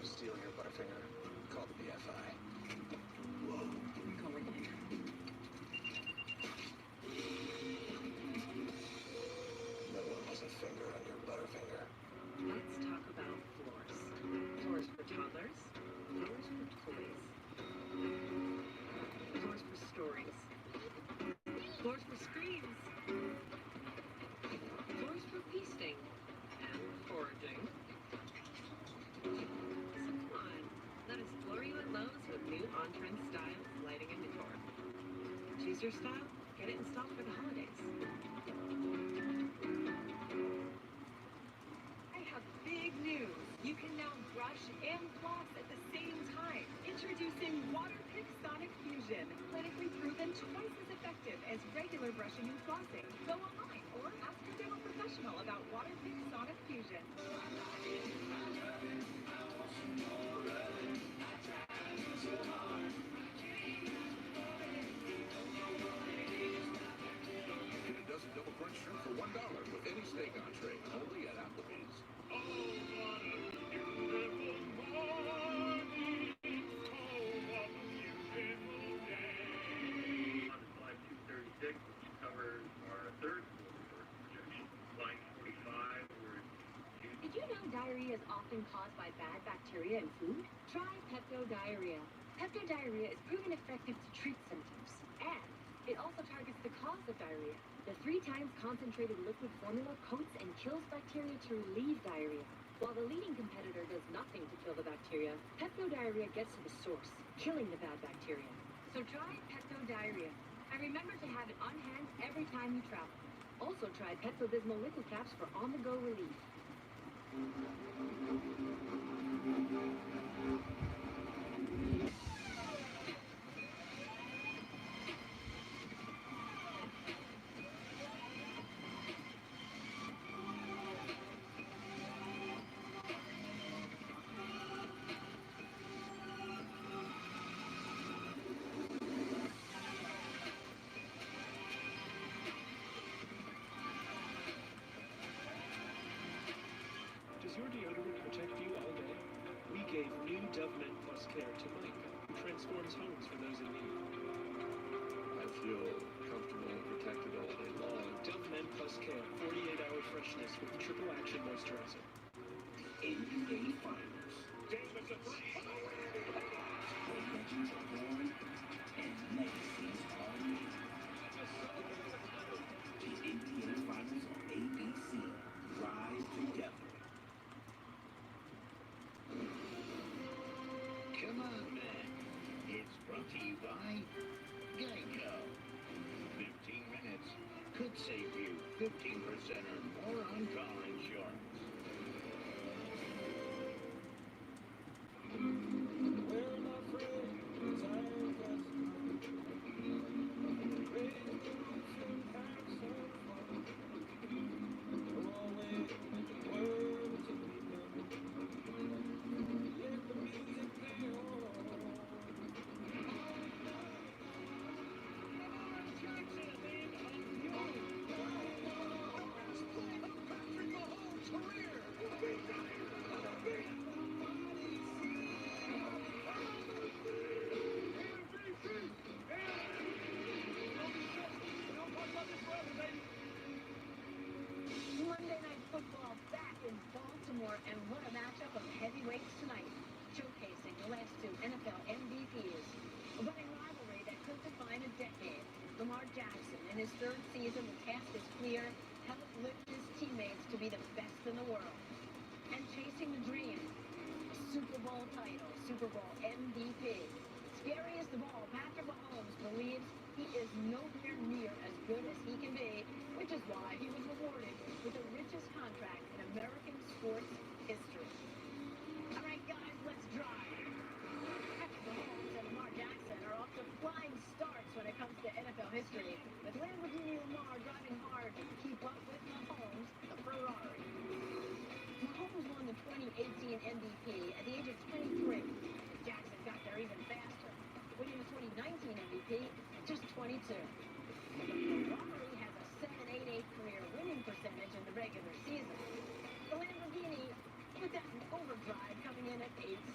Steal your Butterfinger. Call the BFI. Whoa. Call it here. No one has a finger on your Butterfinger. Let's talk about floors. Floors for toddlers. Floors for toys. Floors for stories. Floors for screens. Floors for feasting and foraging. So come on, let us floor you at Lowe's with new on-trend styles, lighting, and decor. Choose your style, get it installed for the holidays. I have big news. You can now brush and floss at the same time. Introducing Waterpik Sonic Fusion. Clinically proven twice as effective as regular brushing and flossing. Go online or ask your dental professional about Waterpik Sonic Fusion. Get a dozen double crunch shrimp for $1 with any steak entree, only at Applebee's. Oh, what a beautiful morning! Oh, what a beautiful day! On slide 236, which covers our third quarter projection. Line 45, we're Did you know diarrhea is often caused by bad bacteria in food? Try Pepto Diarrhea. Pepto Diarrhea is proven effective to treat symptoms, and it also targets the cause of diarrhea. The 3 times concentrated liquid formula coats and kills bacteria to relieve diarrhea. While the leading competitor does nothing to kill the bacteria, Pepto Diarrhea gets to the source, killing the bad bacteria. So try Pepto Diarrhea, and remember to have it on hand every time you travel. Also try Pepto-Bismol liquid caps for on-the-go relief. Does your deodorant protect you all day? We gave new Dove Men Plus Care to Mike, who transforms homes for those in need. I feel comfortable and protected all day long. Dove Men Plus Care, 48-hour freshness with triple action moisturizer. NBA Finals. Davis a three for the win! Where legends are born and legacies are made. The NBA Finals on ABC. Rise together. Come on, man. It's brought to you by Geico. 15 minutes could save you 15% or more on car insurance. Where my friends I Monday Night Football back in Baltimore, and what a matchup of heavyweights tonight, showcasing the last 2 NFL MVPs. A running rivalry that could define a decade. Lamar Jackson, in his 3rd season, the task is clear: help lift his teammates to be the best in the world. And chasing the dream, a Super Bowl title, Super Bowl MVP. Scary as the ball, Patrick Mahomes believes he is nowhere near as good as he can be, which is why he was rewarded with the richest contract in American sports history. All right, guys, let's drive. Patrick Mahomes and Lamar Jackson are off to flying starts when it comes to NFL history, with Lamborghini Lamar driving hard to keep up with Mahomes, the Ferrari. Mahomes won the 2018 MVP at the age of 23. Jackson got there even faster, winning the 2019 MVP at just 22. The Ferrari has a 7.88 career winning percentage in the regular season. The Lamborghini put that in overdrive, coming in at 8.6.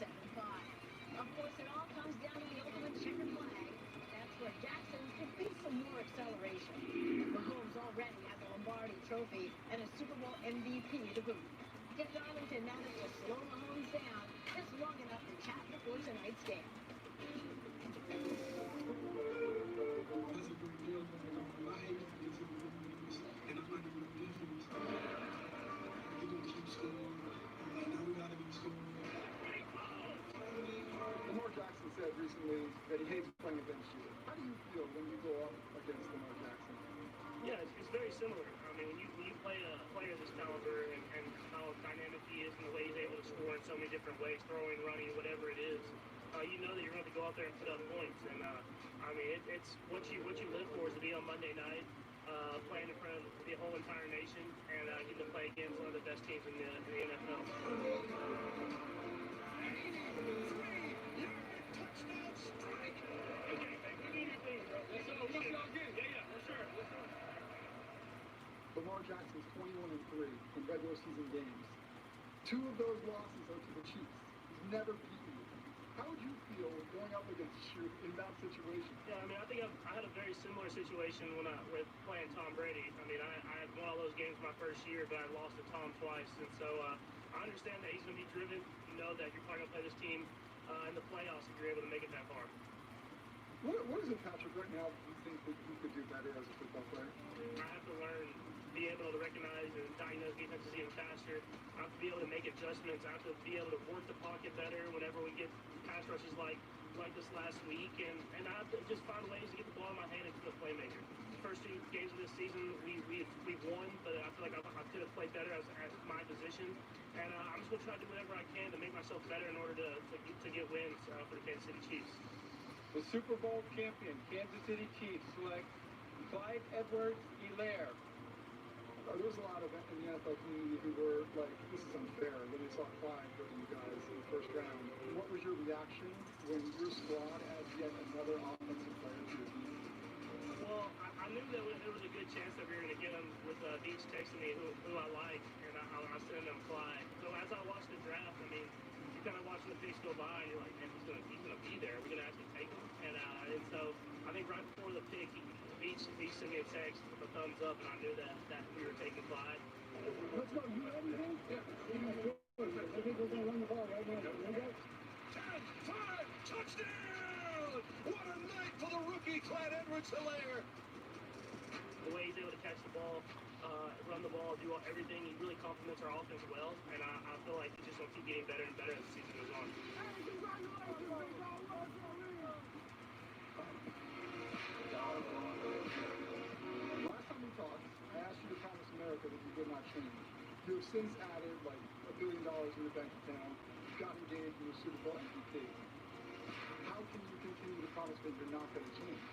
MVP to boot. Get Darlington managed to slow Mahomes down just long enough to chat before tonight's game. Lamar Jackson said recently that he hates playing against you. How do you feel when you go up against Lamar Jackson? Yeah, it's very similar. I mean, when you play a player this caliber and how dynamic he is and the way he's able to score in so many different ways, throwing, running, whatever it is, you know that you're going to go out there and put up points. And I mean, it's what you live for is to be on Monday night, playing in front of the whole entire nation, and getting to play against one of the best teams in the NFL. Lamar Jackson's 21-3 in regular season games. 2 of those losses are to the Chiefs. He's never beaten you. How would you feel going up against you in that situation? Yeah, I mean, I think I had a very similar situation with playing Tom Brady. I mean, I had won all those games my first year, but I lost to Tom twice. And so I understand that he's going to be driven. You know that you're probably going to play this team in the playoffs if you're able to make it that far. What is it, Patrick, right now that you think that you could do better as a football player? I have to learn, be able to recognize and diagnose defenses even faster. I have to be able to make adjustments. I have to be able to work the pocket better whenever we get pass rushes like this last week. And I have to just find ways to get the ball in my hand and be a playmaker. The first 2 games of this season, we've won, but I feel like I could have played better as my position. And I'm just going to try to do whatever I can to make myself better in order to get wins for the Kansas City Chiefs. The Super Bowl champion, Kansas City Chiefs, select Clyde Edwards-Helaire. There's a lot of in the NFL community who were like, this is unfair when they saw Clyde go to you guys in the first round. What was your reaction when your squad adds yet another offensive player to your team? Well, I knew that there was a good chance that we were going to get him with Beach texting me who I like, and I sent him Clyde. So as I watched the draft, I mean, you're kind of watching the picks go by, and you're like, man, he's gonna be there. We're gonna actually take him. And so I think right before the pick, Beach sent me a text with a thumbs up, and I knew that we were taking Clyde. Let's go. You ready, man? Yeah. I think we're gonna run the ball right now. 10-5 touchdown! What a night for the rookie Clyde Edwards-Helaire. The way he's able to catch the ball, run the ball, do everything, he really complements our offense well, and I feel like he's just going to keep getting better and better as the season goes on. Last time we talked, I asked you to promise America that you would not change. You have since added like $1 billion in your bank account. You've gotten engaged in your Super Bowl MVP. How can you continue to promise that you're not going to change?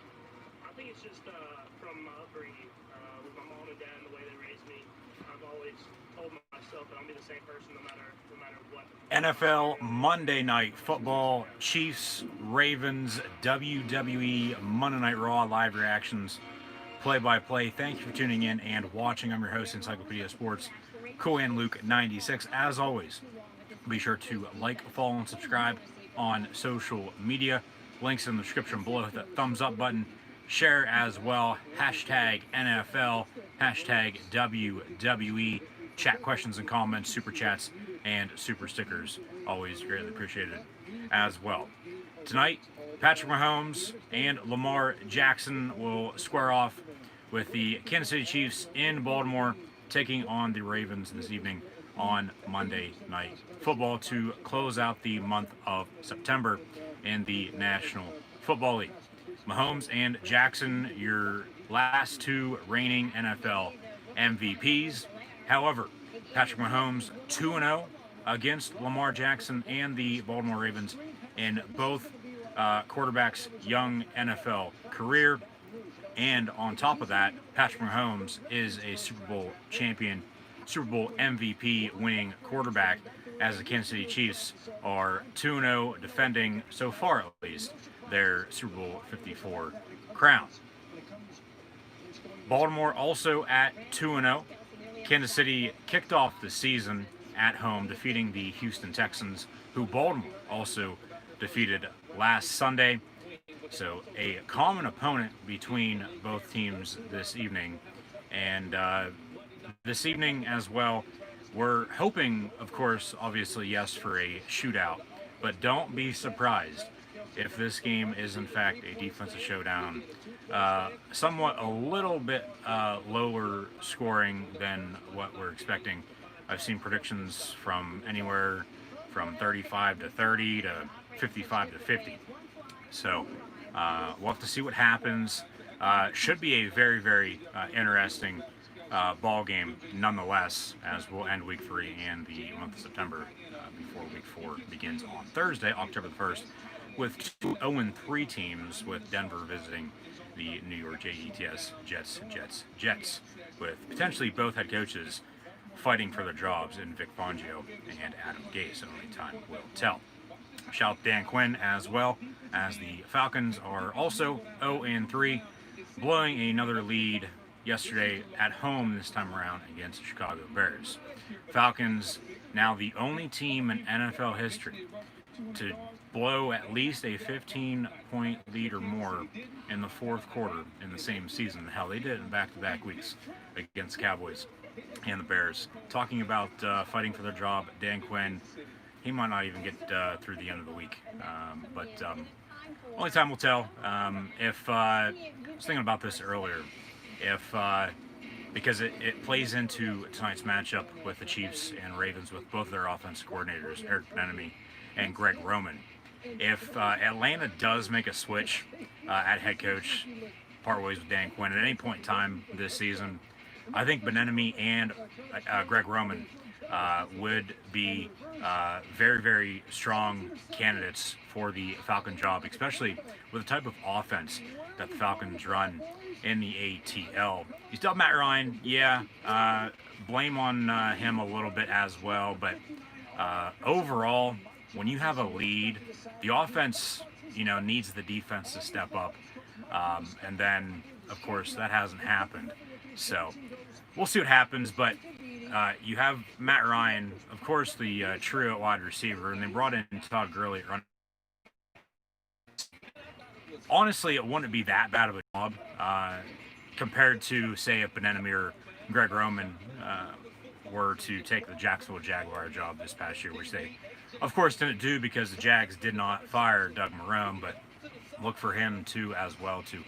I think it's just from my upbringing with my mom and dad and the way they raised me. I've always told myself that I'll be the same person no matter what. NFL Monday Night Football, Chiefs, Ravens, WWE, Monday Night Raw, live reactions, play-by-play. Thank you for tuning in and watching. I'm your host, Encyclopedia Sports, Cool and Luke 96. As always, be sure to like, follow, and subscribe on social media. Links in the description below. Hit that thumbs up button. Share as well. Hashtag NFL. Hashtag WWE. Chat questions and comments, super chats, and super stickers. Always greatly appreciated as well. Tonight, Patrick Mahomes and Lamar Jackson will square off with the Kansas City Chiefs in Baltimore, taking on the Ravens this evening on Monday Night Football to close out the month of September in the National Football League. Mahomes and Jackson, your last 2 reigning NFL MVPs. However, Patrick Mahomes 2-0 against Lamar Jackson and the Baltimore Ravens in both quarterbacks' young NFL career. And on top of that, Patrick Mahomes is a Super Bowl champion, Super Bowl MVP winning quarterback, as the Kansas City Chiefs are 2-0, defending, so far at least, their Super Bowl 54 crown. Baltimore also at 2-0. Kansas City kicked off the season at home, defeating the Houston Texans, who Baltimore also defeated last Sunday. So a common opponent between both teams this evening. And this evening as well, we're hoping, of course, obviously, yes, for a shootout, but don't be surprised if this game is in fact a defensive showdown. Somewhat a little bit lower scoring than what we're expecting. I've seen predictions from anywhere from 35 to 30 to 55 to 50. So we'll have to see what happens. Should be a very, very interesting ball game nonetheless, as we'll end week 3 and the month of September before week 4 begins on Thursday, October the 1st, with 2 0-3 teams, with Denver visiting the New York Jets, with potentially both head coaches fighting for their jobs in Vic Fangio and Adam Gase, and only time will tell. Shout out Dan Quinn as well, as the Falcons are also 0-3, blowing another lead yesterday at home this time around against the Chicago Bears. Falcons now the only team in NFL history to blow at least a 15-point lead or more in the fourth quarter in the same season. Hell, they did it in back-to-back weeks against the Cowboys and the Bears. Talking about fighting for their job, Dan Quinn, he might not even get through the end of the week. But only time will tell. I was thinking about this earlier, because it plays into tonight's matchup with the Chiefs and Ravens, with both their offensive coordinators, Eric Bieniemy and Greg Roman. If Atlanta does make a switch at head coach, part ways with Dan Quinn at any point in time this season, I think Bieniemy and Greg Roman would be very, very strong candidates for the Falcon job, especially with the type of offense that the Falcons run in the ATL. You still have Matt Ryan, yeah, blame on him a little bit as well, but overall, when you have a lead, the offense, needs the defense to step up, and then, of course, that hasn't happened. So we'll see what happens, but you have Matt Ryan, of course, the trio at wide receiver, and they brought in Todd Gurley at run. Honestly, it wouldn't be that bad of a job compared to, say, if Bieniemy or Greg Roman were to take the Jacksonville Jaguar job this past year, which they, of course, didn't do because the Jags did not fire Doug Marrone, but look for him, too, as well, to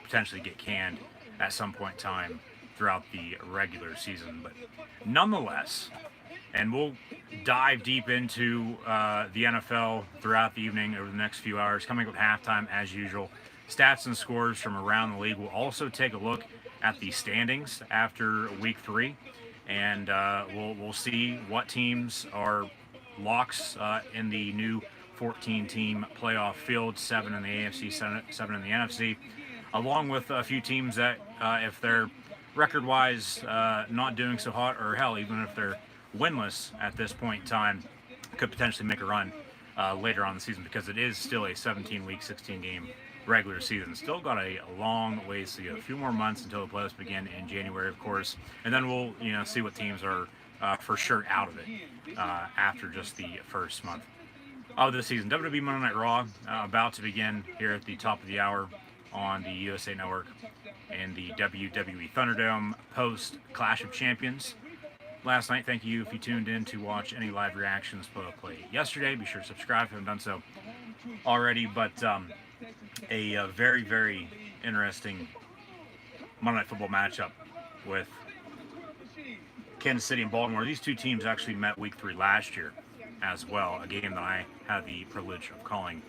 potentially get canned at some point in time throughout the regular season. But nonetheless, and we'll dive deep into the NFL throughout the evening over the next few hours, coming up at halftime as usual. Stats and scores from around the league. We'll also take a look at the standings after week 3, and we'll see what teams are locks in the new 14-team playoff field, 7 in the AFC, 7 in the NFC, along with a few teams that, if they're record-wise not doing so hot, or hell, even if they're winless at this point in time, could potentially make a run later on in the season, because it is still a 17-week, 16-game regular season. Still got a long ways to go. A few more months until the playoffs begin in January, of course, and then we'll see what teams are for sure out of it after just the first month of the season. WWE Monday Night Raw about to begin here at the top of the hour on the USA Network in the WWE Thunderdome post Clash of Champions last night. Thank you if you tuned in to watch any live reactions play yesterday. Be sure to subscribe if you haven't done so already. But a very, very interesting Monday Night Football matchup with Kansas City and Baltimore. These two teams actually met week 3 last year as well, a game that I had the privilege of calling,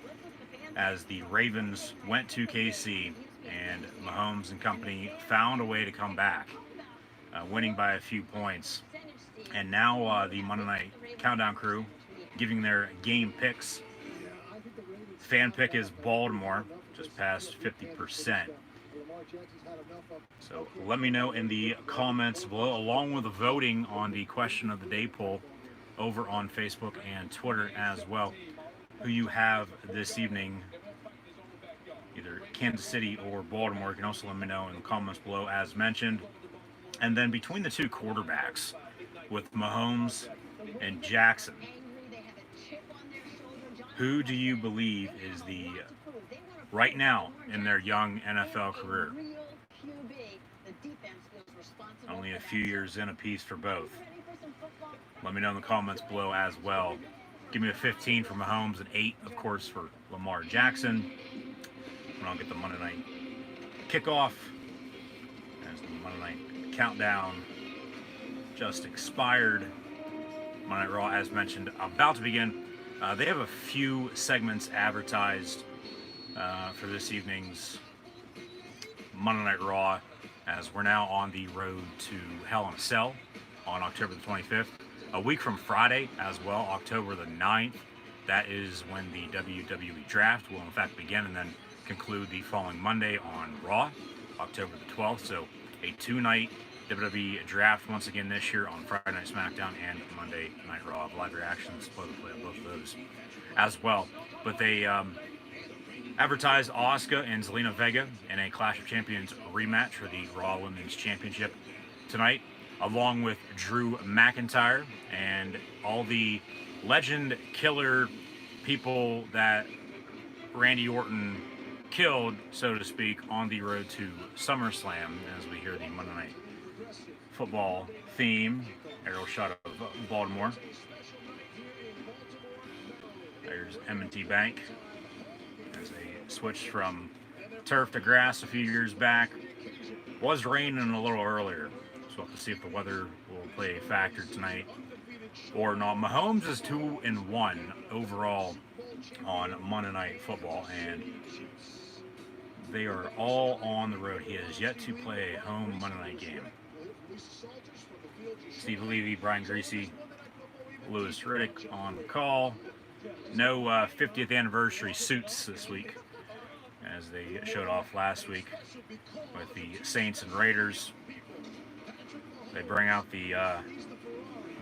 as the Ravens went to KC and Mahomes and company found a way to come back, winning by a few points. And now the Monday Night Countdown crew giving their game picks. Fan pick is Baltimore, just past 50%. So let me know in the comments below, along with the voting on the question of the day poll over on Facebook and Twitter as well, who you have this evening, either Kansas City or Baltimore. You can also let me know in the comments below, as mentioned. And then between the two quarterbacks, with Mahomes and Jackson, who do you believe is the, right now in their young NFL career, Only a few years in apiece for both. Let me know in the comments below as well. Give me a 15 for Mahomes, an 8, of course, for Lamar Jackson. And I'll get the Monday night kickoff as the Monday night countdown just expired. Monday Night Raw, as mentioned, about to begin. They have a few segments advertised for this evening's Monday Night Raw, as we're now on the road to Hell in a Cell on October the 25th. A week from Friday as well, October the 9th. That is when the WWE Draft will in fact begin, and then conclude the following Monday on Raw, October the 12th. So a 2-night WWE Draft once again this year on Friday Night SmackDown and Monday Night Raw. Live reactions, play of both of those as well. But they advertised Asuka and Zelina Vega in a Clash of Champions rematch for the Raw Women's Championship tonight, along with Drew McIntyre and all the legend killer people that Randy Orton killed, so to speak, on the road to SummerSlam, as we hear the Monday Night Football theme. Aerial shot of Baltimore. There's M&T Bank as they switched from turf to grass a few years back. Was raining a little earlier, so we'll have to see if the weather will play a factor tonight or not. Mahomes is 2-1 overall on Monday Night Football, and they are all on the road. He has yet to play a home Monday night game. Steve Levy, Brian Greasy, Louis Riddick on the call. No 50th anniversary suits this week, as they showed off last week with the Saints and Raiders. They bring out the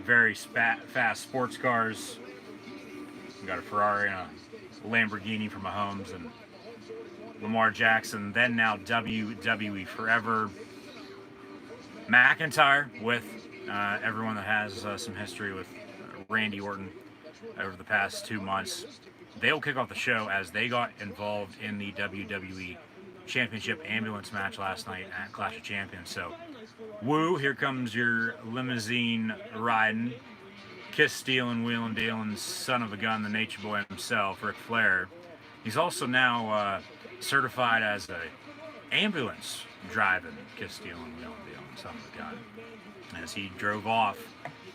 very fast sports cars. We got a Ferrari and a Lamborghini for Mahomes and Lamar Jackson. Then now WWE Forever. McIntyre with everyone that has some history with Randy Orton over the past 2 months. They'll kick off the show as they got involved in the WWE Championship ambulance match last night at Clash of Champions. So, woo, here comes your limousine riding, kiss stealing, wheeling dealing, son of a gun, the nature boy himself, Ric Flair. He's also now certified as a ambulance driving, kiss stealing, wheeling dealing, son of a gun, as he drove off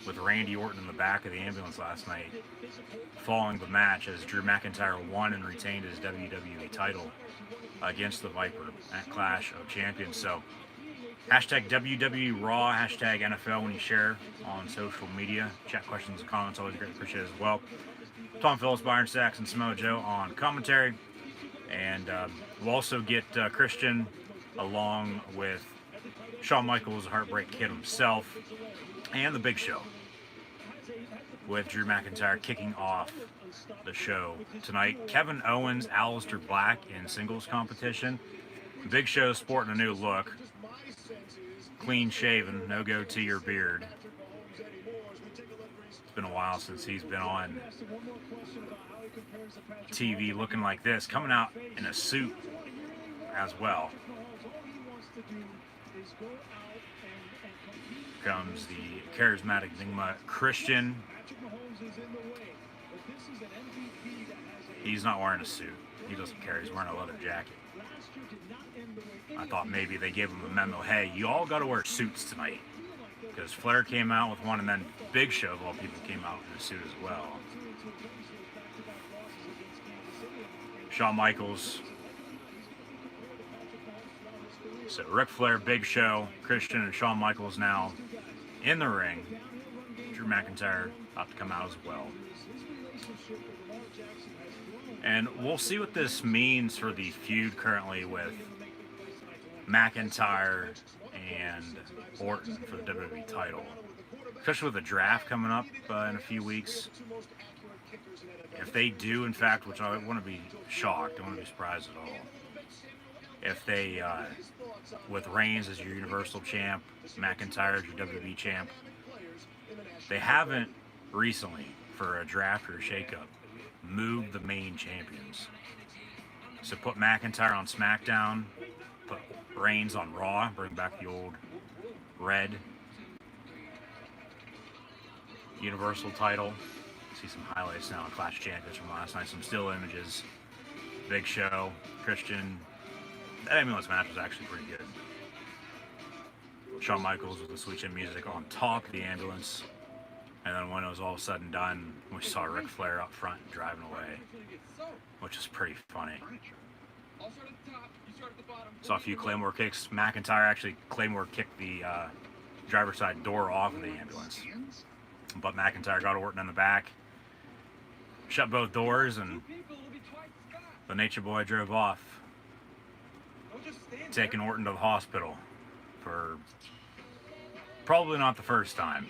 with Randy Orton in the back of the ambulance last night, following the match, as Drew McIntyre won and retained his WWE title against the Viper at Clash of Champions. So, hashtag WWE Raw, hashtag NFL when you share on social media. Chat questions and comments, always greatly appreciated as well. Tom Phillips, Byron Sachs, and Samoa Joe on commentary. And we'll also get Christian along with Shawn Michaels, Heartbreak Kid himself, and The Big Show, with Drew McIntyre kicking off the show tonight. Kevin Owens, Aleister Black in singles competition. Big Show sporting a new look. Clean shaven, no goatee or beard. It's been a while since he's been on TV looking like this. Coming out in a suit as well. Comes the charismatic enigma Christian. He's not wearing a suit. He doesn't care. He's wearing a leather jacket. I thought maybe they gave him a memo. Hey, you all got to wear suits tonight, because Flair came out with one, and then Big Show, of all people, came out in a suit as well. Shawn Michaels. So Ric Flair, Big Show, Christian, and Shawn Michaels now in the ring. Drew McIntyre about to come out as well. And we'll see what this means for the feud currently with McIntyre and Orton for the WWE title, especially with the draft coming up in a few weeks. If they do, in fact, which I wouldn't be shocked, I wouldn't be surprised at all, if they, with Reigns as your Universal Champ, McIntyre as your WWE Champ, they haven't recently, for a draft or a shakeup, moved the main champions. So put McIntyre on SmackDown, put Reigns on Raw, bring back the old red. Universal title. See some highlights now on Clash of Champions from last night. Some still images. Big Show, Christian. That ambulance match was actually pretty good. Shawn Michaels with the sweet chin music on top of the ambulance. And then when it was all said and done, we saw Ric Flair up front driving away, which was pretty funny. Saw a few Claymore kicks. McIntyre actually Claymore kicked the driver's side door off of the ambulance. But McIntyre got Orton in the back, shut both doors, and the Nature Boy drove off, taking Orton to the hospital for probably not the first time.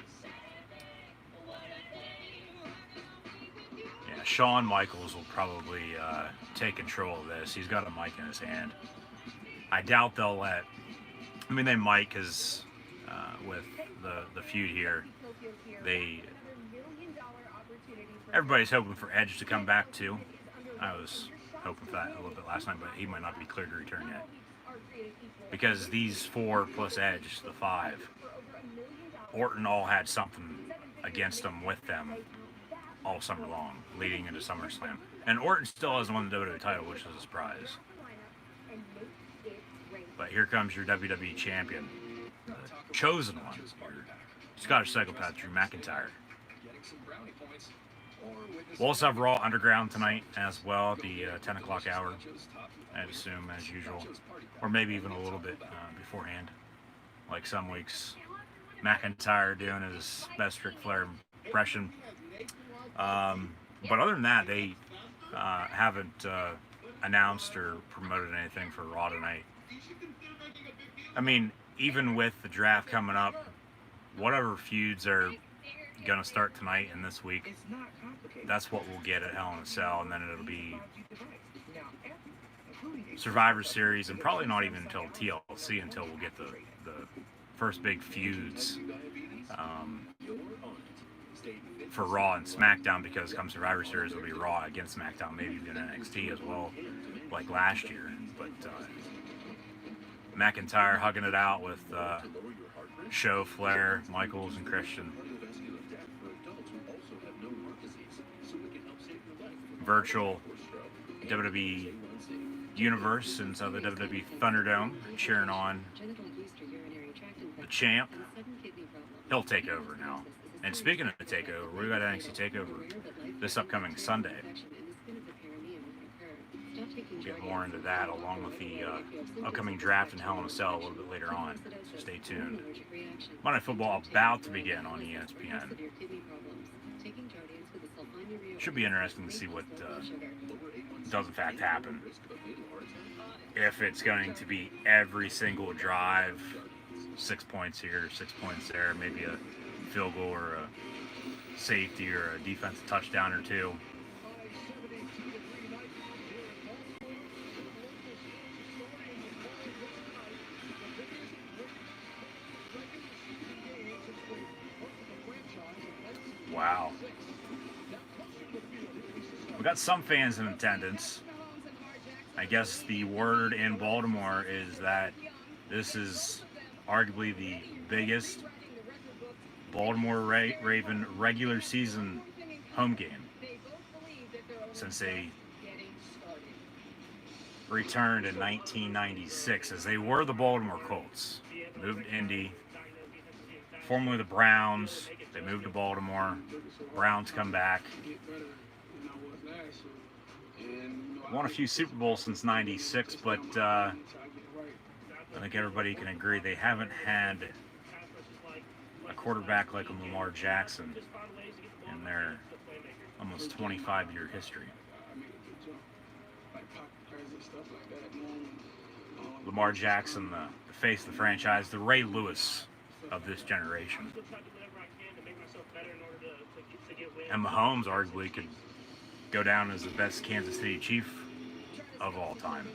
Yeah, Shawn Michaels will probably take control of this. He's got a mic in his hand. I doubt they'll let... I mean, they might, because with the feud here, everybody's hoping for Edge to come back too. I was hoping for that a little bit last night, but he might not be cleared to return yet. Because these 4 plus Edge, the 5, Orton all had something against them with them all summer long, leading into SummerSlam. And Orton still hasn't won the WWE title, which is a surprise. But here comes your WWE champion, the chosen one, Scottish psychopath Drew McIntyre. We'll also have Raw Underground tonight as well at the 10 o'clock hour, I'd assume, as usual. Or maybe even a little bit beforehand. Like some weeks. McIntyre doing his best Ric Flair impression. But other than that, they haven't announced or promoted anything for Raw tonight. I mean, even with the draft coming up, whatever feuds are going to start tonight and this week, that's what we'll get at Hell in a Cell, and then it'll be Survivor Series, and probably not even until TLC until we'll get the first big feuds for Raw and SmackDown, because come Survivor Series it'll be Raw against SmackDown, maybe even NXT as well, like last year. But McIntyre hugging it out with Show, Flair, Michaels, and Christian. Virtual WWE Universe inside the WWE Thunderdome, cheering on the champ. He'll take over now. And speaking of the takeover, we got NXT Takeover this upcoming Sunday. Get more into that along with the upcoming draft and Hell in a Cell a little bit later on. So stay tuned. Monday Night Football about to begin on ESPN. Should be interesting to see what does in fact happen. If it's going to be every single drive, 6 points here, 6 points there, maybe a field goal or a safety or a defensive touchdown or two. Wow. We got some fans in attendance. I guess the word in Baltimore is that this is arguably the biggest Baltimore Raven regular season home game since they returned in 1996, as they were the Baltimore Colts. Moved to Indy, formerly the Browns. They moved to Baltimore. Browns come back. Won a few Super Bowls since '96, but I think everybody can agree they haven't had a quarterback like Lamar Jackson in their almost 25-year history. Lamar Jackson, the face of the franchise, the Ray Lewis of this generation. And Mahomes arguably could go down as the best Kansas City Chief of all time.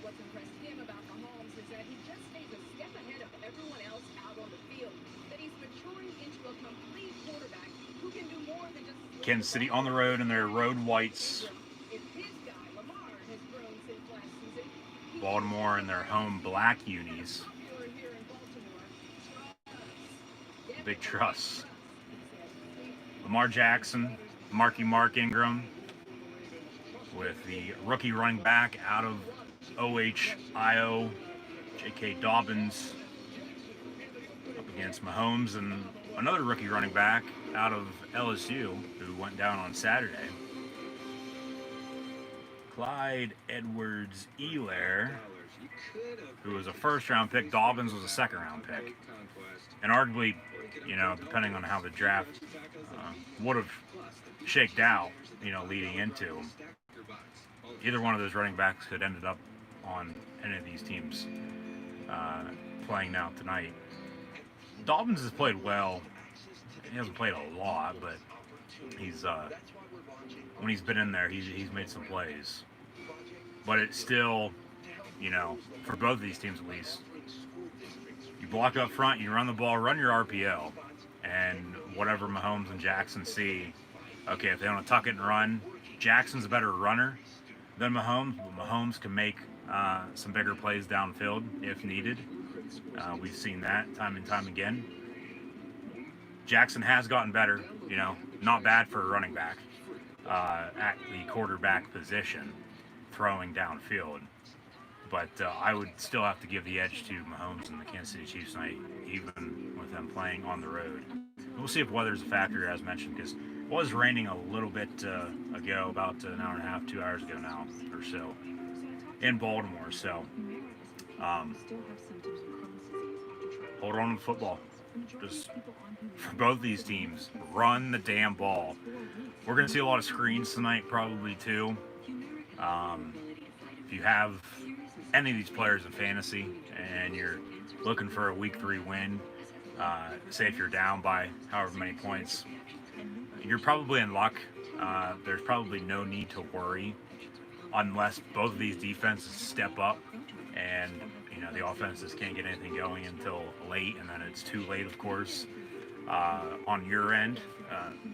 Kansas City on the road in their road whites. Baltimore in their home black unis. big trust. Lamar Jackson, Mark Ingram, with the rookie running back out of OHIO, J.K. Dobbins, up against Mahomes and another rookie running back out of LSU who went down on Saturday. Clyde Edwards-Helaire, who was a first-round pick. Dobbins was a second-round pick. And arguably, you know, depending on how the draft would have shaked out, you know, leading into, either one of those running backs could ended up on any of these teams playing now tonight. Dobbins has played well. He hasn't played a lot, but he's when he's been in there, he's made some plays. But it's still, you know, for both of these teams at least, you block up front, you run the ball, run your RPO, and whatever Mahomes and Jackson see, okay, if they want to tuck it and run, Jackson's a better runner than Mahomes, but Mahomes can make some bigger plays downfield if needed. We've seen that time and time again. Jackson has gotten better, you know, not bad for a running back at the quarterback position, throwing downfield. But I would still have to give the edge to Mahomes and the Kansas City Chiefs tonight, even with them playing on the road. We'll see if weather's a factor, as mentioned, because it was raining a little bit ago, about an hour and a half, 2 hours ago now, or so, in Baltimore. So, hold on to the football. Just for both these teams, run the damn ball. We're going to see a lot of screens tonight, probably too. If you have any of these players in fantasy and you're looking for a week 3 win, say if you're down by however many points, you're probably in luck. There's probably no need to worry unless both of these defenses step up and, you know, the offenses can't get anything going until late, and then it's too late, of course, on your end.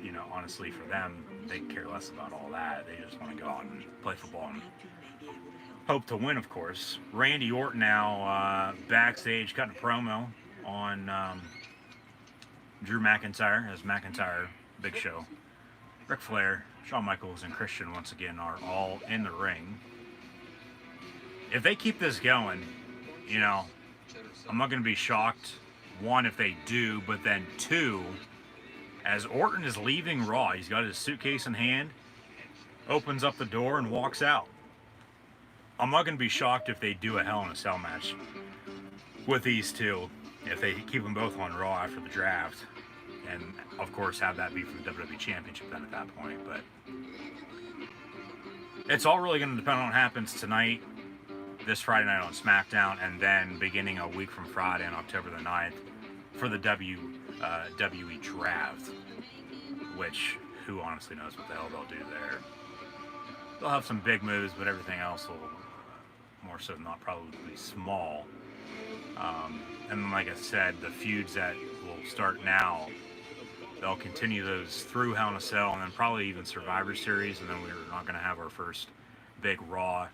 You know, honestly, for them, they care less about all that. They just want to go out and play football and hope to win, of course. Randy Orton now backstage cutting a promo on Drew McIntyre, as McIntyre, Big Show, Ric Flair, Shawn Michaels, and Christian once again are all in the ring. If they keep this going, you know, I'm not going to be shocked, one, if they do, but then two, as Orton is leaving Raw, he's got his suitcase in hand, opens up the door and walks out. I'm not going to be shocked if they do a Hell in a Cell match with these two, if they keep them both on Raw after the draft, and of course have that be for the WWE Championship then at that point. But it's all really going to depend on what happens tonight, this Friday night on SmackDown, and then beginning a week from Friday on October the 9th for the WWE Draft, which, who honestly knows what the hell they'll do there. They'll have some big moves, but everything else will, more so than not, probably small. And then, like I said, the feuds that will start now, they'll continue those through Hell in a Cell, and then probably even Survivor Series, and then we're not going to have our first big Raw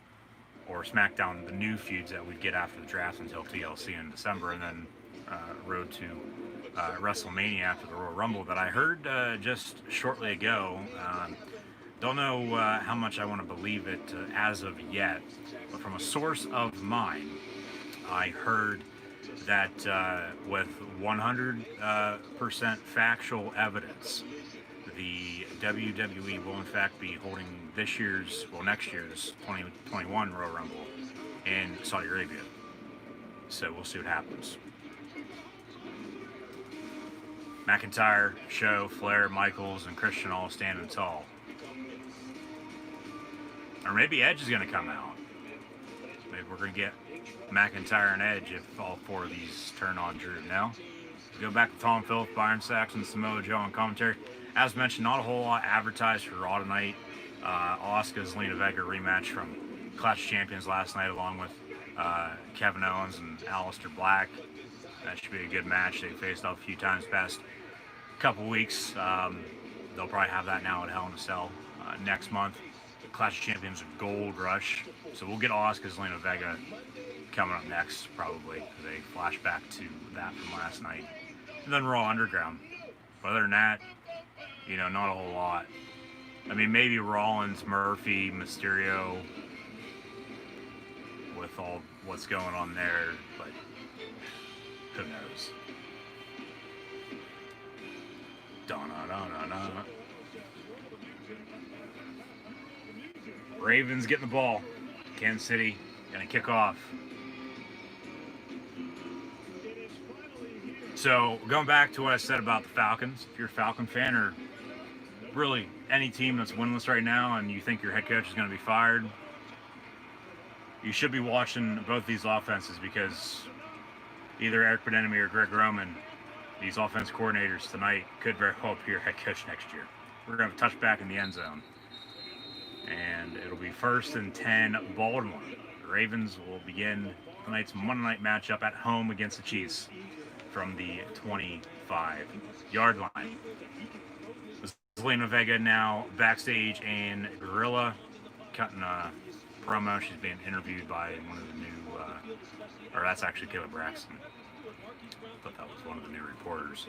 or SmackDown, the new feuds that we'd get after the draft until TLC in December, and then road to WrestleMania after the Royal Rumble that I heard just shortly ago. Don't know how much I want to believe it as of yet, but from a source of mine, I heard that with 100% factual evidence, the WWE will in fact be holding next year's 2021 Royal Rumble in Saudi Arabia. So we'll see what happens. McIntyre, Show, Flair, Michaels, and Christian all standing tall. Or maybe Edge is going to come out. Maybe we're going to get McIntyre and Edge if all four of these turn on Drew. Now, go back to Tom Phillips, Byron Saxon, Samoa Joe on commentary. As mentioned, not a whole lot advertised for Raw tonight. Asuka's Lena Vega rematch from Clash of Champions last night, along with Kevin Owens and Aleister Black. That should be a good match. They faced off a few times past couple weeks. They'll probably have that now at Hell in a Cell next month. Clash of Champions Gold Rush. So we'll get Asuka's Lena Vega coming up next, probably. They flash back to that from last night. And then Raw Underground. But other than that, you know, not a whole lot. I mean, maybe Rollins, Murphy, Mysterio, with all what's going on there, but who knows? Da-na-na-na-na. Ravens getting the ball. Kansas City gonna kick off. So going back to what I said about the Falcons, if you're a Falcon fan or really any team that's winless right now and you think your head coach is going to be fired, you should be watching both these offenses, because either Eric Bieniemy or Greg Roman, these offense coordinators tonight, could very well be your head coach next year. We're going to have a touchback in the end zone. And it'll be 1st and 10 Baltimore. The Ravens will begin tonight's Monday night matchup at home against the Chiefs from the 25-yard line. Zelina Vega now backstage in Gorilla, cutting a promo. She's being interviewed by one of the new, or that's actually Caleb Braxton. I thought that was one of the new reporters.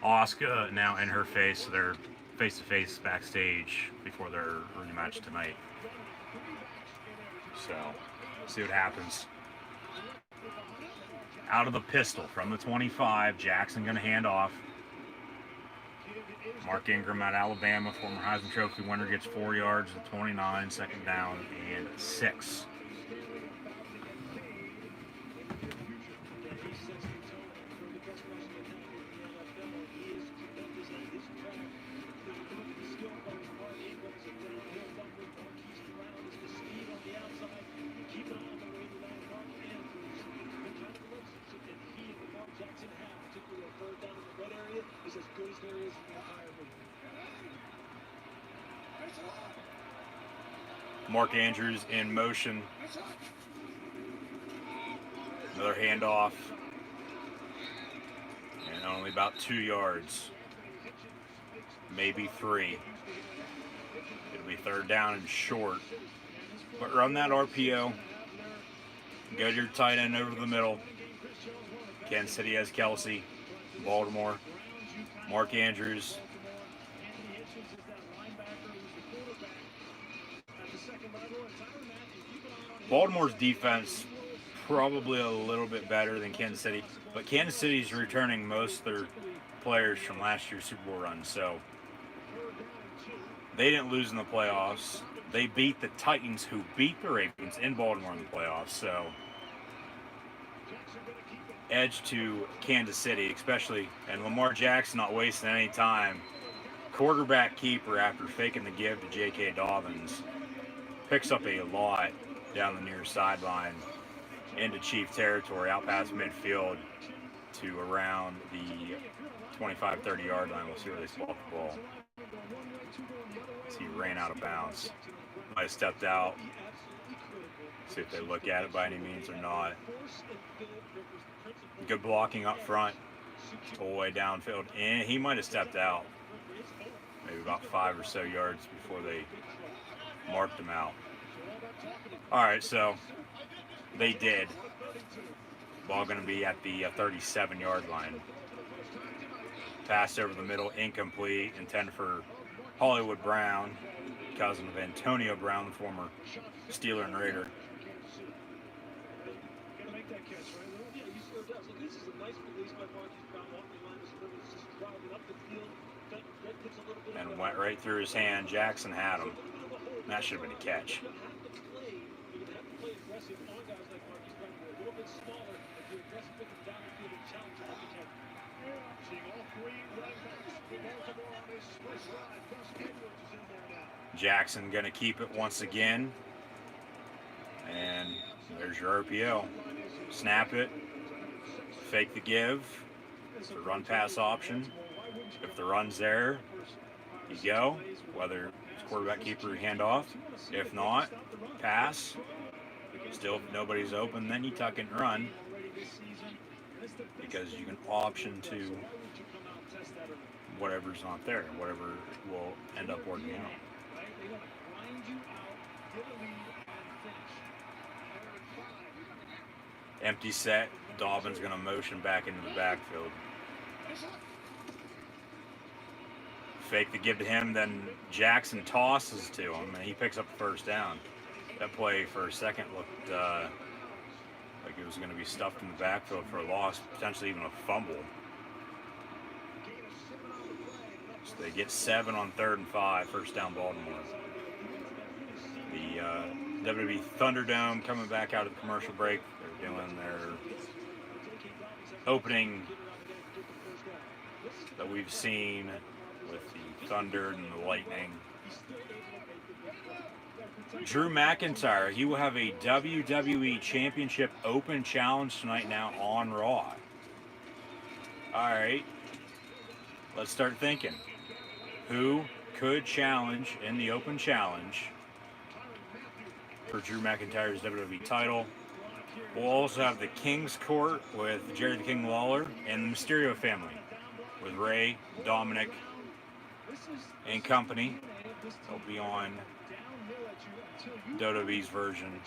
Asuka now in her face, so they're face-to-face backstage before their rematch tonight. So, see what happens. Out of the pistol from the 25, Jackson going to hand off. Mark Ingram out of Alabama, former Heisman Trophy winner, gets 4 yards to 29, 2nd down and 6. Mark Andrews in motion. Another handoff. And only about 2 yards. Maybe 3. It'll be 3rd down and short. But run that RPO. Go to your tight end over the middle. Kansas City has Kelsey. Baltimore. Mark Andrews. Baltimore's defense probably a little bit better than Kansas City, but Kansas City's returning most of their players from last year's Super Bowl run, so they didn't lose in the playoffs. They beat the Titans, who beat the Ravens in Baltimore in the playoffs, so edge to Kansas City, especially, and Lamar Jackson not wasting any time. Quarterback keeper after faking the give to J.K. Dobbins. Picks up a lot down the near sideline into Chief territory, out past midfield to around the 25-30 yard line. We'll see where they spot the ball. He ran out of bounds. Might have stepped out. See if they look at it by any means or not. Good blocking up front, all the way downfield, and he might have stepped out. Maybe about 5 or so yards before they marked him out. All right, so they did. Ball going to be at the 37-yard line. Pass over the middle, incomplete, intended for Hollywood Brown, cousin of Antonio Brown, the former Steeler and Raider. And went right through his hand. Jackson had him. That should have been a catch. Jackson going to keep it once again. And there's your RPO. Snap it. Fake the give. It's a run pass option. If the run's there, you go. Whether it's quarterback, keeper, or handoff. If not, pass. Still, if nobody's open, then you tuck it and run. Because you can option to whatever's not there, whatever will end up working out. Empty set, Dobbin's going to motion back into the backfield. Fake the give to him, then Jackson tosses to him, and he picks up the first down. That play for a second looked like it was going to be stuffed in the backfield for a loss, potentially even a fumble. So they get 7 on 3rd and 5, first down Baltimore. The WWE Thunderdome coming back out of the commercial break. They're doing their opening that we've seen with the Thunder and the Lightning. Drew McIntyre, he will have a WWE Championship Open Challenge tonight now on Raw. Alright, let's start thinking. Who could challenge in the Open Challenge for Drew McIntyre's WWE title? We'll also have the King's Court with Jerry the King Lawler and the Mysterio family with Ray, Dominic, and company. They'll be on WWE's version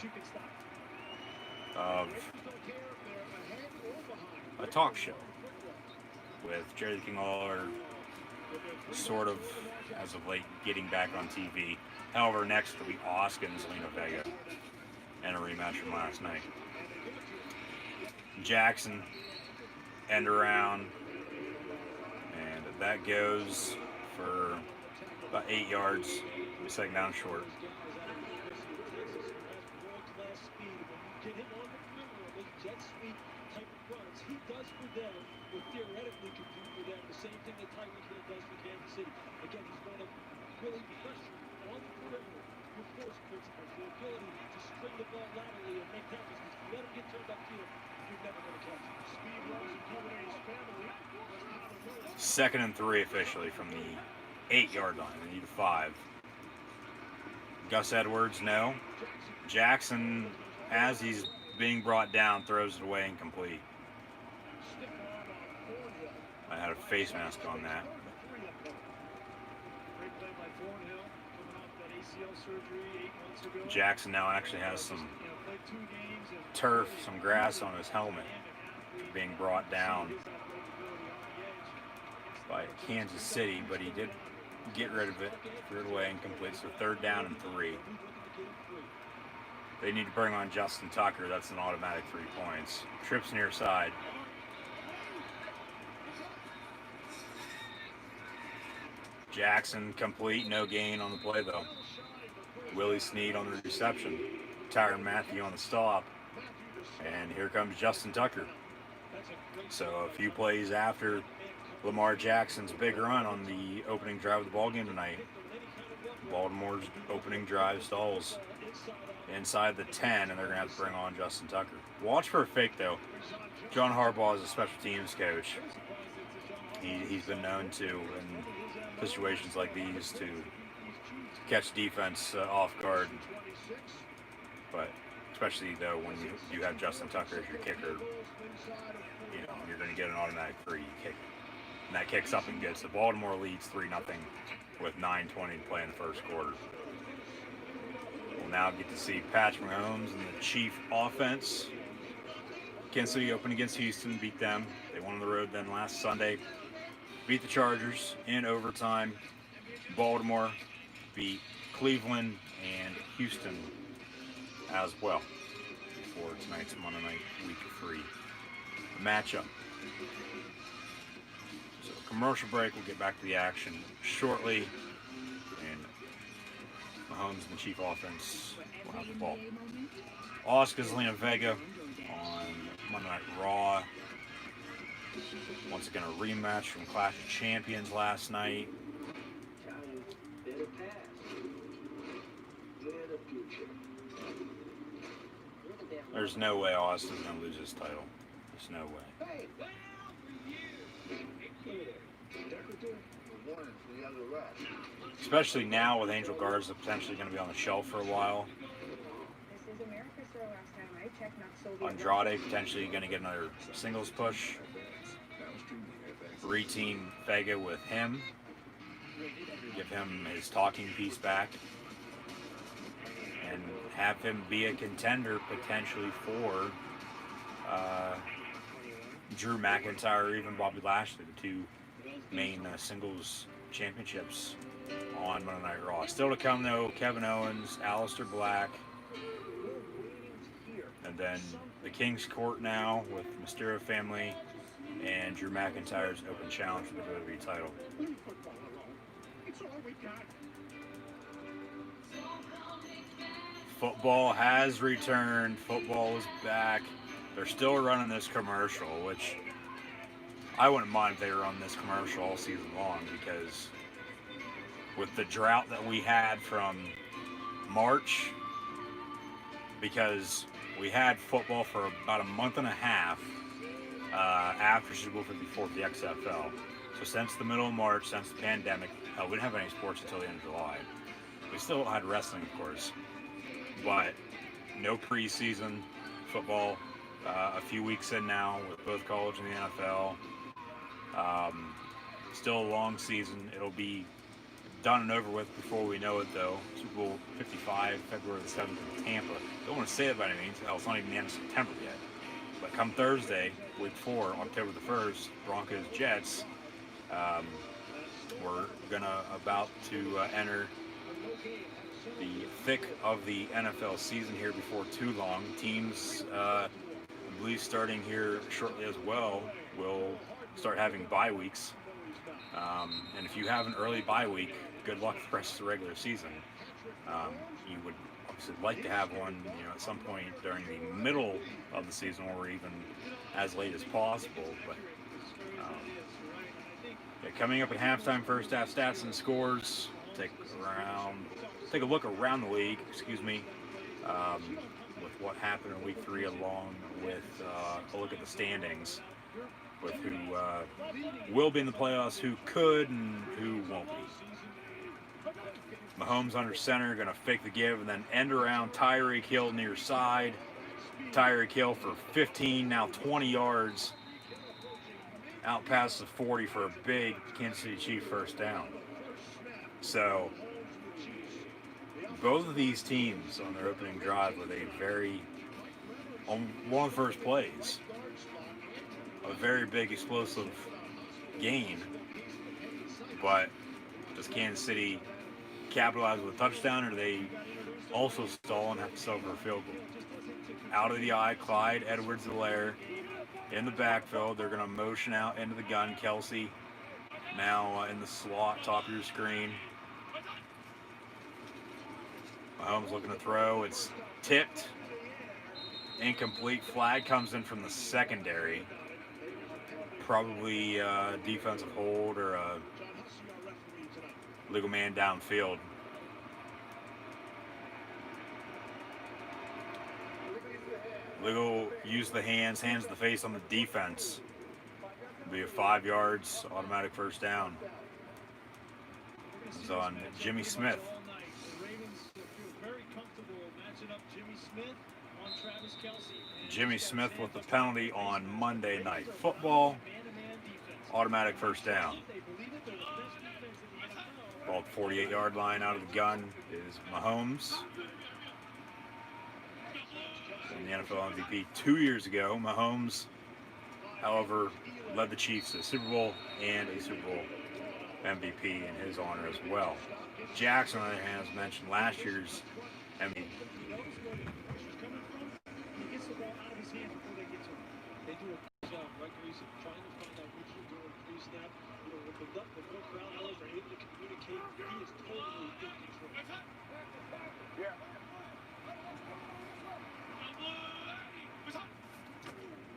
of a talk show with Jerry the King Lawler sort of, as of late, getting back on TV. However, next will be Asuka and Zelina Vega and a rematch from last night. Jackson, end around, and that goes for about 8 yards, second down short. Second and 3 officially from the 8-yard line. They need a 5. Gus Edwards, no. Jackson, as he's being brought down, throws it away incomplete. I had a face mask on that. Jackson now actually has some turf, some grass on his helmet, being brought down by Kansas City, but he did get rid of it, threw it away incomplete, so 3rd down and 3. They need to bring on Justin Tucker. That's an automatic 3 points. Trips near side. Jackson complete, no gain on the play though. Willie Snead on the reception. Tyrann Mathieu on the stop. And here comes Justin Tucker. So a few plays after Lamar Jackson's big run on the opening drive of the ballgame tonight, Baltimore's opening drive stalls inside the 10, and they're going to have to bring on Justin Tucker. Watch for a fake, though. John Harbaugh is a special teams coach. He's been known to, in situations like these, to catch defense off guard. But especially, though, when you have Justin Tucker as your kicker, you know, you're going to get an automatic 3 kick. And that kicks up and gets. So Baltimore leads 3-0 with 9:20 to play in the first quarter. We'll now get to see Patrick Mahomes and the Chief offense. Kansas City opened against Houston, beat them. They won on the road then last Sunday. Beat the Chargers in overtime. Baltimore beat Cleveland and Houston as well for tonight's Monday Night Week 3 matchup. So commercial break, we'll get back to the action shortly. And Mahomes and the Chief offense will have the ball. Asuka Zelina Vega on Monday Night Raw. Once again, a rematch from Clash of Champions last night. There's no way Austin's going to lose his title. There's no way. Especially now with Angel Garza potentially going to be on the shelf for a while. Andrade potentially going to get another singles push. Reteam Vega with him. Give him his talking piece back. And have him be a contender potentially for Drew McIntyre or even Bobby Lashley, the two main singles championships on Monday Night Raw. Still to come, though, Kevin Owens, Aleister Black, and then the King's Court now with Mysterio family and Drew McIntyre's open challenge for the WWE title. It's all we got. Football has returned. Football is back. They're still running this commercial, which I wouldn't mind if they were on this commercial all season long, because with the drought that we had from March, because we had football for about a month and a half after Super Bowl 54 with the XFL. So since the middle of March, since the pandemic, we didn't have any sports until the end of July. We still had wrestling, of course, but no preseason football. A few weeks in now with both college and the NFL. Still a long season. It'll be done and over with before we know it, though. Super Bowl 55, February the 7th in Tampa. Don't want to say it by any means. Hell, it's not even the end of September yet. But come Thursday, week 4, October the 1st, Broncos Jets, we're about to enter the thick of the NFL season here before too long. Teams, I believe, starting here shortly as well, will start having bye weeks. And if you have an early bye week, good luck the rest of the regular season. You would obviously like to have one, at some point during the middle of the season, or even as late as possible. But coming up at halftime, first half stats and scores. Take a look around the league. With what happened in week 3, along with a look at the standings, with who will be in the playoffs, who could, and who won't be. Mahomes under center, going to fake the give, and then end around Tyreek Hill near side. Tyreek Hill for 15, now 20 yards, out past the 40 for a big Kansas City Chiefs first down. So both of these teams on their opening drive with on one of the first plays, a very big explosive gain. But does Kansas City capitalize with a touchdown, or do they also stall and have to settle for a field goal? Out of the eye, Clyde Edwards-Helaire in the backfield. They're going to motion out into the gun. Kelsey now in the slot, top of your screen. Mahomes looking to throw. It's tipped. Incomplete. Flag comes in from the secondary. Probably a defensive hold or a legal man downfield. Legal used the hands to the face on the defense. It'll be a 5 yards, automatic first down. It's on Jimmy Smith. Jimmy Smith with the penalty on Monday Night Football. Automatic first down. Ball at the 48-yard line, out of the gun is Mahomes. And the NFL MVP 2 years ago. Mahomes, however, led the Chiefs to a Super Bowl and a Super Bowl MVP in his honor as well. Jackson, on the other hand, as mentioned, last year's MVP.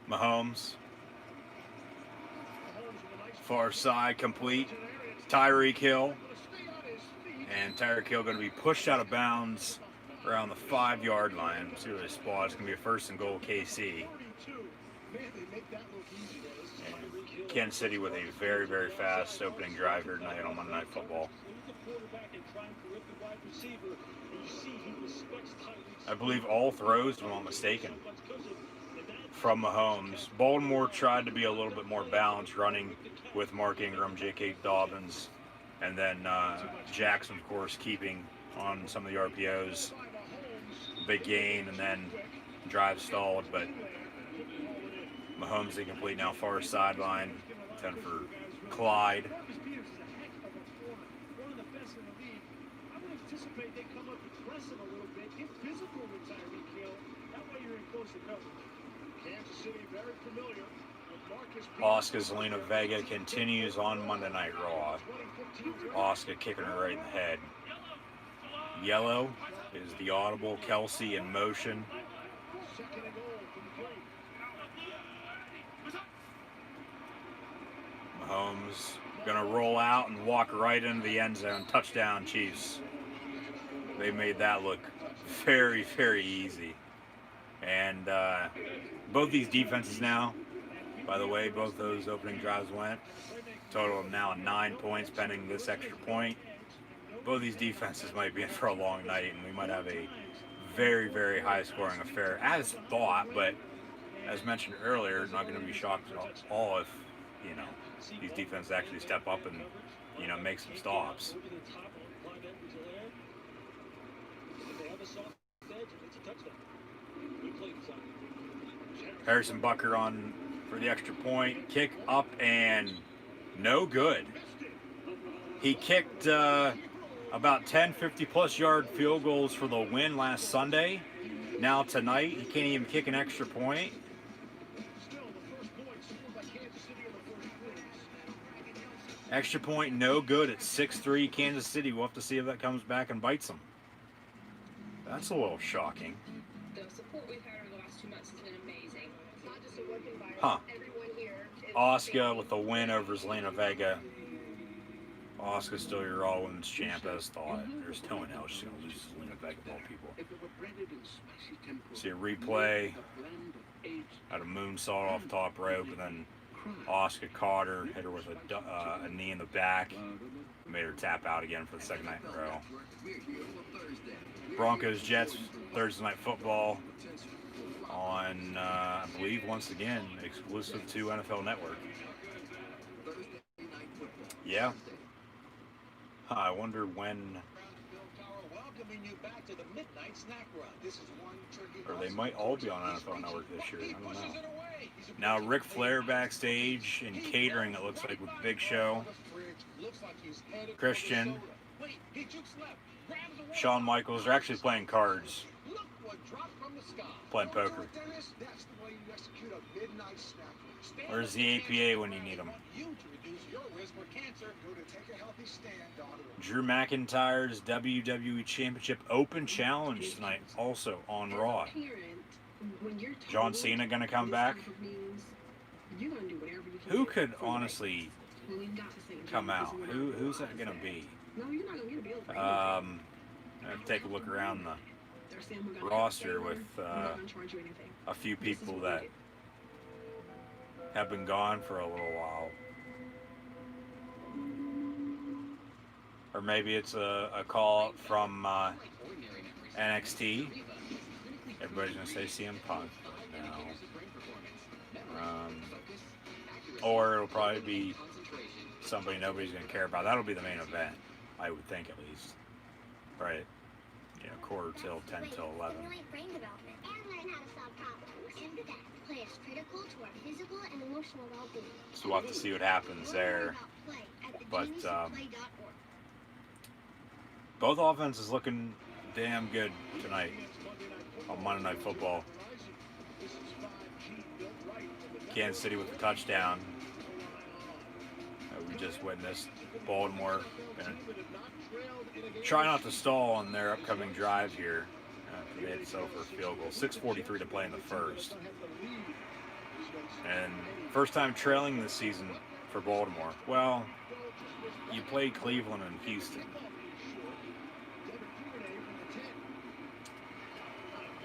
Mahomes, far side, complete. Tyreek Hill, and Tyreek Hill going to be pushed out of bounds around the 5-yard line. See where they spot. It's going to be a first and goal, KC. And Kansas City with a very, very fast opening drive here tonight on Monday Night Football. I believe all throws, if I'm not mistaken, from Mahomes. Baltimore tried to be a little bit more balanced, running with Mark Ingram, J.K. Dobbins, and then Jackson, of course, keeping on some of the RPOs. Big gain, and then drive stalled, but Mahomes incomplete now, far sideline. 10 for Clyde. Marcus Peters is a heck of a corner, one of the best in the league. I would anticipate they come up and press him a little bit, get physical with Tyreek Hill. That way you're in closer coverage. Kansas City very familiar with Marcus Peters. Oscar Zelina Vega continues on Monday Night Raw. Oscar kicking her right in the head. Yellow is the audible. Kelsey in motion. Second and goal complete. Mahomes gonna roll out and walk right into the end zone. Touchdown, Chiefs. They made that look very, very easy. And both these defenses now, by the way, both those opening drives went. Total of now 9 points pending this extra point. Both these defenses might be in for a long night, and we might have a very, very high scoring affair as thought, but as mentioned earlier, not going to be shocked at all if, you know, these defenses actually step up and, you know, make some stops. Harrison Bucker on for the extra point. Kick up and no good. He kicked about 10 50-plus yard field goals for the win last Sunday. Now tonight, he can't even kick an extra point. Extra point, no good at 6-3 Kansas City. We'll have to see if that comes back and bites them. That's a little shocking. The support we've had over the last 2 months has been amazing. It's not just a work environment. Huh. Everyone here is Oscar with the win over Zelina Vega. Oscar still your All Women's champ as thought. There's no one else she's going to lose to Zelina Vega of all people. See a replay. Had a moonsault off top rope, and then Oscar caught her, hit her with a knee in the back. Made her tap out again for the second night in a row. Broncos Jets Thursday Night Football on, I believe, once again, exclusive to NFL Network. Yeah. I wonder when, or they might all be on NFL Network this year. I don't know. Now Ric Flair backstage and catering, it looks like, with Big Show, Christian, Shawn Michaels. They're actually playing cards, playing poker. Where's the APA when you need them? Drew McIntyre's WWE Championship Open Challenge tonight, also on Raw. John Cena gonna come back? Who could honestly come out? Who's that gonna be? I have to take a look around the roster with a few people that have been gone for a little while. Or maybe it's a call from NXT. Everybody's going to say CM Punk. No. Or it'll probably be somebody nobody's going to care about. That'll be the main event, I would think, at least. Right. You know, quarter till 10 till 11. Brain development and learn how to solve problems. And that play is critical to our physical and emotional well-being. So we'll have to see what happens there. But both offenses looking damn good tonight on Monday Night Football. Kansas City with a touchdown. We just witnessed. Baltimore gonna try not to stall on their upcoming drive here. They had to settle for a field goal. 6:43 to play in the first. And first time trailing this season for Baltimore. Well, you played Cleveland and Houston.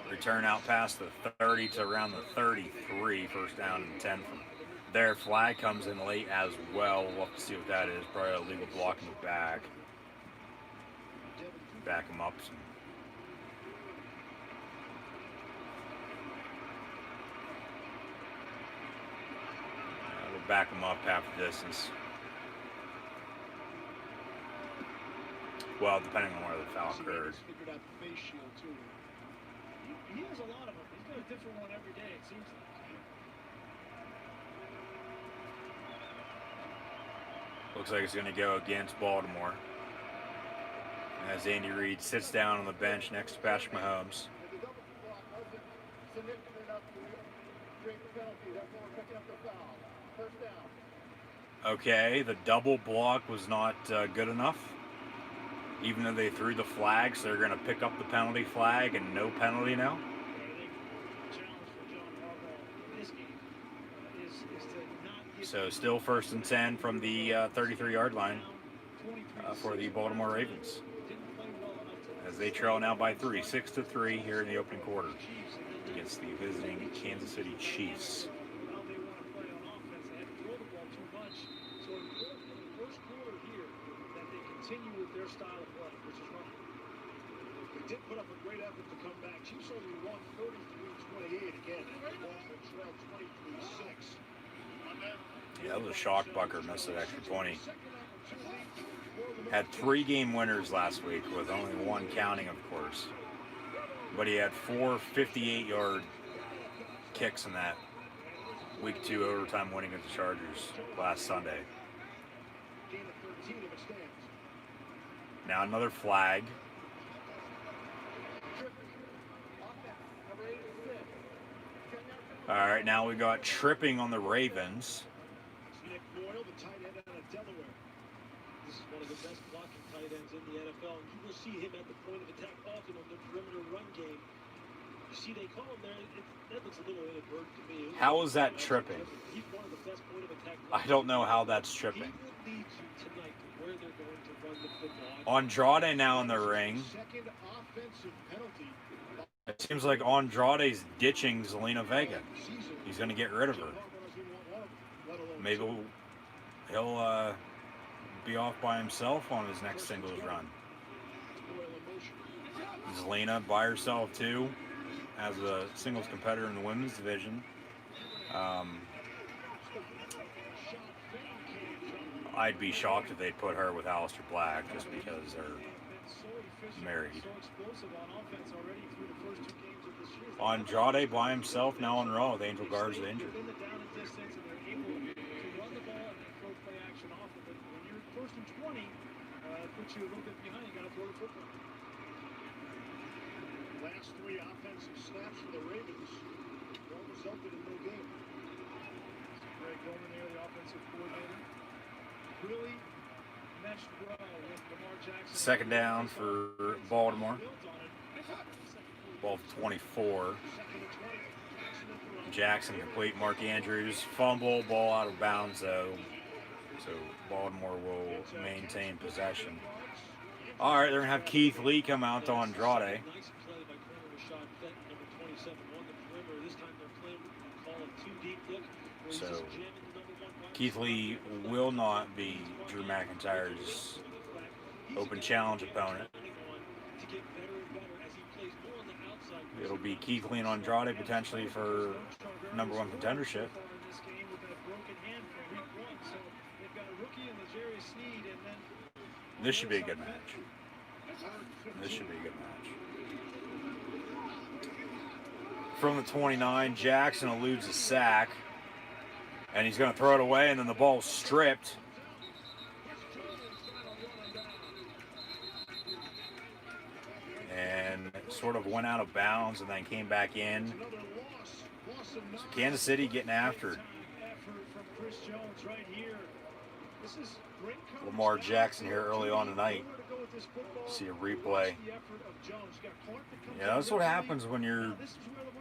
Return out past the 30 to around the 33, first down and 10 from there. Flag comes in late as well. We'll have to see what that is. Probably a legal block in the back. Back him up some. We'll back him up half the distance. Well, depending on where the foul occurred. He has a lot of them. He's got a different one every day, it seems like. Looks like it's going to go against Baltimore. As Andy Reid sits down on the bench next to Patrick Mahomes. Okay, the double block was not good enough. Even though they threw the flag, so they're going to pick up the penalty flag and no penalty now. So still 1st and 10 from the 33-yard line for the Baltimore Ravens. As they trail now by 3, 6-3 here in the opening quarter against the visiting Kansas City Chiefs. Continue with their style of play, which is running. They did put up a great effort to come back. Chiefs only won 33-28 again. Baltimore trailed 23-6. Yeah, that was a shock Bucker missed an extra point. Had 3 game winners last week with only 1 counting, of course. But he had 4 58-yard kicks in that week 2 overtime win against the Chargers last Sunday. Now another flag. All right, now we got tripping on the Ravens. Nick Boyle, the tight end out of Delaware. This is one of the best blocking tight ends in the NFL, and you will see him at the point of attack often on the perimeter run game. You see, they call him there. That looks a little inadvertent to me. How is that tripping? He's one of the best point of attack. I don't know how that's tripping. He will lead you tonight to where they're going to run the football. Andrade now in the ring. Second offensive penalty. It seems like Andrade's ditching Zelina Vega. He's going to get rid of her. Maybe he'll be off by himself on his next singles run. Zelina by herself too, as a singles competitor in the women's division. I'd be shocked if they'd put her with Aleister Black just because they're married. Andrade by himself now on Raw with Angel Garza injured. Last 3 offensive snaps for the Ravens all resulted in no game. Greg Roman there, the offensive coordinator, really meshed well with Lamar Jackson. Second down for Baltimore. Ball 24. Jackson complete. Mark Andrews fumble. Ball out of bounds though. So Baltimore will maintain possession. All right, they're going to have Keith Lee come out to Andrade. So Keith Lee will not be Drew McIntyre's open challenge opponent. It'll be Keith Lee and Andrade potentially for #1 contendership. This should be a good match. This should be a good match. From the 29, Jackson eludes a sack. And he's going to throw it away, and then the ball's stripped. And sort of went out of bounds and then came back in. So Kansas City getting after it. Lamar Jackson here early on tonight. See a replay. Yeah, that's what happens when you're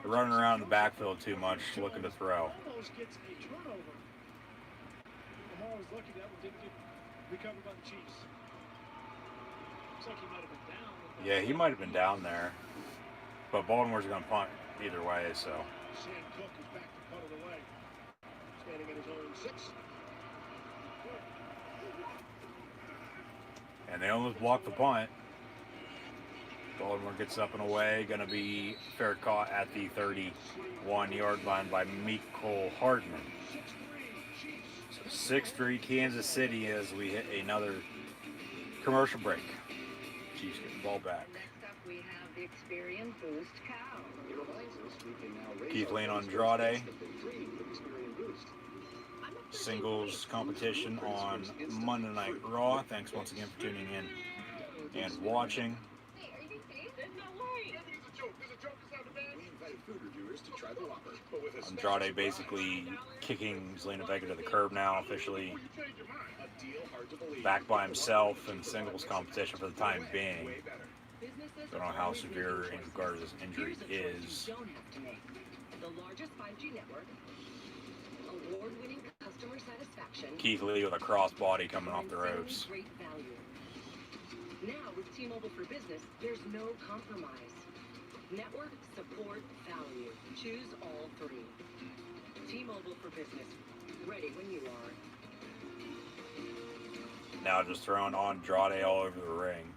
running around in the backfield too much, looking to throw. Yeah, he might have been down there. But Baltimore's going to punt either way, so. Sam Cook is back to punt it away. Standing at his own 6. And they almost blocked the punt. Baltimore gets up and away. Going to be fair caught at the 31-yard line by Mecole Hardman. So 6-3 Kansas City as we hit another commercial break. Chiefs get the ball back. Next up, we have the Experian Boost Cow. Keith Lee and Andrade. singles competition on Monday Night Raw. Thanks once again for tuning in and watching. Hey, are you serious? No way. It's a joke. There's a joke inside the bag. We invited food reviewers to try the Whopper, but with a Andrade basically kicking Zelina Vega to the curb now, officially a deal hard to believe. back by himself in singles competition for the time being. Don't know how severe Garza's injury is. The largest 5G network, award-winning customer satisfaction, Keith Lee with a crossbody coming off the ropes. great value. Now with T-Mobile for Business, there's no compromise. Network, support, value. Choose all three. T-Mobile for Business. Ready when you are. Now just throwing Andrade all over the ring.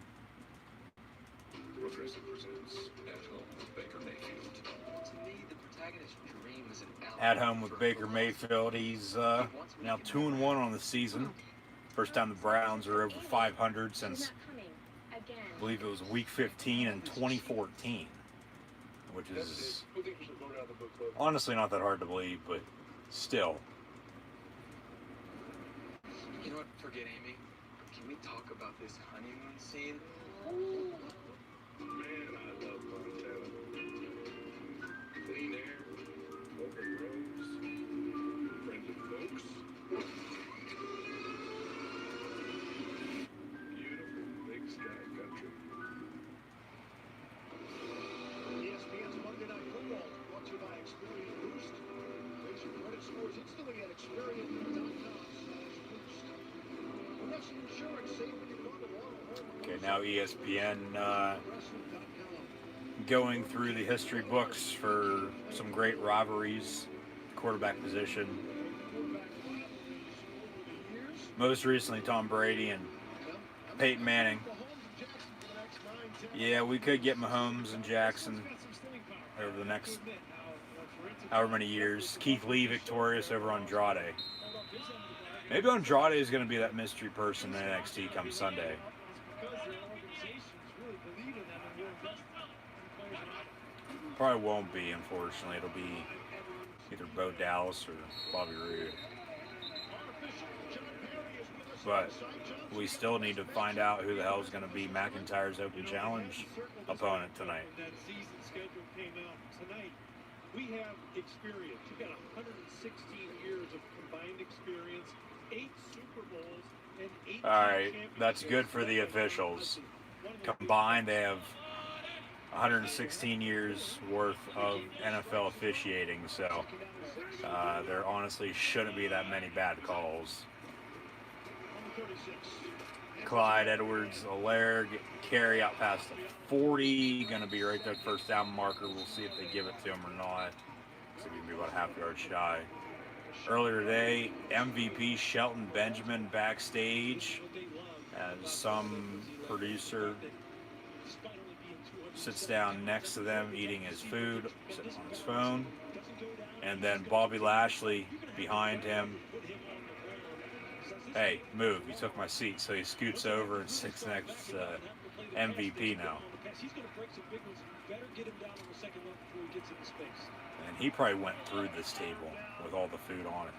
Progressive presents At Home with Baker Mayfield. To me, the protagonist's dream is an At home with Baker Mayfield. He's now 2-1 on the season. First time the Browns are over 500 since, I believe it was week 15 in 2014. Which is honestly not that hard to believe, but still. You know what? Forget Amy. Can we talk about this honeymoon scene? Man, I love Montana. Clean air, open roads, friendly folks. Beautiful big sky country. ESPN's Monday Night Football, brought to you by Experian Boost. Raise your credit scores instantly at Experian.com/boost. Progressive Insurance, save when you go to Walmart. Okay, now ESPN going through the history books for some great rivalries, quarterback position. Most recently, Tom Brady and Peyton Manning. Yeah, we could get Mahomes and Jackson over the next however many years. Keith Lee victorious over Andrade. Maybe Andrade is going to be that mystery person in NXT come Sunday. Probably won't be, unfortunately. It'll be either Bo Dallas or Bobby Roode. But we still need to find out who the hell is going to be McIntyre's Open Challenge opponent tonight. That season schedule came out tonight. We have experience. You've got 116 years of combined experience, 8 Super Bowls, and 8 All right, that's good for the officials. Combined, they have 116 years worth of NFL officiating, so there honestly shouldn't be that many bad calls. Clyde Edwards-Helaire carry out past the 40, going to be right there, first down marker. We'll see if they give it to him or not. It's going to be about a half yard shy. Earlier today, MVP Shelton Benjamin backstage as some producer sits down next to them eating his food, sitting on his phone. And then Bobby Lashley behind him. Hey, move, you took my seat. So he scoots over and sits next to MVP now. And he probably went through this table with all the food on it.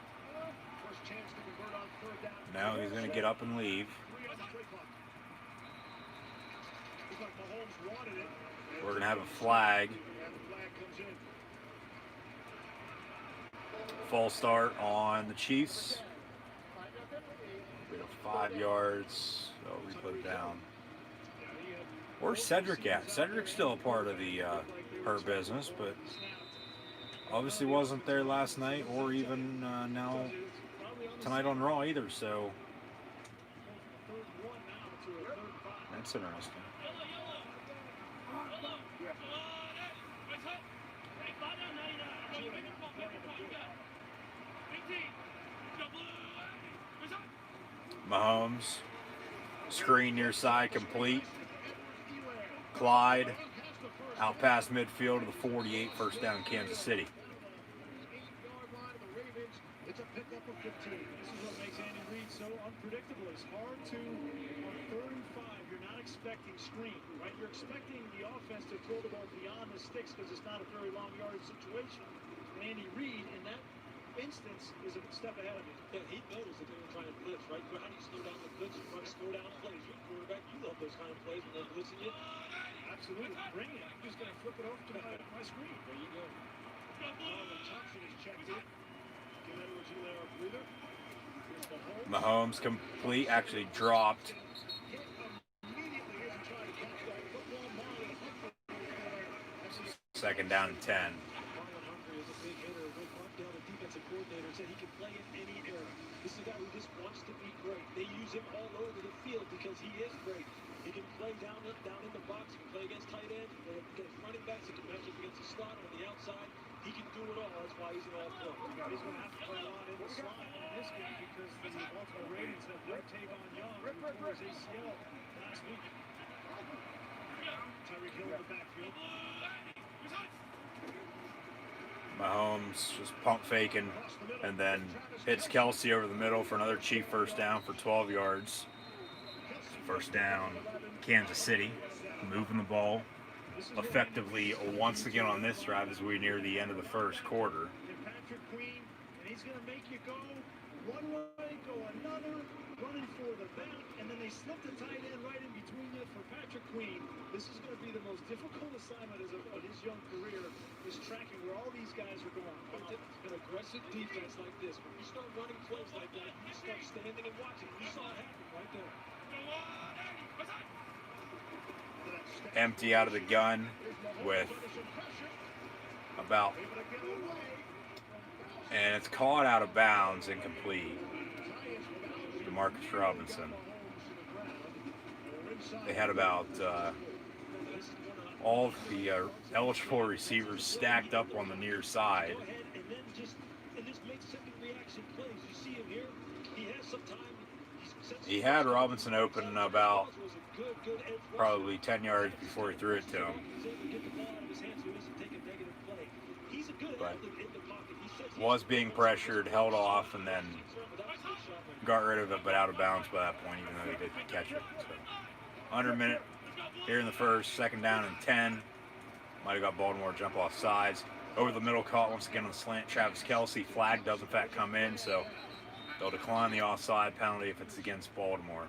Now he's going to get up and leave. We're going to have a flag. False start on the Chiefs. We have 5 yards. So we put it down. Where's Cedric at? Cedric's still a part of the Hurt Business, but obviously wasn't there last night or even now tonight on Raw either. So that's interesting. Mahomes, screen near side complete. Clyde out past midfield to the 48, first down Kansas City. It's a pickup of 15. This is what makes Andy Reid so unpredictable. It's hard to, on 3rd and 5, you're not expecting screen, right? You're expecting the offense to throw the ball beyond the sticks because it's not a very long yardage situation. And Andy Reid, in that instance is a step ahead of him. Yeah, he noticed that they were trying to blitz, right? How do you slow down the blitz? You want to slow down plays. You're a quarterback. You love those kind of plays when they're blitzing you. Absolutely. Bring it. I'm just going to flip it over to my screen. There you go. Thompson is checked in. Give Edwards Hilaire a breather. Here's the home. Mahomes complete, actually dropped. Second down and 10. Marlon Humphrey is a big hitter. Rick Martindale, the defensive coordinator, said he can play in any era. This is a guy who just wants to be great. They use him all over the field because he is great. He can play down in the box. He can play against tight ends. He can play against running backs. He can match up against the slot on the outside. He can do it all. That's why he's an all-pro. He's going to have to play a lot in the slot in this game because the Baltimore Ravens have no Tavon Young who tore his ACL last week. Tyreek Hill in the backfield. Mahomes just pump faking and then hits Kelsey over the middle for another cheap first down for 12 yards. First down, Kansas City, moving the ball effectively once again on this drive as we near the end of the first quarter. Patrick Queen, and he's going to make you go one way, go another, running for the back, and then they slip the tight end right in between you for Patrick Queen. This is going to be the most difficult assignment of his young career, is tracking where all these guys are going. An aggressive defense like this, when you start running plays like that, you start standing and watching. You saw it happen right there. Empty out of the gun with about, and it's caught out of bounds, incomplete. Demarcus Robinson. They had about all of the eligible receivers stacked up on the near side. He had Robinson open about probably 10 yards before he threw it to him. But was being pressured, held off, and then got rid of it, but out of bounds by that point, even though he did catch it. So, under a minute here in the first, second down and 10. Might have got Baltimore jump off sides. Over the middle, caught once again on the slant. Travis Kelsey, flag does in fact come in, so they'll decline the offside penalty if it's against Baltimore.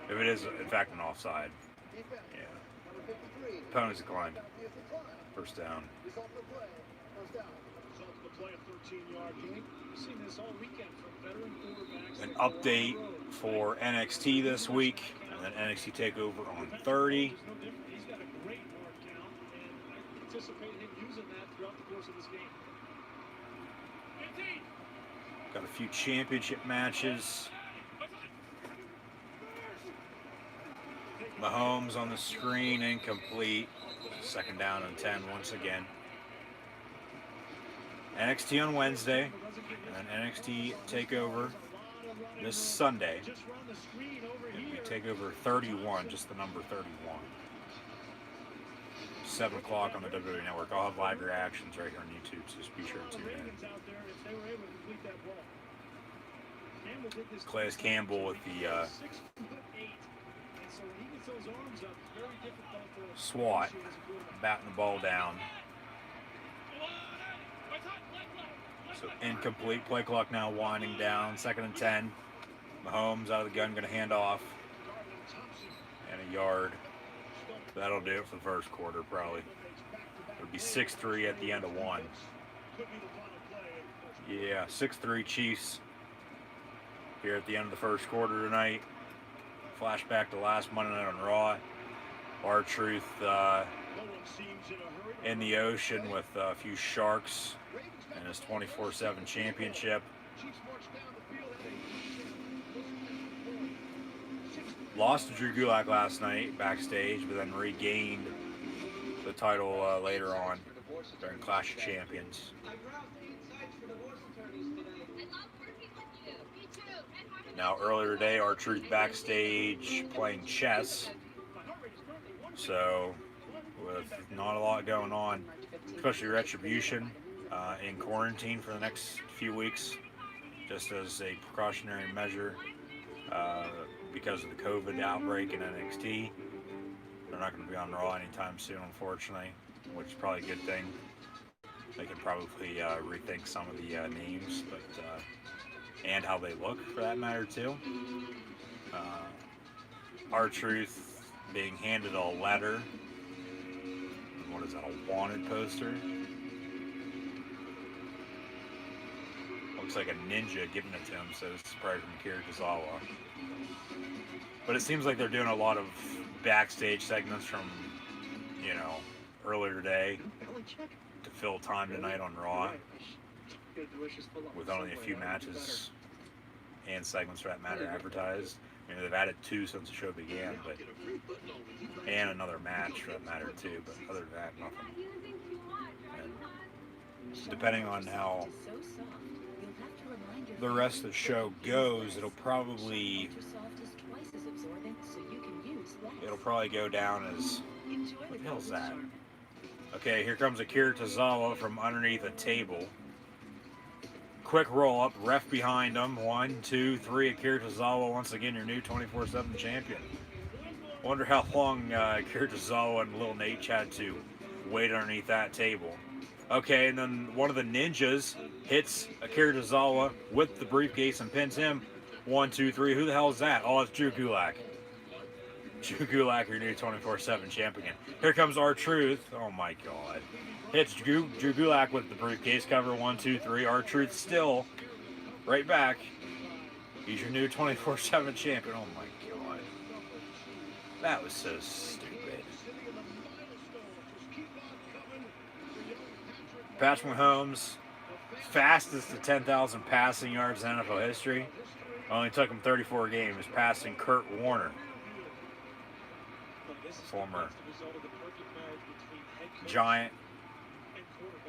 If it is, in fact, an offside. Yeah. Penalty's declined. First down. An update for NXT this week, and then NXT TakeOver on 30. He's got a great hard count, and I anticipate him using that throughout the course of this game. Got a few championship matches. Mahomes on the screen, incomplete. Second down and 10 once again. NXT on Wednesday, and then NXT TakeOver this Sunday. And we TakeOver 31, just the number 31. 7 o'clock on the WWE Network. I'll have live reactions right here on YouTube, so just be sure to tune in. Calais Campbell with the SWAT, batting the ball down. So incomplete. Play clock now winding down. Second and 10. Mahomes out of the gun, going to hand off. And a yard. That'll do it for the first quarter, probably. It'll be 6-3 at the end of one. Yeah, 6-3 Chiefs here at the end of the first quarter tonight. Flashback to last Monday night on Raw. R-Truth in the ocean with a few sharks and his 24/7 championship. Lost to Drew Gulak last night backstage, but then regained the title later on during Clash of Champions. Now earlier today, R-Truth backstage playing chess. So with not a lot going on, especially Retribution in quarantine for the next few weeks, just as a precautionary measure because of the COVID outbreak in NXT. They're not going to be on Raw anytime soon, unfortunately, which is probably a good thing. They can probably rethink some of the names, but and how they look for that matter too. R-Truth being handed a letter. What is that? A wanted poster. Looks like a ninja giving it to him, so it's probably from Akira Tozawa. But it seems like they're doing a lot of backstage segments from, you know, earlier today to fill time tonight on Raw with only a few matches and segments for that matter advertised. I mean, they've added 2 since the show began, but and another match for that matter too. But other than that, nothing. And depending on how the rest of the show goes, it'll probably go down as, what the hell's that? Okay, here comes Akira Tozawa from underneath a table. Quick roll up, ref behind him. 1, 2, 3. Akira Tozawa once again your new 24/7 champion. Wonder how long Akira Tozawa and Lil Nate had to wait underneath that table. Okay, and then one of the ninjas hits Akira Tozawa with the briefcase and pins him. 1, 2, 3. Who the hell is that? Oh, it's Drew Gulak. Drew Gulak, your new 24/7 champion. Here comes R-Truth. Oh my God. Hits Drew Gulak with the briefcase cover. 1, 2, 3. R-Truth still right back. He's your new 24/7 champion. Oh my God. That was so stupid. Patrick Mahomes, fastest to 10,000 passing yards in NFL history. Only took him 34 games, passing Kurt Warner, former Giant.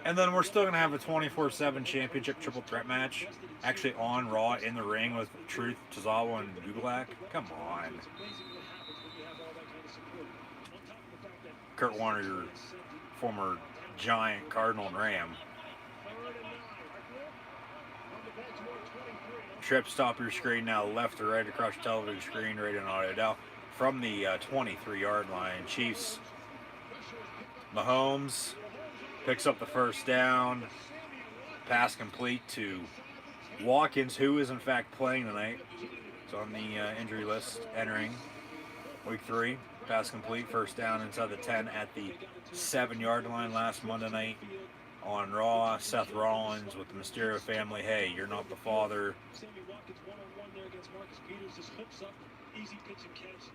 And then we're still going to have a 24/7 championship triple threat match, actually on Raw in the ring with Truth, Tozawa, and Gulak. Come on. Kurt Warner, your former Giant, Cardinal, and Ram. Trip, stop your screen now, left to right across your television screen, radio and audio now. From the 23-yard line, Chiefs. Mahomes picks up the first down. Pass complete to Watkins, who is in fact playing tonight. It's on the injury list entering week 3. Pass complete, first down inside the 10 at the 7-yard line last Monday night on Raw. Seth Rollins with the Mysterio family. Hey, you're not the father.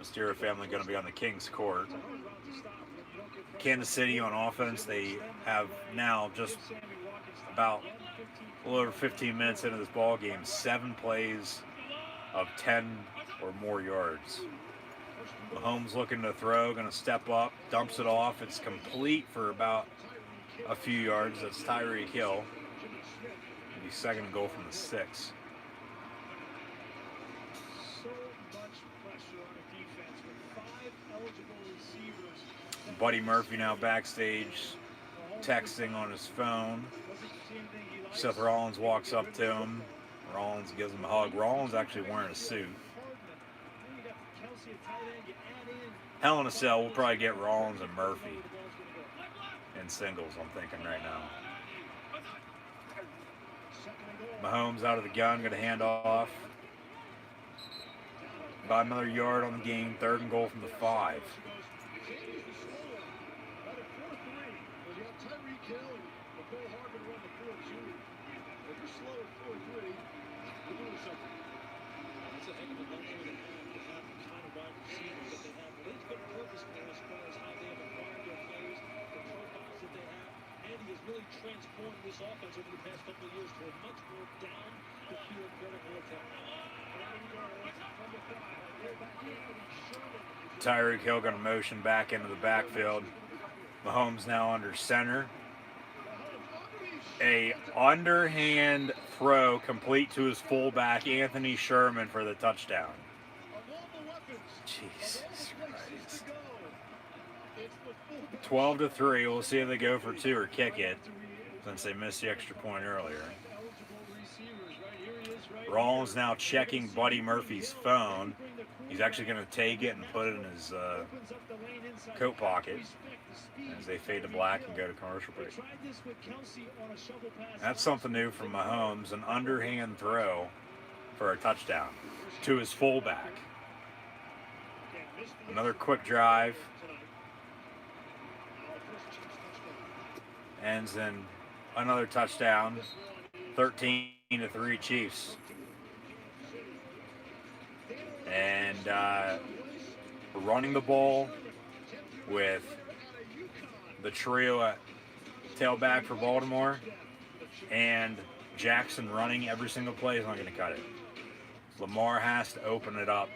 Mysterio family going to be on the King's Court. Kansas City on offense, they have now just about a little over 15 minutes into this ball game, 7 plays of 10 or more yards. Mahomes looking to throw, going to step up, dumps it off. It's complete for about a few yards. That's Tyreek Hill. Maybe second and goal from the 6. Buddy Murphy now backstage, texting on his phone. Seth Rollins walks up to him. Rollins gives him a hug. Rollins actually wearing a suit. Hell in a Cell, we'll probably get Rollins and Murphy in singles, I'm thinking right now. Mahomes out of the gun, going to hand off. About another yard on the game, 3rd and goal from the 5. Transformed this offense over the past couple of years to a much more down the field vertical attack. Tyreek Hill going to motion back into the backfield. Mahomes now under center. A underhand throw complete to his fullback, Anthony Sherman, for the touchdown. Jesus Christ. 12-3. We'll see if they go for 2 or kick it, since they missed the extra point earlier. Rollins now checking Buddy Murphy's phone. He's actually going to take it and put it in his coat pocket as they fade to black and go to commercial break. That's something new from Mahomes, an underhand throw for a touchdown to his fullback. Another quick drive. Ends in another touchdown. 13-3 Chiefs. And running the ball with the trio at tailback for Baltimore and Jackson running every single play is not going to cut it. Lamar has to open it up.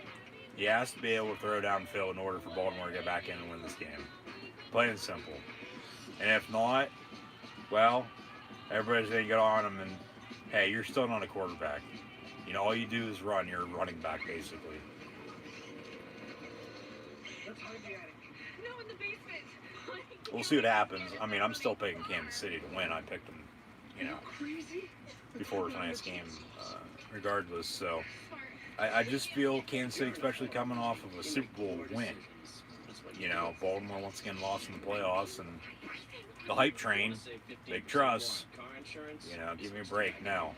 He has to be able to throw downfield in order for Baltimore to get back in and win this game. Plain and simple. And if not, well, everybody's going to get on him and, hey, you're still not a quarterback. You know, all you do is run. You're a running back, basically. No, in the basement. We'll see what happens. I mean, I'm still picking Kansas City to win. I picked them, you know, before tonight's game, regardless. So I just feel Kansas City, especially coming off of a Super Bowl win. You know, Baltimore once again lost in the playoffs, and the hype train, big trust. You know, give me a break. No.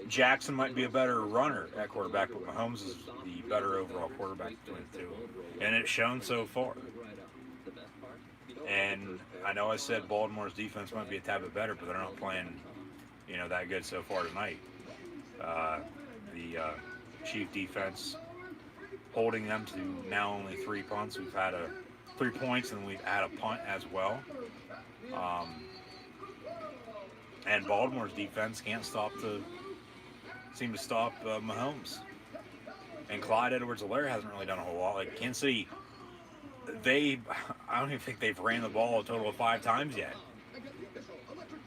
Jackson might be a better runner at quarterback, but Mahomes is the better overall quarterback between the two. And it's shown so far. And I know I said Baltimore's defense might be a tad bit better, but they're not playing, you know, that good so far tonight. The Chief defense holding them to now only 3 punts. We've had 3 points, and we've had a punt as well. And Baltimore's defense can't seem to stop Mahomes. And Clyde Edwards-Helaire hasn't really done a whole lot. Like Kansas City, I don't even think they've ran the ball a total of 5 times yet.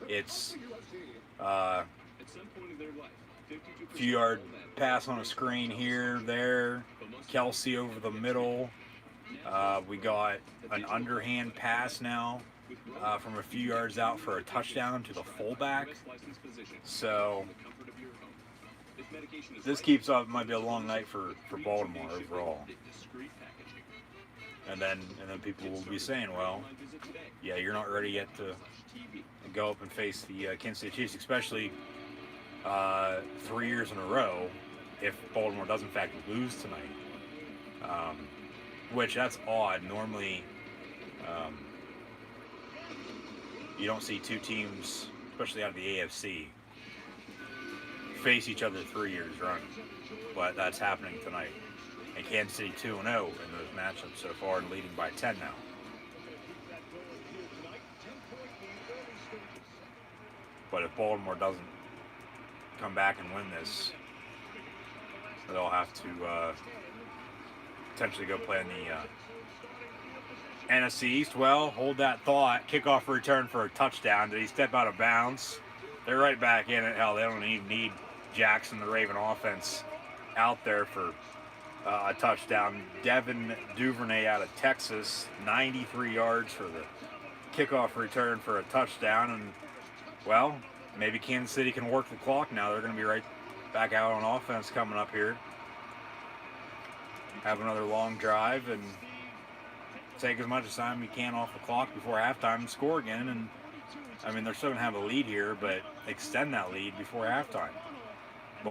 It's a few yard pass on a screen here, there. Kelsey over the middle. We got an underhand pass now from a few yards out for a touchdown to the fullback. So this keeps up. It might be a long night for Baltimore overall. And then people will be saying, well, yeah, you're not ready yet to go up and face the Kansas City Chiefs, especially 3 years in a row if Baltimore does in fact lose tonight. Which that's odd. Normally, you don't see two teams, especially out of the AFC, face each other 3 years running. But that's happening tonight. And Kansas City 2-0 in those matchups so far and leading by 10 now. But if Baltimore doesn't come back and win this, they'll have to potentially go play in the NFC East. Well, hold that thought. Kickoff return for a touchdown. Did he step out of bounds? They're right back in it. Hell, they don't even need Jackson, the Raven offense, out there for a touchdown. Devin Duvernay out of Texas, 93 yards for the kickoff return for a touchdown. And, well, maybe Kansas City can work the clock now. They're going to be right back out on offense coming up here. Have another long drive and take as much time you can off the clock before halftime and score again. And, I mean, they're still going to have a lead here, but extend that lead before halftime.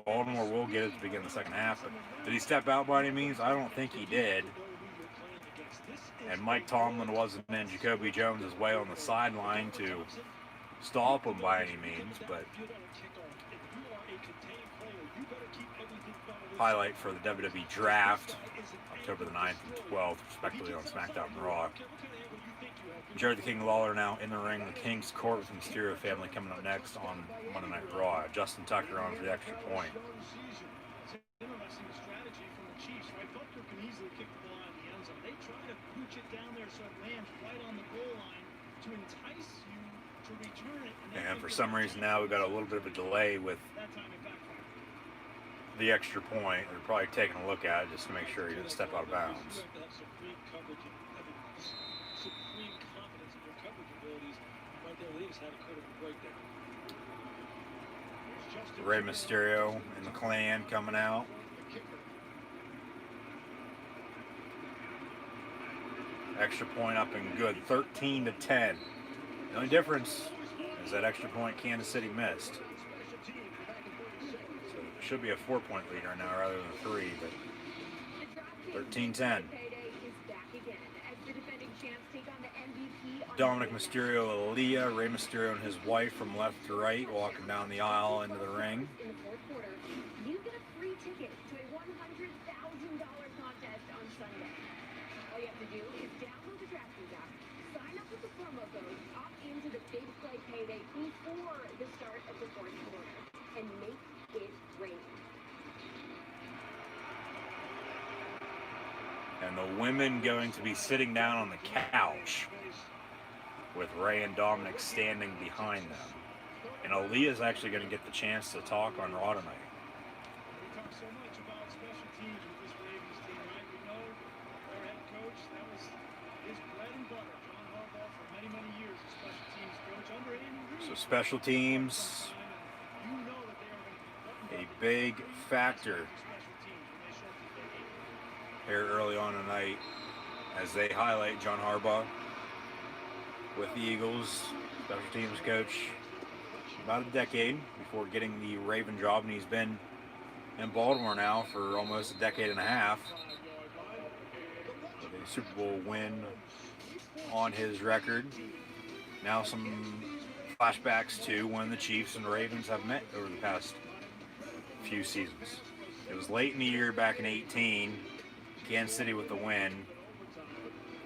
Baltimore will get it to begin the second half, but did he step out by any means? I don't think he did. And Mike Tomlin wasn't in Jacoby Jones' way on the sideline to stop him by any means, but highlight for the WWE Draft, October the 9th and 12th, respectively, on SmackDown and Raw. Jared the King Lawler now in the ring. The King's Court with the Mysterio family coming up next on Monday Night Raw. Justin Tucker on for the extra point. Interesting strategy from the Chiefs, right? Butker can easily kick the ball out of the end zone. They try to pooch it down there so it lands right on the goal line to entice you to return it. And for some reason now we've got a little bit of a delay with the extra point. They're probably taking a look at it just to make sure he didn't step out of bounds. Rey Mysterio and the Clan coming out. Extra point up and good, 13-10. The only difference is that extra point Kansas City missed. So it should be a 4-point lead right now rather than 3, but 13-10. Dominic Mysterio, Aaliyah, Rey Mysterio and his wife from left to right walking down the aisle into the ring. You get a free ticket to a $100,000 contest on Sunday. All you have to do is download the DraftKings app, sign up with the promo code, opt into the Big Play Payday before the start of the fourth quarter, and make it rain. And the women going to be sitting down on the couch with Ray and Dominic standing behind them. And Aaliyah's actually going to get the chance to talk on Raw tonight. We talk so much about special teams with this Ravens team, right? We know our head coach, that was his bread and butter. John Harbaugh for many, many years as special teams coach under Andy Reid. So special teams, You know that they are going to be a big factor here early on tonight as they highlight John Harbaugh with the Eagles, special teams coach, about a decade before getting the Raven job, and he's been in Baltimore now for almost a decade and a half. With a Super Bowl win on his record. Now some flashbacks to when the Chiefs and Ravens have met over the past few seasons. It was late in the year back in 18, Kansas City with the win.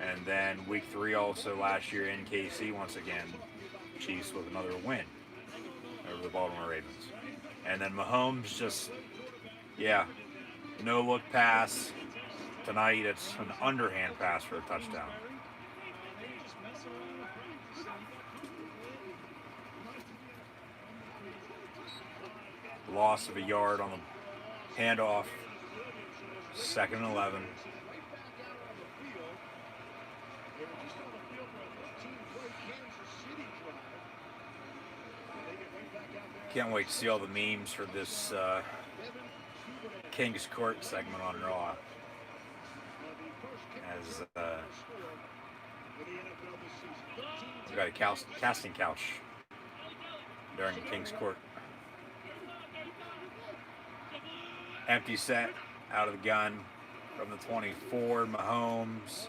And then week 3 also last year in KC once again, Chiefs with another win over the Baltimore Ravens. And then Mahomes just, no look pass. Tonight it's an underhand pass for a touchdown. Loss of a yard on the handoff. 2nd and 11. Can't wait to see all the memes for this King's Court segment on Raw. As we got a casting couch during King's Court. Empty set out of the gun from the 24. Mahomes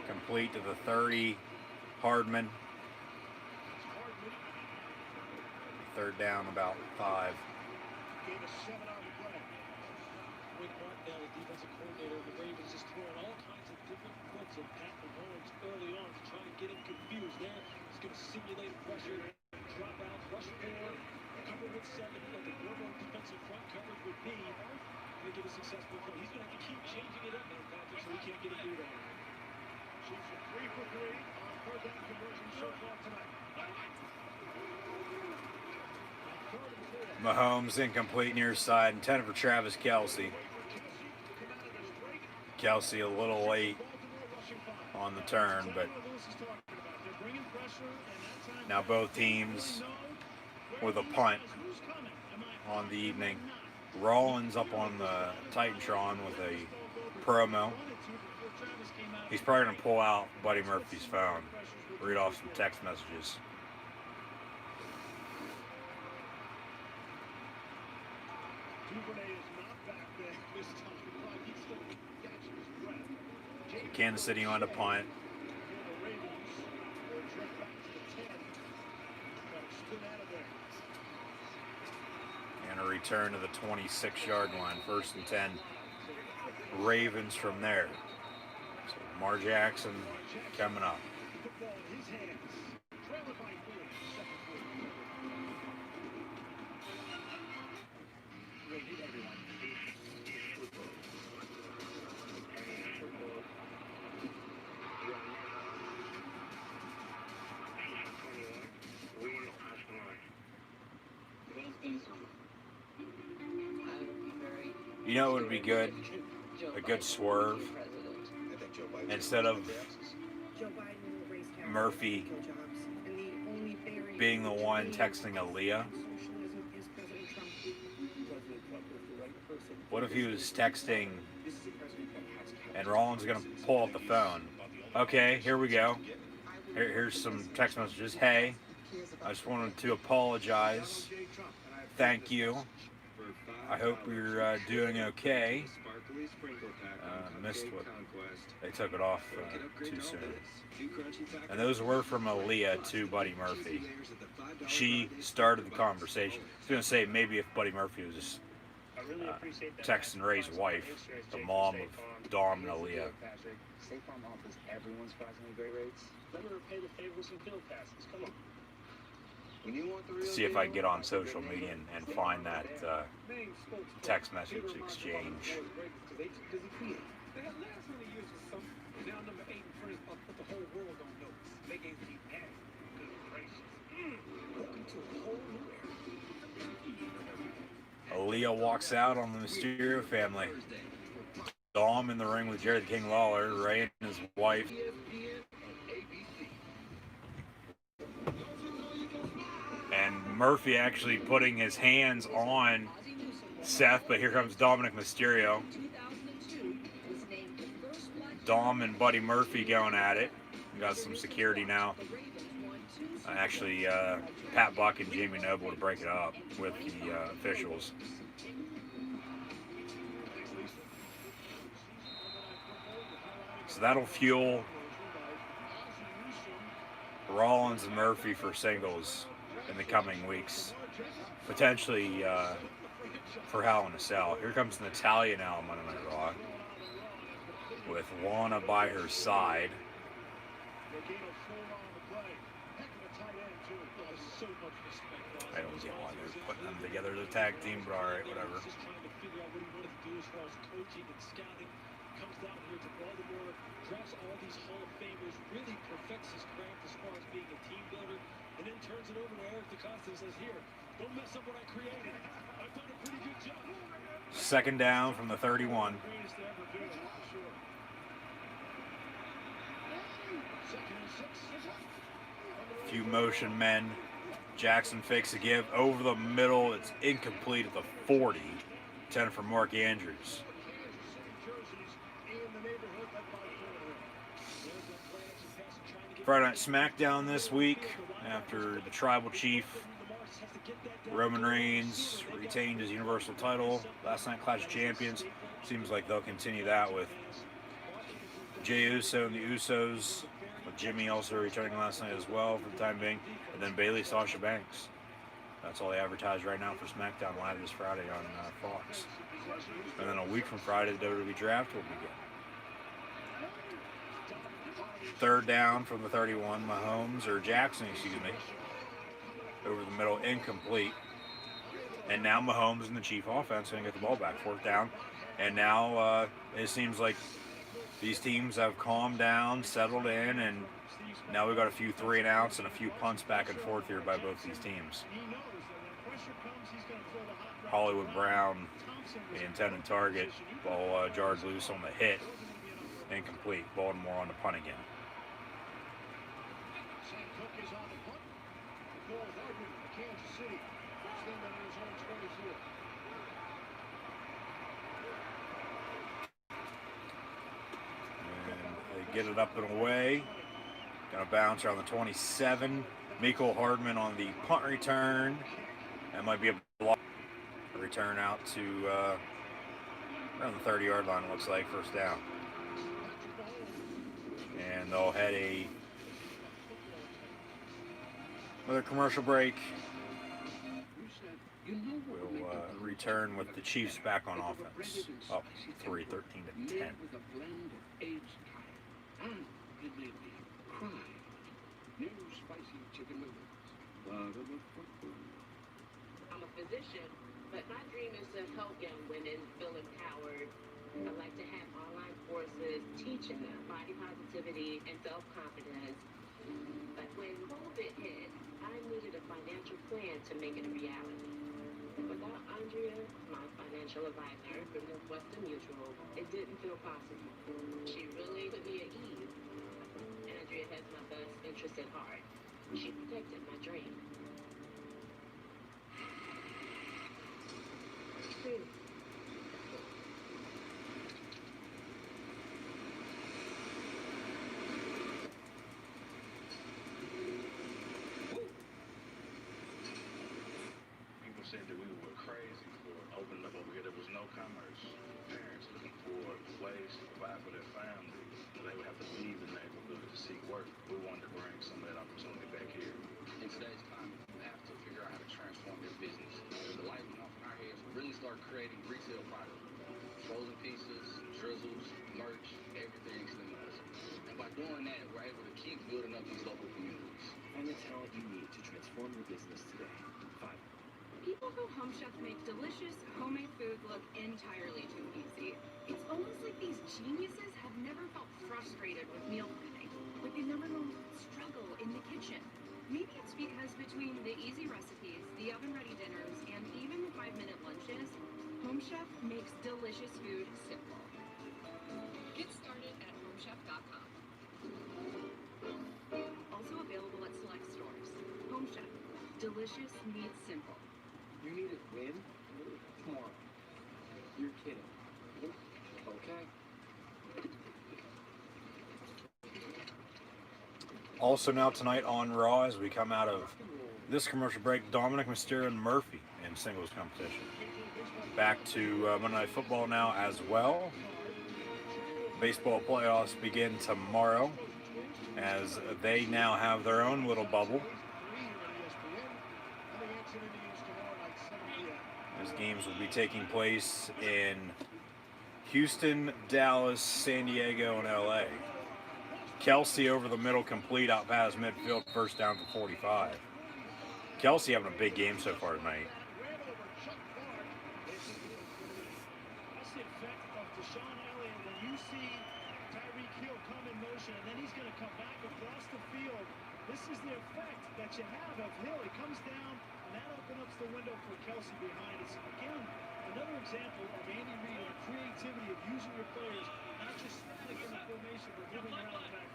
complete to the 30. Hardman. 3rd down, about 5. Wade Martindale, the defensive coordinator of the Ravens, is throwing all kinds of different looks at Patrick Mahomes early on to try and get him confused. There, he's going to simulate pressure, drop out, rush 4, cover with 7, like the normal defensive front coverage would be. To get a successful play. He's going to have to keep changing it up now, Patrick, so he can't get a do that. Chiefs are 3 for 3 on 3rd down conversion so far tonight. Mahomes incomplete near side, intended for Travis Kelce. Kelce a little late on the turn, but now both teams with a punt on the evening. Rollins up on the Titantron with a promo. He's probably going to pull out Buddy Murphy's phone, read off some text messages. Kansas City on a punt. And a return to the 26-yard line, 1st and 10. Ravens from there. So Lamar Jackson coming up. You know what would be good? A good swerve. Instead of Murphy being the one texting Aaliyah, What if he was texting and Rollins is going to pull up the phone? Okay, here we go. Here's some text messages. Hey, I just wanted to apologize. Thank you. I hope you're doing okay. Missed what they took it off too soon. And those were from Aaliyah to Buddy Murphy. She started the conversation. I was going to say maybe if Buddy Murphy was just texting Ray's wife, the mom of Dom and Aaliyah. State Farm offers everyone surprisingly great rates. Never repay the favor with some field passes. Come on. See if I can get on social media and find that text message exchange. Aaliyah walks out on the Mysterio family. Dom in the ring with Jerry the King Lawler, Ray and his wife. And Murphy actually putting his hands on Seth, but here comes Dominic Mysterio. Dom and Buddy Murphy going at it. We got some security now. Actually, Pat Buck and Jamie Noble to break it up with the officials. So that'll fuel Rollins and Murphy for singles in the coming weeks, potentially for Hell in a Cell. Here comes Natalya now on Monday Night Raw with Lana by her side. I don't get why they're putting them together as a tag team, but alright, whatever. Comes down here to Baltimore, drafts all these Hall of Famers, really perfects his craft as far as being a team builder, and then turns it over to Eric DaCosta and says, here, don't mess up what I created. I've done a pretty good job. Second down from the 31. Few motion men. Jackson fakes a give over the middle. It's incomplete at the 40. 10 for Mark Andrews. Friday Night SmackDown this week after the Tribal Chief Roman Reigns retained his Universal title. Last night Clash of Champions. Seems like they'll continue that with Jey Uso and the Usos, with Jimmy also returning last night as well for the time being. And then Bayley, Sasha Banks. That's all they advertise right now for SmackDown Live this Friday on Fox. And then a week from Friday, the WWE Draft will begin. Third down from the 31, Mahomes, or Jackson, excuse me. Over the middle, incomplete. And now Mahomes and the Chief offense going to get the ball back. Fourth down. And now it seems like these teams have calmed down, settled in, and now we've got a few 3 and outs and a few punts back and forth here by both these teams. Hollywood Brown, the intended target. Ball jarred loose on the hit. Incomplete. Baltimore on the punt again. Get it up and away. Gonna bounce around the 27. Mecole Hardman on the punt return. That might be a block. Return out to around the 30-yard line, it looks like. First down. And they'll head another commercial break. We'll return with the Chiefs back on offense. Up 3, 13-10. And it made me cry. New spicy chicken nuggets. I'm a physician, but my dream is to help young women feel empowered. I'd like to have online courses teaching them body positivity and self-confidence. But when COVID hit, I needed a financial plan to make it a reality. Without Andrea, my financial advisor from Northwestern Mutual, it didn't feel possible. She really put me at ease. Andrea has my best interest at heart. She protected my dream. commerce. Parents looking for ways to provide for their family. They would have to leave the neighborhood to seek work. We wanted to bring some of that opportunity back here. In today's climate, you have to figure out how to transform your business. The light went off in our heads. We really start creating retail products. Frozen pieces, drizzles, merch, everything Slim does. And by doing that, we're able to keep building up these local communities. Find the talent you need to transform your business today. 5. People who Home Chef make delicious, homemade food look entirely too easy. It's almost like these geniuses have never felt frustrated with meal planning, like they've never known struggle in the kitchen. Maybe it's because between the easy recipes, the oven-ready dinners, and even the 5-minute lunches, Home Chef makes delicious food simple. Get started at homechef.com. Also available at select stores. Home Chef. Delicious meets simple. You need a win tomorrow. You're kidding. Okay. Also now tonight on Raw, as we come out of this commercial break, Dominic Mysterio and Murphy in singles competition. Back to Monday Night Football now as well. Baseball playoffs begin tomorrow as they now have their own little bubble. These games will be taking place in Houston, Dallas, San Diego, and LA. Kelsey over the middle, complete out past midfield, first down for 45. Kelsey having a big game so far tonight. That's the effect of Deshaun Elliott when you see Tyreek Hill come in motion and then he's going to come back across the field. This is the effect that you have of Hill. He comes down and that opens up the window for Kelsey behind us. Again, another example of Andy Reid and the creativity of using your players, not just static in the formation, but moving around the back.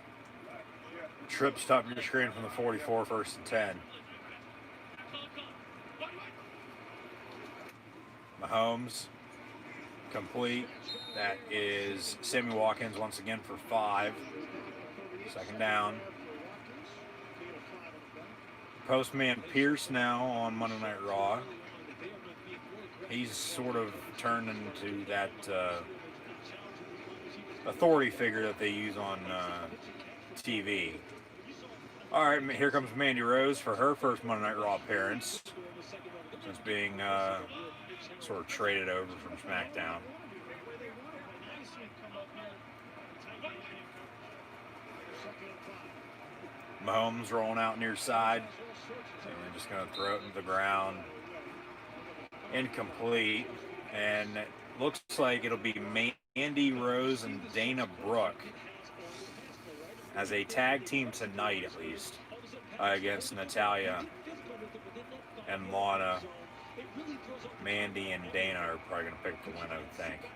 Trips top of your screen from the 44, first and 10. Mahomes, complete. That is Sammy Watkins once again for 5. Second down. Postman Pierce now on Monday Night Raw. He's sort of turned into that authority figure that they use on TV. All right, here comes Mandy Rose for her first Monday Night Raw appearance since being sort of traded over from SmackDown. Mahomes rolling out near side. And just going to throw it into the ground. Incomplete. And it looks like it'll be Mandy Rose and Dana Brooke as a tag team tonight, at least, against Natalya and Lana. Mandy and Dana are probably going to pick the win, I would think.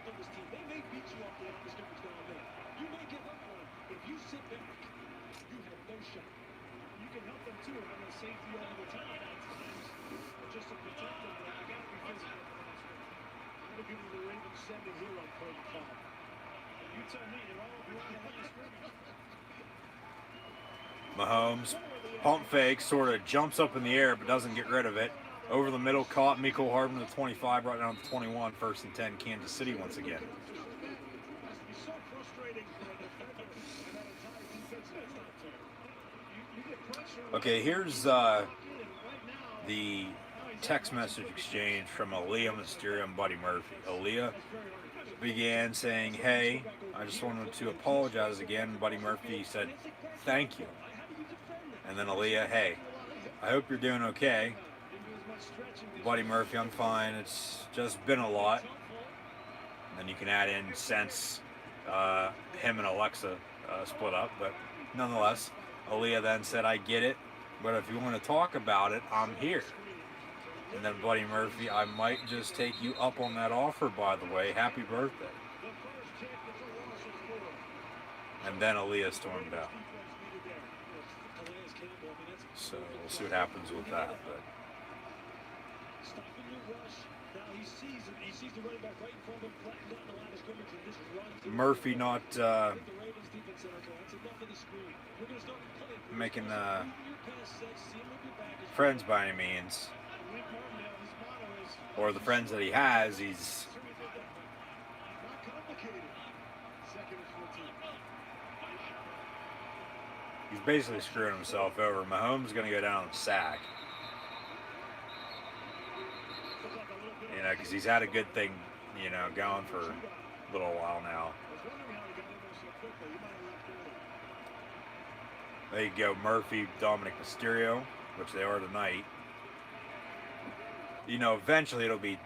Mahomes, pump fake, sort of jumps up in the air but doesn't get rid of it. Over the middle, caught Mecole Hardman at 25, right down to 21, first and 10, Kansas City once again. Okay, here's the text message exchange from Aaliyah Mysterio and Buddy Murphy. Aaliyah began saying, "Hey, I just wanted to apologize again." Buddy Murphy said, "Thank you." And then Aaliyah, "Hey, I hope you're doing okay." Buddy Murphy, "I'm fine. It's just been a lot." And then you can add in since him and Alexa split up. But nonetheless, Aaliyah then said, "I get it, but if you want to talk about it, I'm here." And then Buddy Murphy, "I might just take you up on that offer, by the way. Happy birthday." And then Aaliyah stormed out. So we'll see what happens with that. But Murphy not making friends by any means, or the friends that he has, he's He's basically screwing himself over. Mahomes is going to go down on the sack. You know, because he's had a good thing, you know, going for a little while now. There you go, Murphy, Dominic Mysterio, which they are tonight. You know, eventually it'll be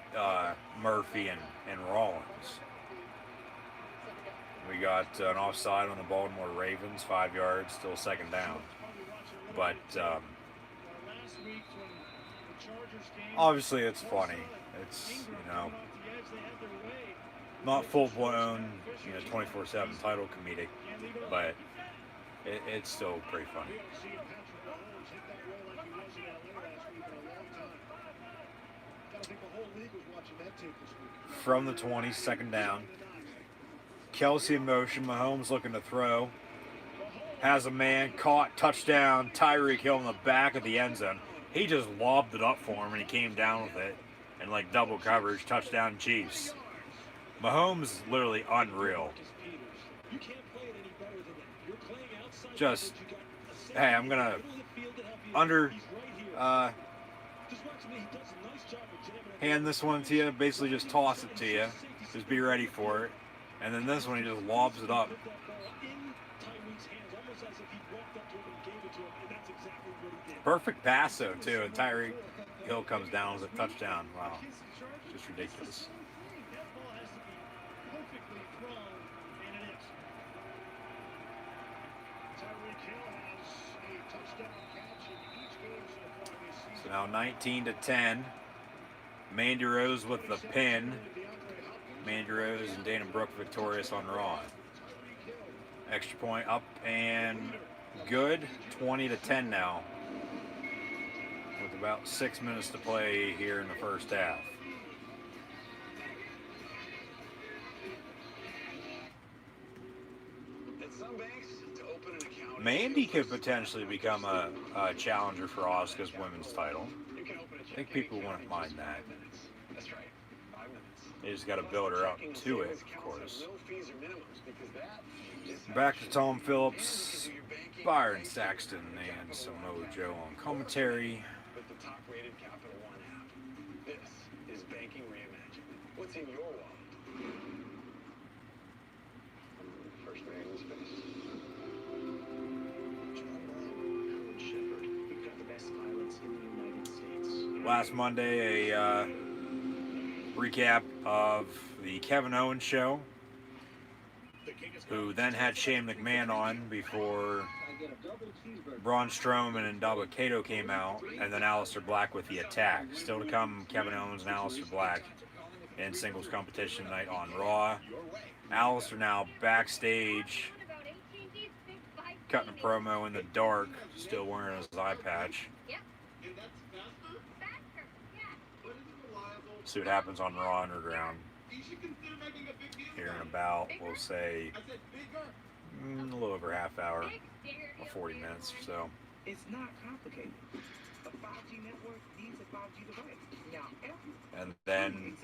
Murphy and Rollins. We got an offside on the Baltimore Ravens, 5 yards, still second down. But obviously it's funny. It's, you know, not full-blown, you know, 24/7 title comedic, but it's still pretty funny. From the 20, second down. Kelsey in motion, Mahomes looking to throw. Has a man, caught, touchdown. Tyreek Hill in the back of the end zone. He just lobbed it up for him and he came down with it. And like double coverage, touchdown Chiefs. Mahomes is literally unreal. Just, hey, I'm gonna hand this one to you, basically just toss it to you. Just be ready for it. And then this one, he just lobs it up. Perfect pass, though, too. And Tyreek Hill comes down with a touchdown. Wow. Just ridiculous. So now 19-10. Mandy Rose with the pin. Mandy Rose and Dana Brooke victorious on Raw. Extra point up and good. 20-10 now. With about 6 minutes to play here in the first half. Mandy could potentially become a challenger for Asuka's women's title. I think people wouldn't mind that. They just got to build her up to it, of course. Back to Tom Phillips, Byron Saxton, and Samoa Joe on commentary. With the top-rated Capital One app. This is banking reimagined. What's in your wallet? First man in space. John Shepard. We've got the best pilots in the United States. Last Monday, a recap of the Kevin Owens show, who then had Shane McMahon on before Braun Strowman and Double Kato came out, and then Aleister Black with the attack. Still to come, Kevin Owens and Aleister Black in singles competition night on Raw. Aleister now backstage, cutting a promo in the dark, still wearing his eye patch. See what happens on Raw Underground here in about, we'll say, a little over half hour, or 40 minutes or so. It's not complicated. A 5G network needs a 5G device. Now, and then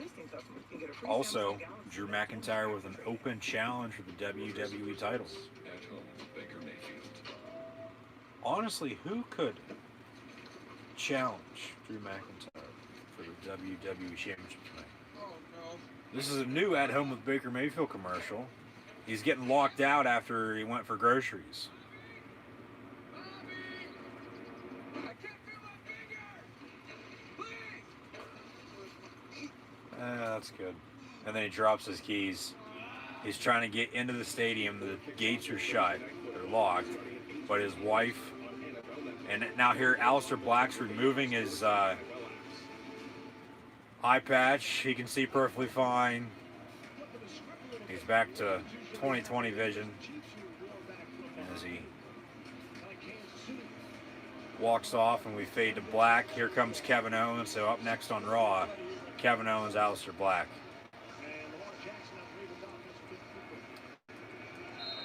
also Drew McIntyre with an open challenge for the WWE titles. Honestly, who could challenge Drew McIntyre for the WWE Championship tonight? This is a new At Home with Baker Mayfield commercial. He's getting locked out after he went for groceries. That's good. And then he drops his keys. He's trying to get into the stadium. The gates are shut. They're locked. But his wife... And now here, Aleister Black's removing his eye patch. He can see perfectly fine. He's back to 20/20 vision. As he walks off and we fade to black. Here comes Kevin Owens. So up next on Raw, Kevin Owens, Aleister Black.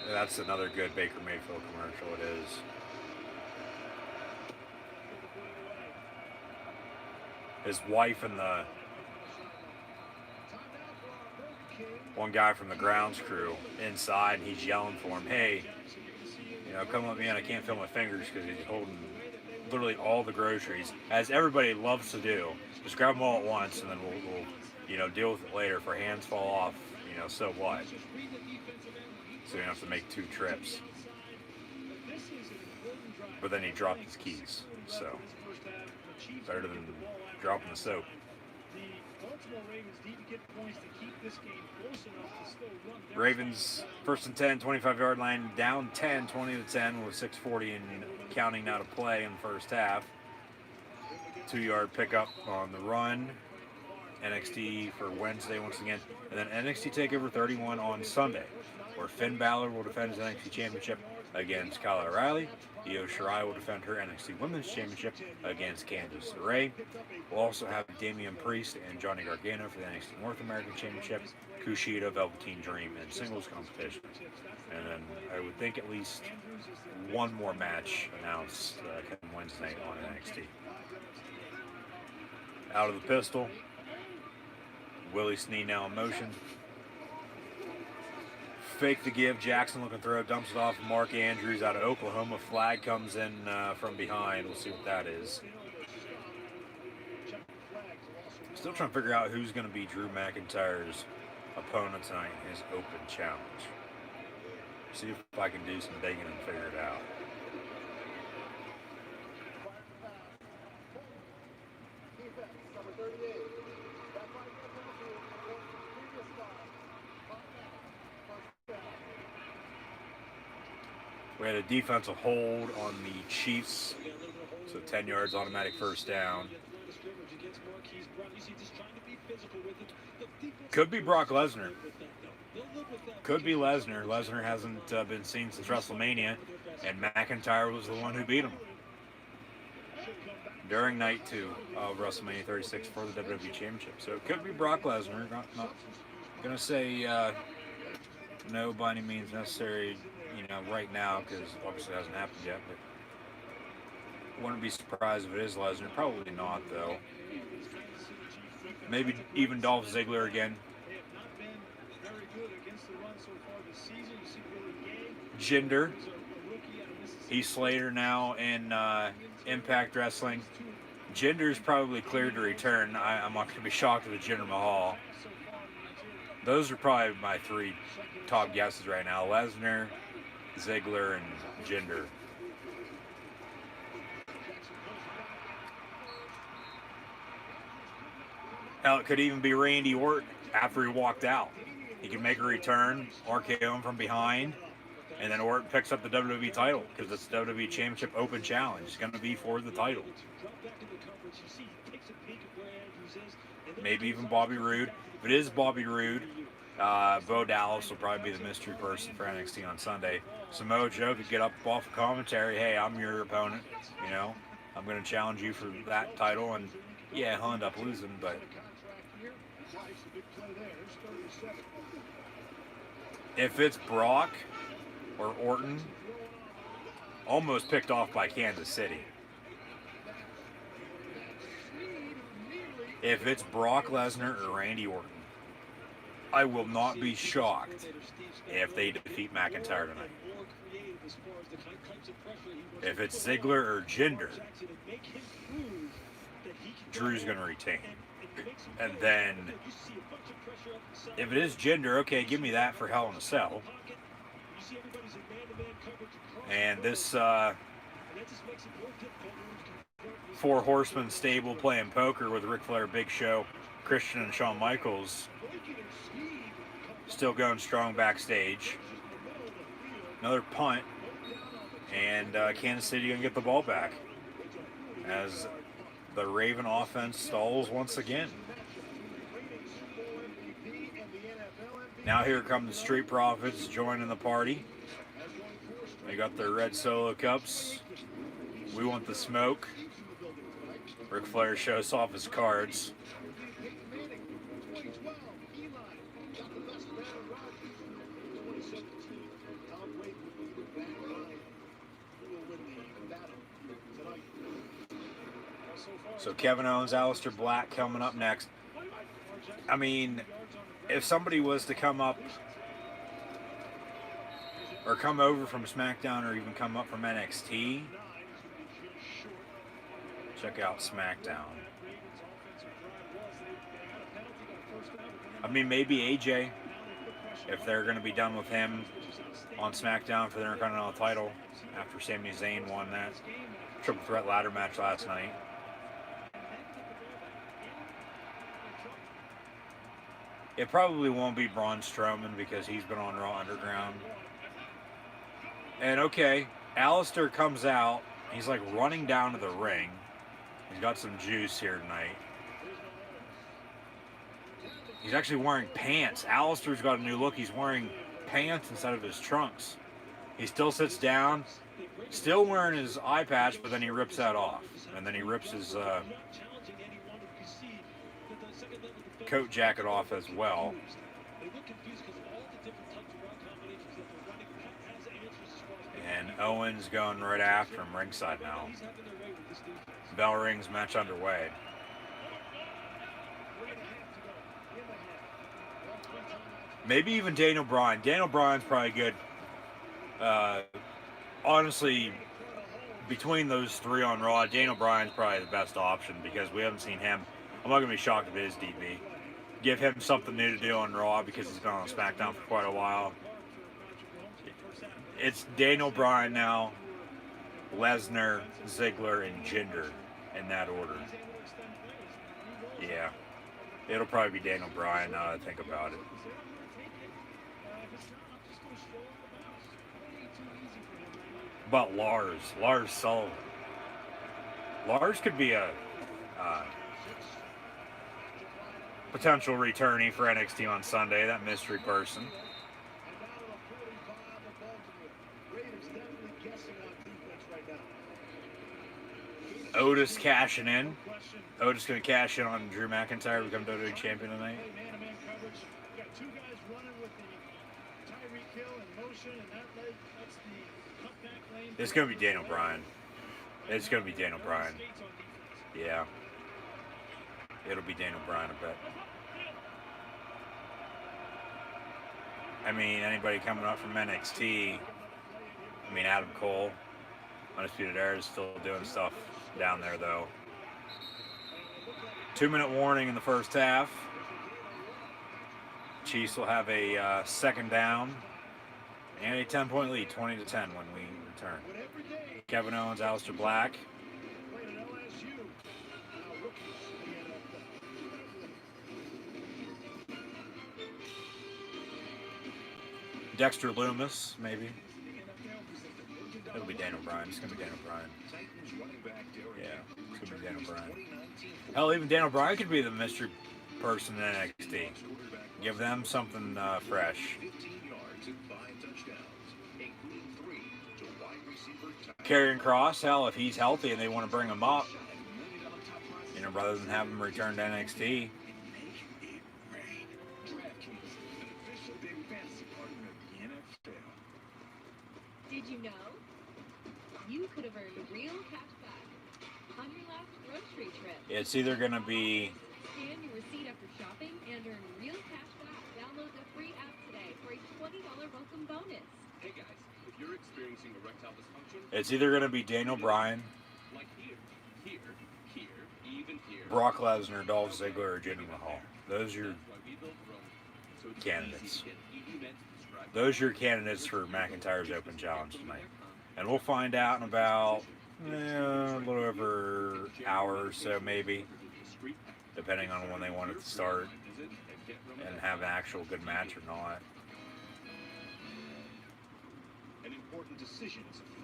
That's another good Baker Mayfield commercial, it is. His wife and the one guy from the grounds crew inside, and he's yelling for him, hey, You know, come let me in. I can't feel my fingers because he's holding literally all the groceries, as everybody loves to do. Just grab them all at once, and then we'll you know, deal with it later. If our hands fall off, you know, so what? So you don't have to make 2 trips. But then he dropped his keys, so better than dropping the soap. Ravens first and 10, 25-yard line, down 10, 20-10 with 6:40 and counting now to play in the first half. 2-yard pickup on the run. NXT for Wednesday once again, and then NXT TakeOver 31 on Sunday, where Finn Balor will defend his NXT Championship against Kyle O'Reilly. Io Shirai will defend her NXT Women's Championship against Candice LeRae. We'll also have Damian Priest and Johnny Gargano for the NXT North American Championship, Kushida, Velveteen Dream, and singles competition. And then I would think at least one more match announced coming Wednesday night on NXT. Out of the pistol. Willie Snead now in motion. Fake the give. Jackson looking throw. Dumps it off Mark Andrews out of Oklahoma. Flag comes in from behind. We'll see what that is. Still trying to figure out who's going to be Drew McIntyre's opponent tonight in his open challenge. See if I can do some digging and figure it out. We had a defensive hold on the Chiefs, so 10 yards, automatic first down. Could be Brock Lesnar. Could be Lesnar. Lesnar hasn't been seen since WrestleMania, and McIntyre was the one who beat him during night 2 of WrestleMania 36 for the WWE Championship. So it could be Brock Lesnar. Not going to say no by any means necessary, you know, right now, because obviously it hasn't happened yet, but wouldn't be surprised if it is Lesnar. Probably not, though. Maybe even Dolph Ziggler again. Jinder. Heath Slater now in Impact Wrestling. Jinder's probably cleared to return. I'm not going to be shocked if it's Jinder Mahal. Those are probably my 3 top guesses right now. Lesnar, Ziggler, and Jinder. Hell, it could even be Randy Orton after he walked out. He can make a return, RKO him from behind, and then Orton picks up the WWE title because it's the WWE Championship Open Challenge. It's going to be for the title. Maybe even Bobby Roode. If it is Bobby Roode, Bo Dallas will probably be the mystery person for NXT on Sunday. Samoa Joe could get up off of commentary. Hey, I'm your opponent. You know, I'm going to challenge you for that title. And yeah, he'll end up losing, but if it's Brock or Orton, almost picked off by Kansas City. If it's Brock Lesnar or Randy Orton, I will not be shocked if they defeat McIntyre tonight. If it's Ziggler or Jinder, Drew's going to retain. And then, if it is Jinder, okay, give me that for Hell in a Cell. And this 4 Horsemen stable playing poker with Ric Flair, Big Show, Christian, and Shawn Michaels still going strong backstage. Another punt, and Kansas City going to get the ball back as the Raven offense stalls once again. Now here come the Street Profits joining the party. They got their red solo cups. We want the smoke. Ric Flair shows off his cards. So Kevin Owens, Aleister Black coming up next. I mean, if somebody was to come up or come over from SmackDown or even come up from NXT, check out SmackDown. I mean, maybe AJ, if they're going to be done with him on SmackDown for the Intercontinental title after Sami Zayn won that triple threat ladder match last night. It probably won't be Braun Strowman because he's been on Raw Underground. And okay, Alistair comes out. He's like running down to the ring. He's got some juice here tonight. He's actually wearing pants. Alistair's got a new look. He's wearing pants instead of his trunks. He still sits down, still wearing his eye patch, but then he rips that off. And then he rips his coat jacket off as well. And Owens going right after him ringside now. Bell rings, match underway. Maybe even Daniel Bryan. Daniel Bryan's probably good. Honestly, between those three on Raw, Daniel Bryan's probably the best option because we haven't seen him. I'm not going to be shocked if it is DB. Give him something new to do on Raw because he's been on SmackDown for quite a while. It's Daniel Bryan now, Lesnar, Ziggler, and Jinder in that order. Yeah. It'll probably be Daniel Bryan now that I think about it. But Lars Sullivan. Lars could be a potential returnee for NXT on Sunday, that mystery person. Otis cashing in. Otis going to cash in on Drew McIntyre, become WWE champion tonight. It's going to be Daniel Bryan. It's going to be Daniel Bryan. Yeah. It'll be Daniel Bryan, I bet. I mean, anybody coming up from NXT, I mean, Adam Cole, Undisputed Era is still doing stuff down there, though. 2-minute warning in the first half. Chiefs will have a second down and a 10-point lead, 20-10 when we return. Kevin Owens, Aleister Black. Dexter Lumis, maybe. It'll be Daniel Bryan. It's going to be Daniel Bryan. Yeah, it's going to be Daniel Bryan. Hell, even Daniel Bryan could be the mystery person in NXT. Give them something fresh. Karrion Kross, hell, if he's healthy and they want to bring him up, you know, rather than have him return to NXT. Did you know you could have earned real cash back on your last grocery trip? It's either going to be... Scan your receipt after shopping and earn real cash back. Download the free app today for a $20 welcome bonus. Hey guys, if you're experiencing erectile dysfunction... It's either going to be Daniel Bryan, like here, even here... Brock Lesnar, Dolph Ziggler, or Jinder Mahal. Those are your candidates. Those are your candidates for McIntyre's Open Challenge tonight. And we'll find out in about a little over an hour or so, maybe, depending on when they want it to start and have an actual good match or not.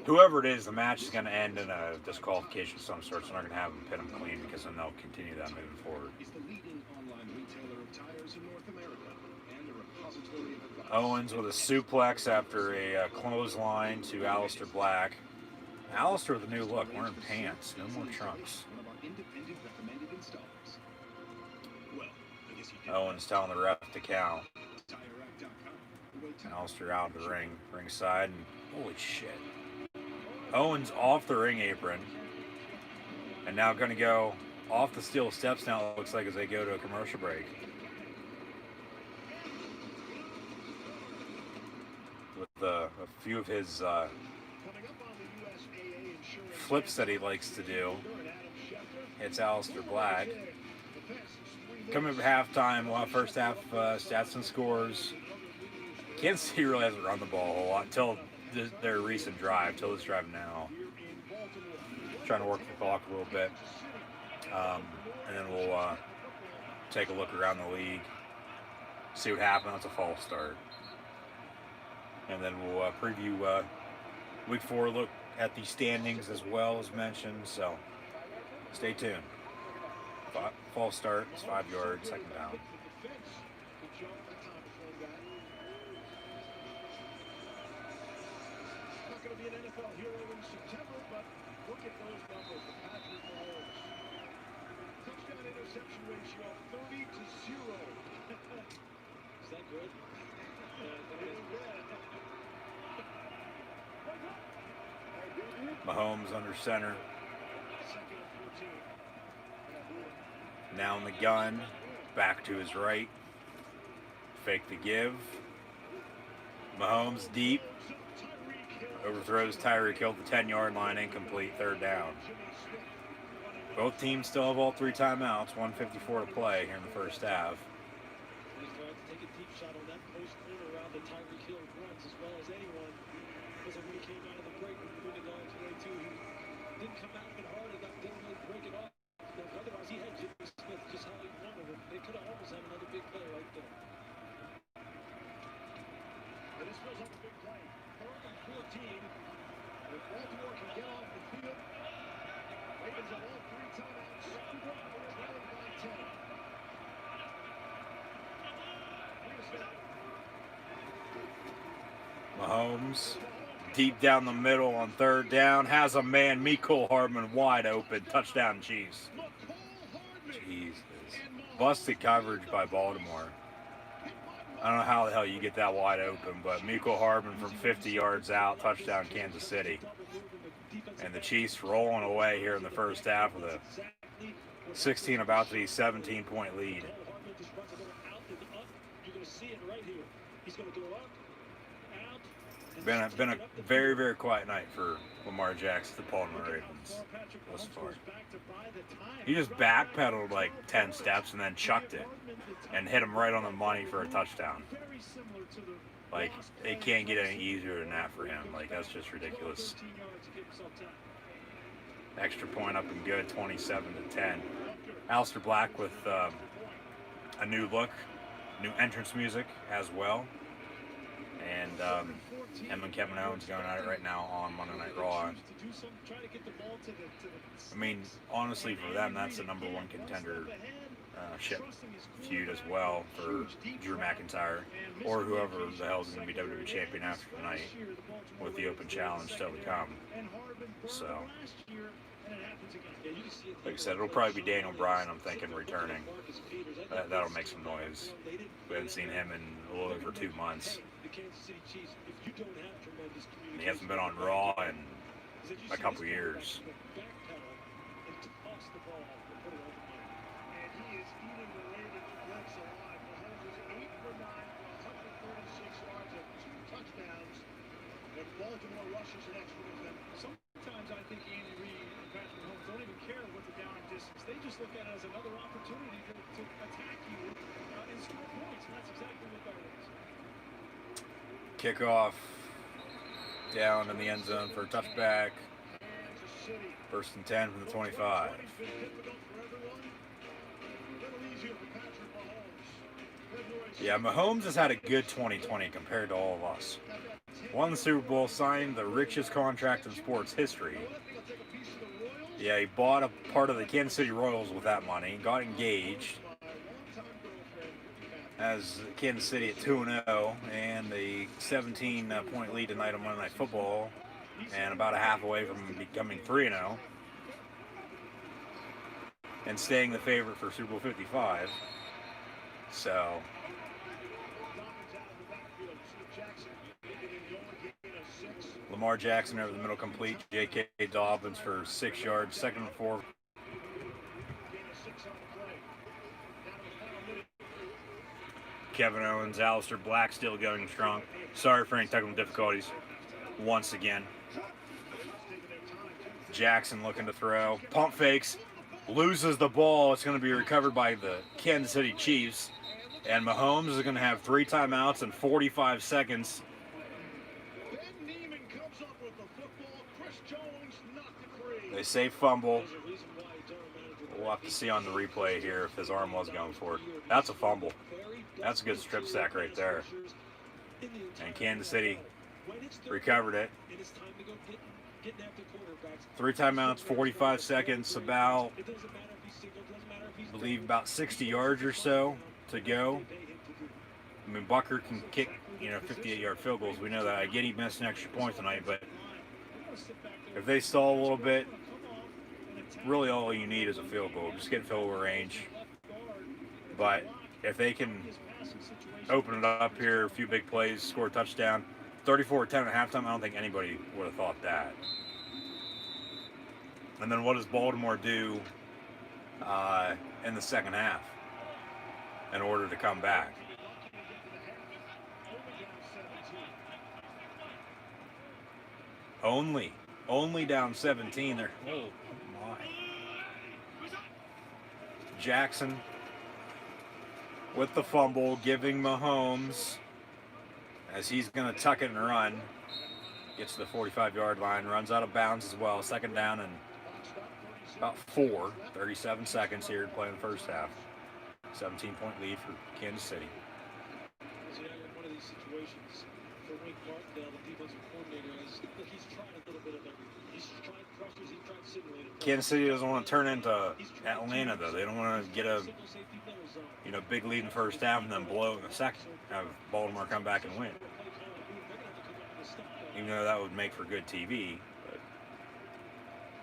Whoever it is, the match is going to end in a disqualification of some sort, so they're not going to have them pin them clean because then they'll continue that moving forward. Owens with a suplex after a clothesline to Aleister Black. Aleister with a new look, wearing pants, no more trunks. Owens telling the ref to count. Aleister out of the ring, ringside, and holy shit. Owens off the ring apron, and now going to go off the steel steps now, it looks like, as they go to a commercial break. With a few of his flips that he likes to do. It's Alistair Black. Coming up at halftime, first half stats and scores. Kansas City really hasn't run the ball a whole lot until their recent drive, till this drive now. Trying to work the clock a little bit. And then we'll take a look around the league, see what happened. That's a false start. And then we'll preview week 4, look at the standings as well as mentioned. So stay tuned. False start, it's 5 yards, second down. Not going to be an NFL hero in September, but look at those numbers for Patrick Mahomes. Touchdown interception ratio of 30-0. Is that good? Mahomes under center. Now in the gun, back to his right. Fake the give. Mahomes deep. Overthrows Tyreek Hill at the 10-yard line, incomplete, third down. Both teams still have all 3 timeouts, 1:54 to play here in the first half. He's trying to take a deep shot on that post corner around the Tyreek Hill runs as well as anyone. Because when he came out of the break with the Dog's way too, he didn't come out a bit hard and didn't really break it off. Otherwise, he had Jimmy Smith just how he wanted him. They could have almost had another big play right there. And this feels like a big play. 3rd and 14. If Baltimore can get off the field, Ravens have all 3 timeouts. Trailing by 10. Mahomes deep down the middle on 3rd down, has a man, Mecole Hardman, wide open, touchdown Chiefs. Jesus. Busted coverage by Baltimore. I don't know how the hell you get that wide open, but Mecole Hardman from 50 yards out, touchdown Kansas City. And the Chiefs rolling away here in the first half with a 16, about to be 17-point lead. Been a very, very quiet night for Lamar Jackson, the Baltimore Ravens thus far. He just backpedaled like 10 steps and then chucked it and hit him right on the money for a touchdown. Like, it can't get any easier than that for him. Like, that's just ridiculous. Extra point up and good, 27-10. Alistair Black with a new look, new entrance music as well. And him and Kevin Owens going at it right now on Monday Night Raw. I mean, honestly, for them, that's the #1 contender ship feud as well for Drew McIntyre or whoever the hell is going to be WWE champion after tonight with the open challenge still to come. So, like I said, it'll probably be Daniel Bryan, I'm thinking, returning. That'll make some noise. We haven't seen him in a little over 2 months. He hasn't been on Raw in a couple years. Baltimore rushes an extra defender. Sometimes I think Andy Reid and Patrick Mahomes don't even care what the down and distance. They just look at it as another opportunity to attack you and score points, and that's exactly what that is. Kickoff down in the end zone for a touchback. 1st and 10 from the 25. Yeah, Mahomes has had a good 2020 compared to all of us. Won the Super Bowl, signed the richest contract in sports history. Yeah, he bought a part of the Kansas City Royals with that money, got engaged. Has Kansas City at 2-0 and a 17-point lead tonight on Monday Night Football, and about a half away from becoming 3-0 and staying the favorite for Super Bowl 55. So, Lamar Jackson over the middle complete. J.K. Dobbins for 6 yards, 2nd and 4. Kevin Owens, Aleister Black still going strong. Sorry for any technical difficulties once again. Jackson looking to throw. Pump fakes. Loses the ball. It's going to be recovered by the Kansas City Chiefs. And Mahomes is going to have 3 timeouts and 45 seconds. They say fumble. We'll have to see on the replay here if his arm was going for it. That's a fumble. That's a good strip sack right there. And Kansas City recovered it. 3 timeouts, 45 seconds, about, I believe, about 60 yards or so to go. I mean, Bucker can kick, 58-yard field goals. We know that. I get he missed an extra point tonight, but if they stall a little bit, really all you need is a field goal. Just get field goal range. But if they can open it up here, a few big plays, score a touchdown, 34-10 at halftime, I don't think anybody would have thought that. And then what does Baltimore do in the second half in order to come back? Only down 17 there. Oh my. Jackson with the fumble, giving Mahomes, as he's going to tuck it and run. Gets to the 45-yard line, runs out of bounds as well. Second down and about 37 seconds here to play in the first half. 17-point lead for Kansas City. One of these situations for Wink Martindale, the defensive coordinator, he's tried a little bit of everything. He's tried pressures, he's tried simulators. Kansas City doesn't want to turn into Atlanta, though. They don't want to get a big lead in the first half and then blow it in the second. Have Baltimore come back and win. Even though that would make for good TV. But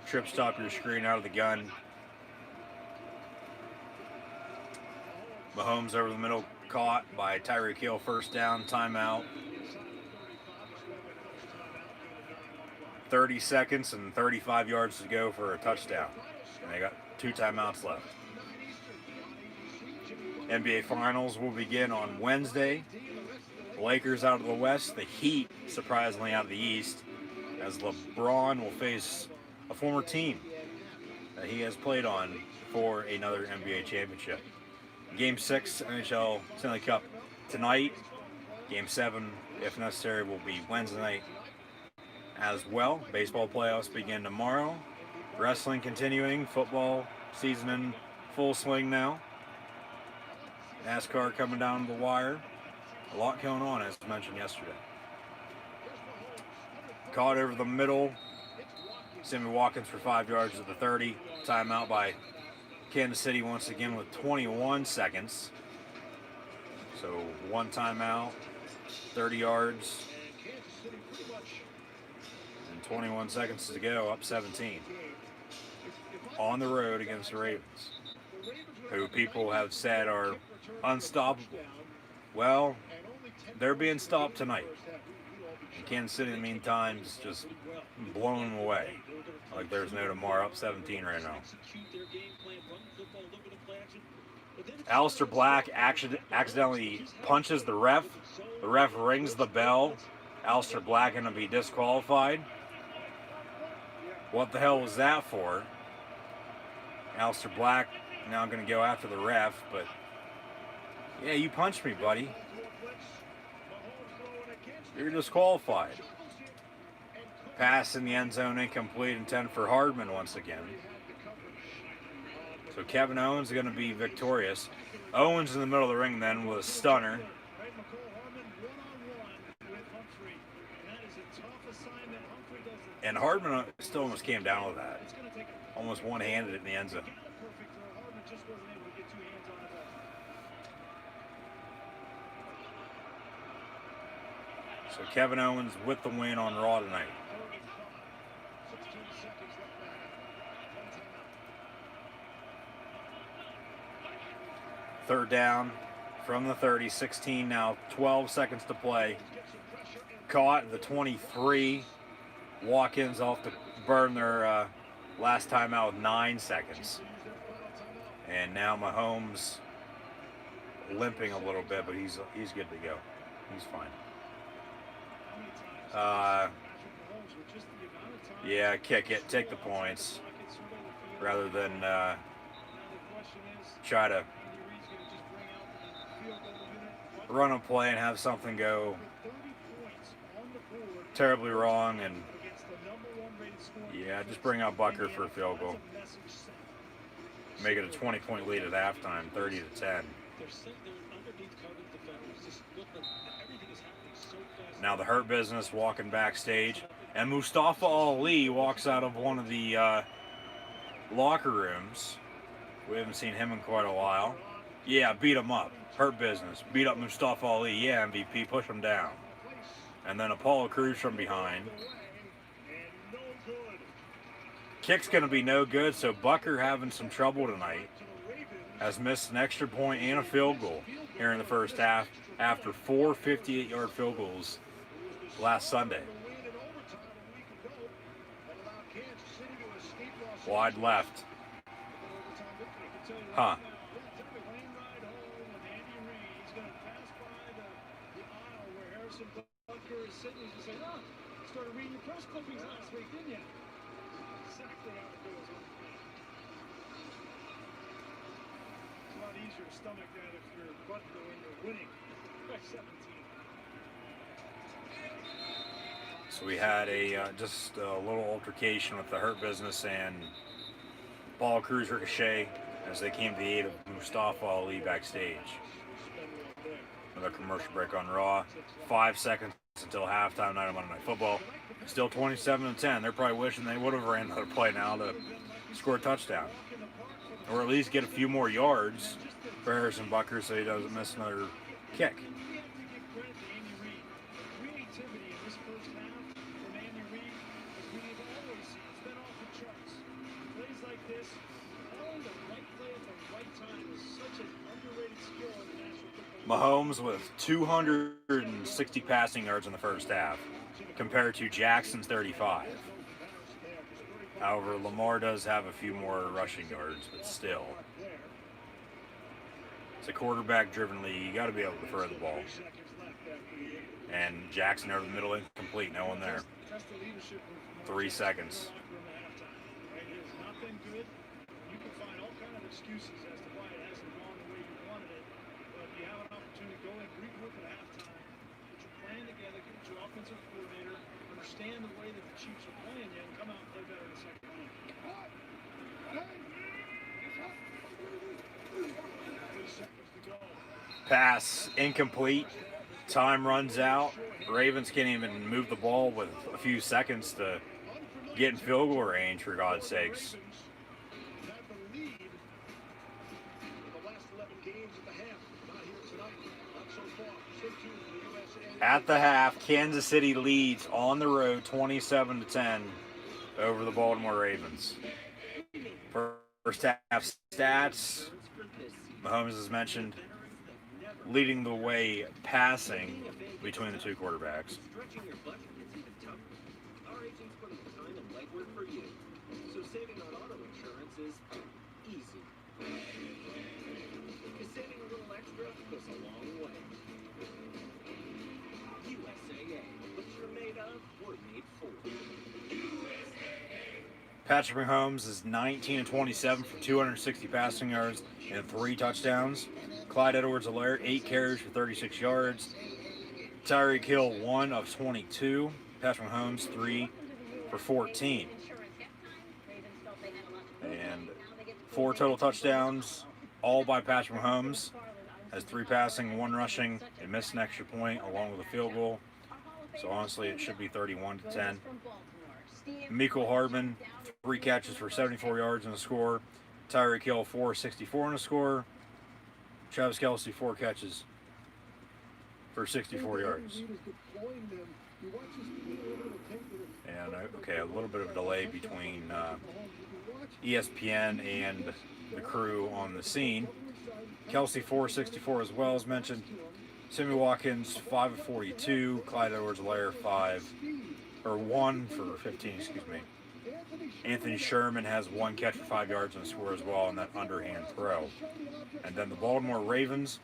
trip stop your screen out of the gun. Mahomes over the middle, caught by Tyreek Hill. First down, timeout. 30 seconds and 35 yards to go for a touchdown. And they got 2 timeouts left. NBA Finals will begin on Wednesday. Lakers out of the West, the Heat surprisingly out of the East, as LeBron will face a former team that he has played on for another NBA championship. Game 6 NHL Stanley Cup tonight. Game 7, if necessary, will be Wednesday night as well. Baseball playoffs begin tomorrow. Wrestling continuing. Football season in full swing now. NASCAR coming down the wire. A lot going on, as mentioned yesterday. Caught over the middle. Sammy Watkins for 5 yards at the 30. Timeout by Kansas City once again with 21 seconds. So 1 timeout, 30 yards, and 21 seconds to go, up 17. On the road against the Ravens, who people have said are unstoppable. Well, they're being stopped tonight. And Kansas City, in the meantime, is just blowing them away. Like there's no tomorrow, up 17 right now. Aleister Black accidentally punches the ref. The ref rings the bell. Aleister Black going to be disqualified. What the hell was that for? Aleister Black now going to go after the ref, but yeah, you punched me, buddy. You're disqualified. Pass in the end zone incomplete, intended for Hardman once again. So Kevin Owens is going to be victorious. Owens in the middle of the ring then with a stunner. And Hardman still almost came down with that. Almost one-handed it in the end zone. So Kevin Owens with the win on Raw tonight. Third down from the 30, 16 now, 12 seconds to play. Caught at the 23. Watkins off to burn their last time out with 9 seconds. And now Mahomes limping a little bit, but he's good to go. He's fine. Yeah, kick it, take the points, rather than try to run a play and have something go terribly wrong. And yeah, just bring out Bucker for a field goal. Make it a 20-point lead at halftime, 30-10. Now the Hurt Business walking backstage, and Mustafa Ali walks out of one of the locker rooms. We haven't seen him in quite a while. Yeah, beat him up. Hurt Business. Beat up Mustafa Ali. Yeah, MVP. Push him down. And then Apollo Crews from behind. Kick's going to be no good, so Bucker having some trouble tonight. Has missed an extra point and a field goal here in the first half after 4 58-yard field goals last Sunday. Wide left. Huh. Started reading your press clippings last week, didn't you? Exactly how it goes. It's a lot easier to stomach that if you're Butler when you're winning by 17. So we had a just a little altercation with the Hurt Business and Ball Cruz Ricochet as they came to the aid of Mustafa Ali backstage. Another commercial break on Raw. 5 seconds until halftime night on Monday Night Football. Still 27-10. They're probably wishing they would have ran another play now to score a touchdown, or at least get a few more yards for Harrison Bucker so he doesn't miss another kick. Mahomes with 260 passing yards in the first half, compared to Jackson's 35. However, Lamar does have a few more rushing yards, but still. It's a quarterback-driven league. You got to be able to throw the ball. And Jackson over the middle, incomplete. No one there. 3 seconds. You can find all kinds of excuses as to why it hasn't gone the way you wanted it. But you have an opportunity to go and regroup at halftime, put your plan together, get your offensive coordinator, understand the way that the Chiefs are playing you, and come out and play better in the second half. Pass incomplete. Time runs out. Ravens can't even move the ball with a few seconds to get in field goal range, for God's sakes. At the half, Kansas City leads on the road 27-10 over the Baltimore Ravens. First half stats, Mahomes has mentioned, leading the way passing between the two quarterbacks. Stretching your budget gets even tougher. Our agents put in the time and legwork for you. So saving on auto insurance is easy. Because saving a little extra goes a long way. USAA. What you're made of, we're made for. Patrick Mahomes is 19-27 for 260 passing yards and 3 touchdowns. Clyde Edwards-Helaire, 8 carries for 36 yards. Tyreek Hill, 1 of 22. Patrick Mahomes, 3 for 14. And 4 total touchdowns, all by Patrick Mahomes. Has 3 passing, 1 rushing, and missed an extra point along with a field goal. So honestly, it should be 31-10. Mecole Hardman, 3 catches for 74 yards and a score. Tyreek Hill, 464 and a score. Travis Kelce, 4 catches for 64 yards. And okay, a little bit of a delay between ESPN and the crew on the scene. Kelce, 464 as well as mentioned. Sammy Watkins, 5 of 42. Clyde Edwards-Helaire, 1 for 15, excuse me. Anthony Sherman has 1 catch for 5 yards and a score as well on that underhand throw. And then the Baltimore Ravens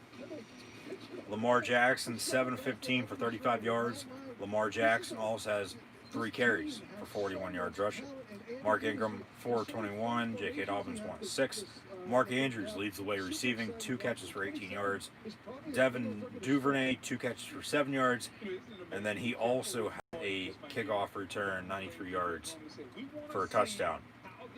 Lamar Jackson, 7 of 15 for 35 yards. Lamar Jackson also has 3 carries for 41 yards rushing. Mark Ingram, 4 of 21. J.K. Dobbins, 1 of 6. Mark Andrews leads the way receiving, 2 catches for 18 yards. Devin Duvernay, 2 catches for 7 yards. And then he also had a kickoff return, 93 yards for a touchdown.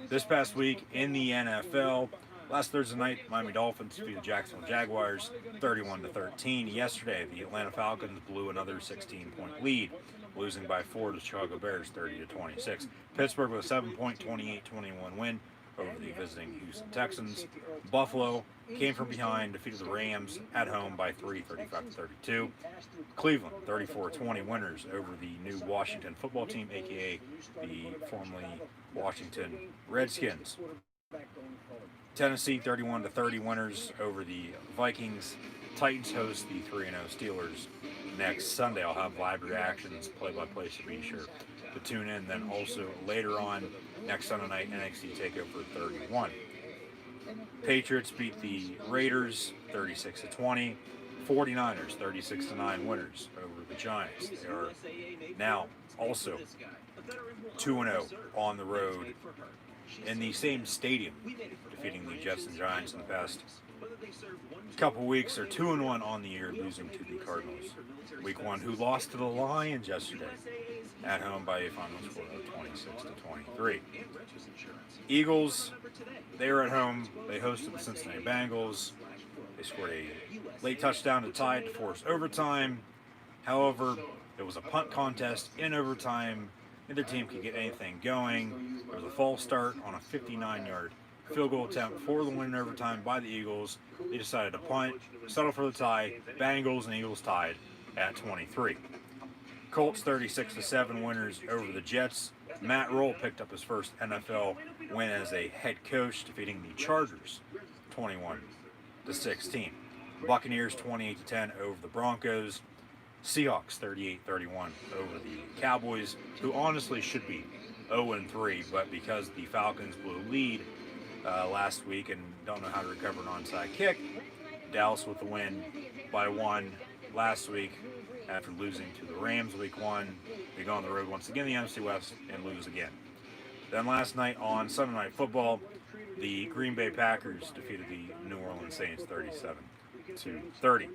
This past week in the NFL, last Thursday night, Miami Dolphins beat the Jacksonville Jaguars 31-13. Yesterday, the Atlanta Falcons blew another 16-point lead, losing by 4 to the Chicago Bears 30-26. Pittsburgh with a 7-point 28-21 win over the visiting Houston Texans. Buffalo came from behind, defeated the Rams at home by 3, 35-32. Cleveland, 34-20 winners over the new Washington football team, aka the formerly Washington Redskins. Tennessee, 31-30 winners over the Vikings. Titans host the 3-0 Steelers next Sunday. I'll have live reactions, play-by-play, so be sure to tune in. Then also later on, next Sunday night, NXT TakeOver 31. Patriots beat the Raiders 36-20. 49ers 36-9 winners over the Giants. They are now also 2-0 on the road in the same stadium, defeating the Jets and Giants in the past couple weeks. They're 2-1 on the year, losing to the Cardinals. Week 1, who lost to the Lions yesterday at home by a final score of 26-23. Eagles, they were at home. They hosted the Cincinnati Bengals. They scored a late touchdown to tie it to force overtime. However, it was a punt contest in overtime. Neither team could get anything going. There was a false start on a 59-yard field goal attempt for the win in overtime by the Eagles. They decided to punt, settle for the tie. Bengals and Eagles tied at 23. Colts 36-7 winners over the Jets. Matt Rule picked up his first NFL win as a head coach, defeating the Chargers 21-16. Buccaneers 28-10 over the Broncos. Seahawks 38-31 over the Cowboys, who honestly should be 0-3, but because the Falcons blew a lead last week and don't know how to recover an onside kick, Dallas with the win by 1 last week after losing to the Rams week 1. They go on the road once again in the NFC West and lose again. Then last night on Sunday Night Football, the Green Bay Packers defeated the New Orleans Saints 37-30.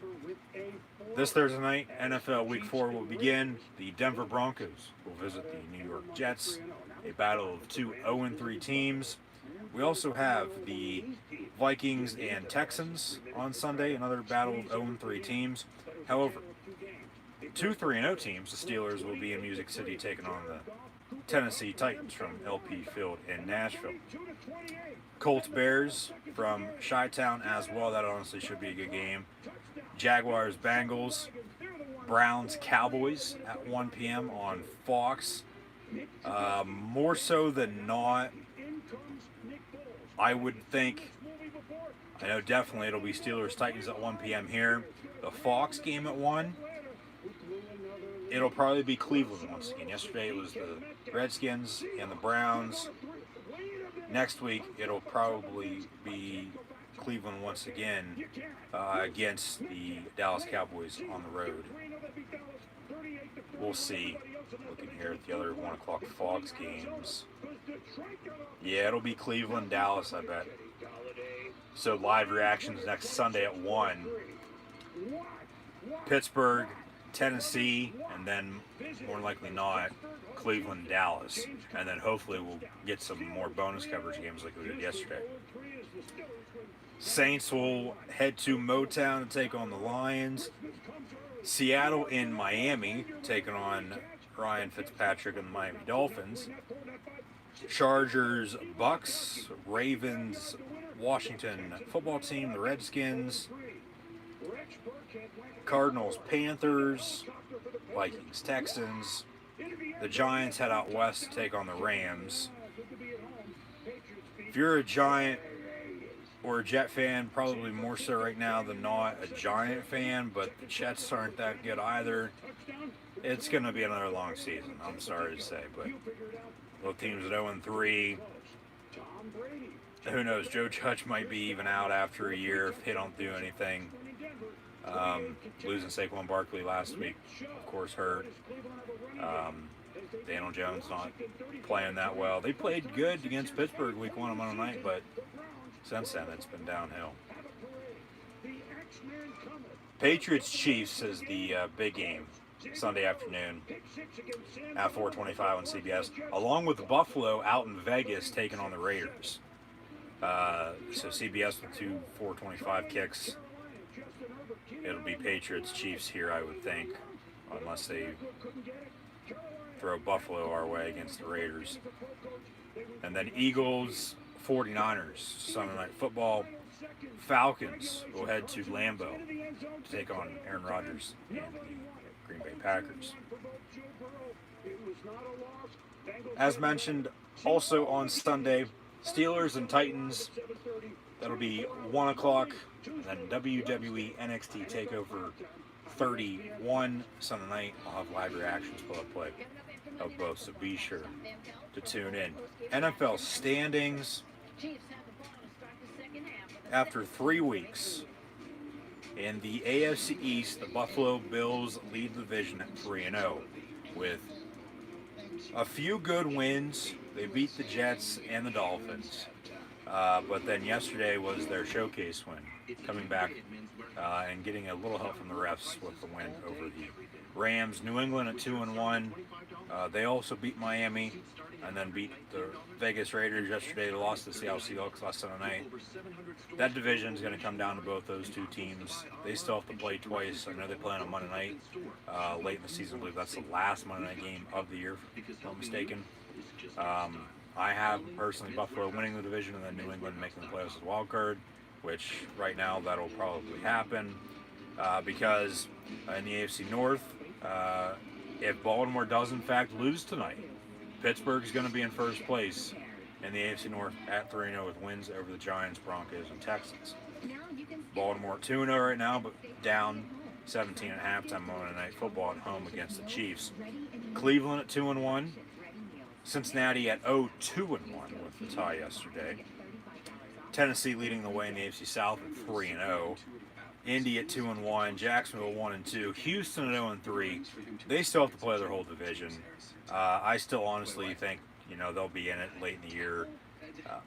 This Thursday night, NFL Week 4 will begin. The Denver Broncos will visit the New York Jets, a battle of 2 0-3 teams. We also have the Vikings and Texans on Sunday, another battle of 0-3 teams. However, 2 3-0 teams, the Steelers, will be in Music City taking on the Tennessee Titans from LP Field in Nashville. Colts Bears from Chi-Town as well. That honestly should be a good game. Jaguars Bengals. Browns Cowboys at 1 p.m. on Fox. More so than not, I would think, I know definitely it'll be Steelers Titans at 1 p.m. here. The Fox game at 1. It'll probably be Cleveland once again. Yesterday it was the Redskins and the Browns. Next week it'll probably be Cleveland once again against the Dallas Cowboys on the road. We'll see. Looking here at the other 1 o'clock Fox games. Yeah, it'll be Cleveland, Dallas, I bet. So live reactions next Sunday at 1. Pittsburgh, Tennessee, and then more likely not, Cleveland, Dallas. And then hopefully we'll get some more bonus coverage games like we did yesterday. Saints will head to Motown to take on the Lions. Seattle and Miami taking on Ryan Fitzpatrick and the Miami Dolphins. Chargers, Bucks, Ravens, Washington football team, the Redskins. Cardinals, Panthers, Vikings, Texans. The Giants head out west to take on the Rams. If you're a Giant or a Jet fan, probably more so right now than not a Giant fan, but the Jets aren't that good either. It's going to be another long season, I'm sorry to say, but both teams at 0-3. Who knows, Joe Judge might be even out after a year if they don't do anything. Losing Saquon Barkley last week, of course, hurt. Daniel Jones not playing that well. They played good against Pittsburgh week 1 on Monday night, but since then it's been downhill. Patriots-Chiefs is the big game Sunday afternoon at 4:25 on CBS, along with Buffalo out in Vegas taking on the Raiders. So CBS with 2 4:25 kicks. It'll be Patriots-Chiefs here, I would think, unless they throw Buffalo our way against the Raiders. And then Eagles, 49ers, Sunday Night Football. Falcons will head to Lambeau to take on Aaron Rodgers and the Green Bay Packers. As mentioned, also on Sunday, Steelers and Titans. That'll be 1 o'clock. And then WWE NXT TakeOver 31 Sunday night. I'll have live reactions play of both, so be sure to tune in. NFL standings. After 3 weeks, in the AFC East, the Buffalo Bills lead the division at 3-0 with a few good wins. They beat the Jets and the Dolphins, but then yesterday was their showcase win, coming back and getting a little help from the refs with the win over the Rams. New England at 2-1. They also beat Miami and then beat the Vegas Raiders yesterday. They lost to the Seattle Seahawks last Sunday night. That division is going to come down to both those two teams. They still have to play twice. I know they play on Monday night late in the season. I believe that's the last Monday night game of the year, if I'm not mistaken. I have personally Buffalo winning the division and then New England making the playoffs as a wild card, which right now that'll probably happen because in the AFC North, if Baltimore does in fact lose tonight, Pittsburgh's going to be in first place in the AFC North at 3-0 with wins over the Giants, Broncos, and Texans. Baltimore at 2-0 right now, but down 17 at halftime Monday Night Football at home against the Chiefs. Cleveland at 2-1. Cincinnati at 0-2-1 with the tie yesterday. Tennessee leading the way in the AFC South at 3-0. Indy at 2-1, Jacksonville 1-2, Houston at 0-3. They still have to play their whole division. I still honestly think they'll be in it late in the year.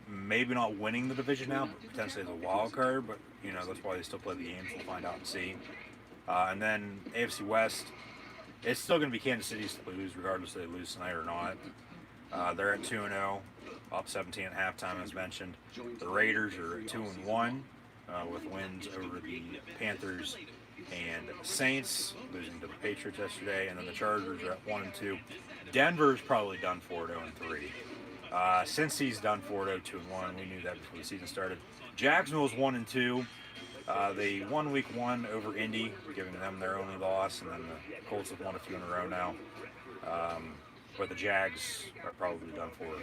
Maybe not winning the division now, but potentially as a wild card. But that's why they still play the games. We'll find out and see. And then AFC West, it's still going to be Kansas City's to lose, regardless if they lose tonight or not. They're at 2-0, up 17 at halftime, as mentioned. The Raiders are at 2-1. With wins over the Panthers and Saints, losing to the Patriots yesterday, and then the Chargers are at 1-2. Denver's probably done for it 0-3. Cincy's done for it 0-2-1. We knew that before the season started. Jacksonville's 1-2. They won week 1 over Indy, giving them their only loss, and then the Colts have won a few in a row now. But the Jags are probably done for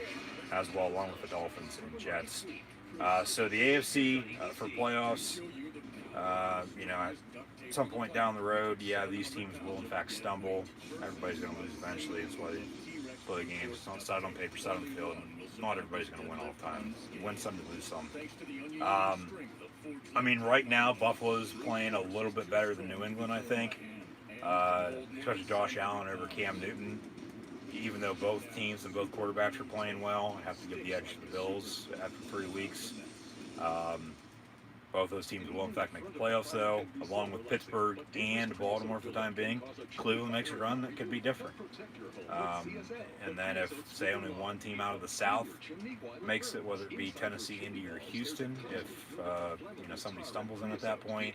as well, along with the Dolphins and Jets. So the AFC for playoffs, at some point down the road, these teams will in fact stumble. Everybody's going to lose eventually. That's why they play games. It's not side on paper, side on the field. Not everybody's going to win all the time. You win some, you lose some. Right now, Buffalo's playing a little bit better than New England, I think. Especially Josh Allen over Cam Newton. Even though both teams and both quarterbacks are playing well, I have to give the edge to the Bills after 3 weeks. Both those teams will in fact make the playoffs, though, along with Pittsburgh and Baltimore for the time being. Cleveland makes a run that could be different. And then if, say, only one team out of the South makes it, whether it be Tennessee, Indy, or Houston, if somebody stumbles in at that point,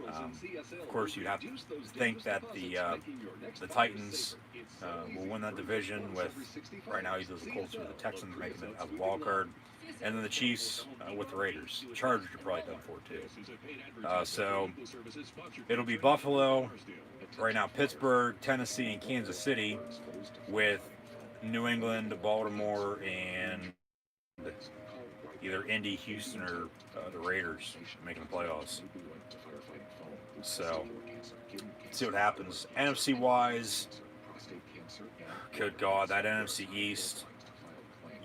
of course you'd have to think that the Titans will win that division with, right now, either the Colts or the Texans making it as a wild card. And then the Chiefs with the Raiders. The Chargers are probably done for too. So it'll be Buffalo, right now Pittsburgh, Tennessee, and Kansas City, with New England, Baltimore, and either Indy, Houston, or the Raiders making the playoffs. So see what happens. NFC wise, good God, that NFC East.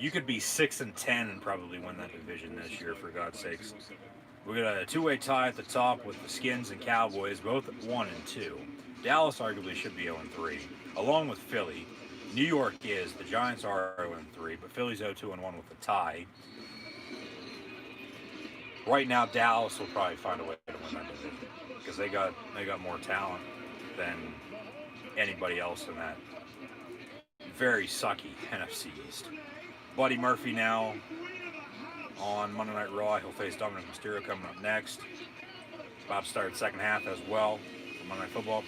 You could be 6-10 and probably win that division this year, for God's sakes. We got a two-way tie at the top with the Skins and Cowboys, both 1-2. Dallas arguably should be 0-3, along with Philly. New York is. The Giants are 0-3, but Philly's 0-2-1 with a tie. Right now, Dallas will probably find a way to win that division because they got more talent than anybody else in that very sucky NFC East. Buddy Murphy now on Monday Night Raw. He'll face Dominic Mysterio coming up next. Bob started second half as well for Monday Night Football.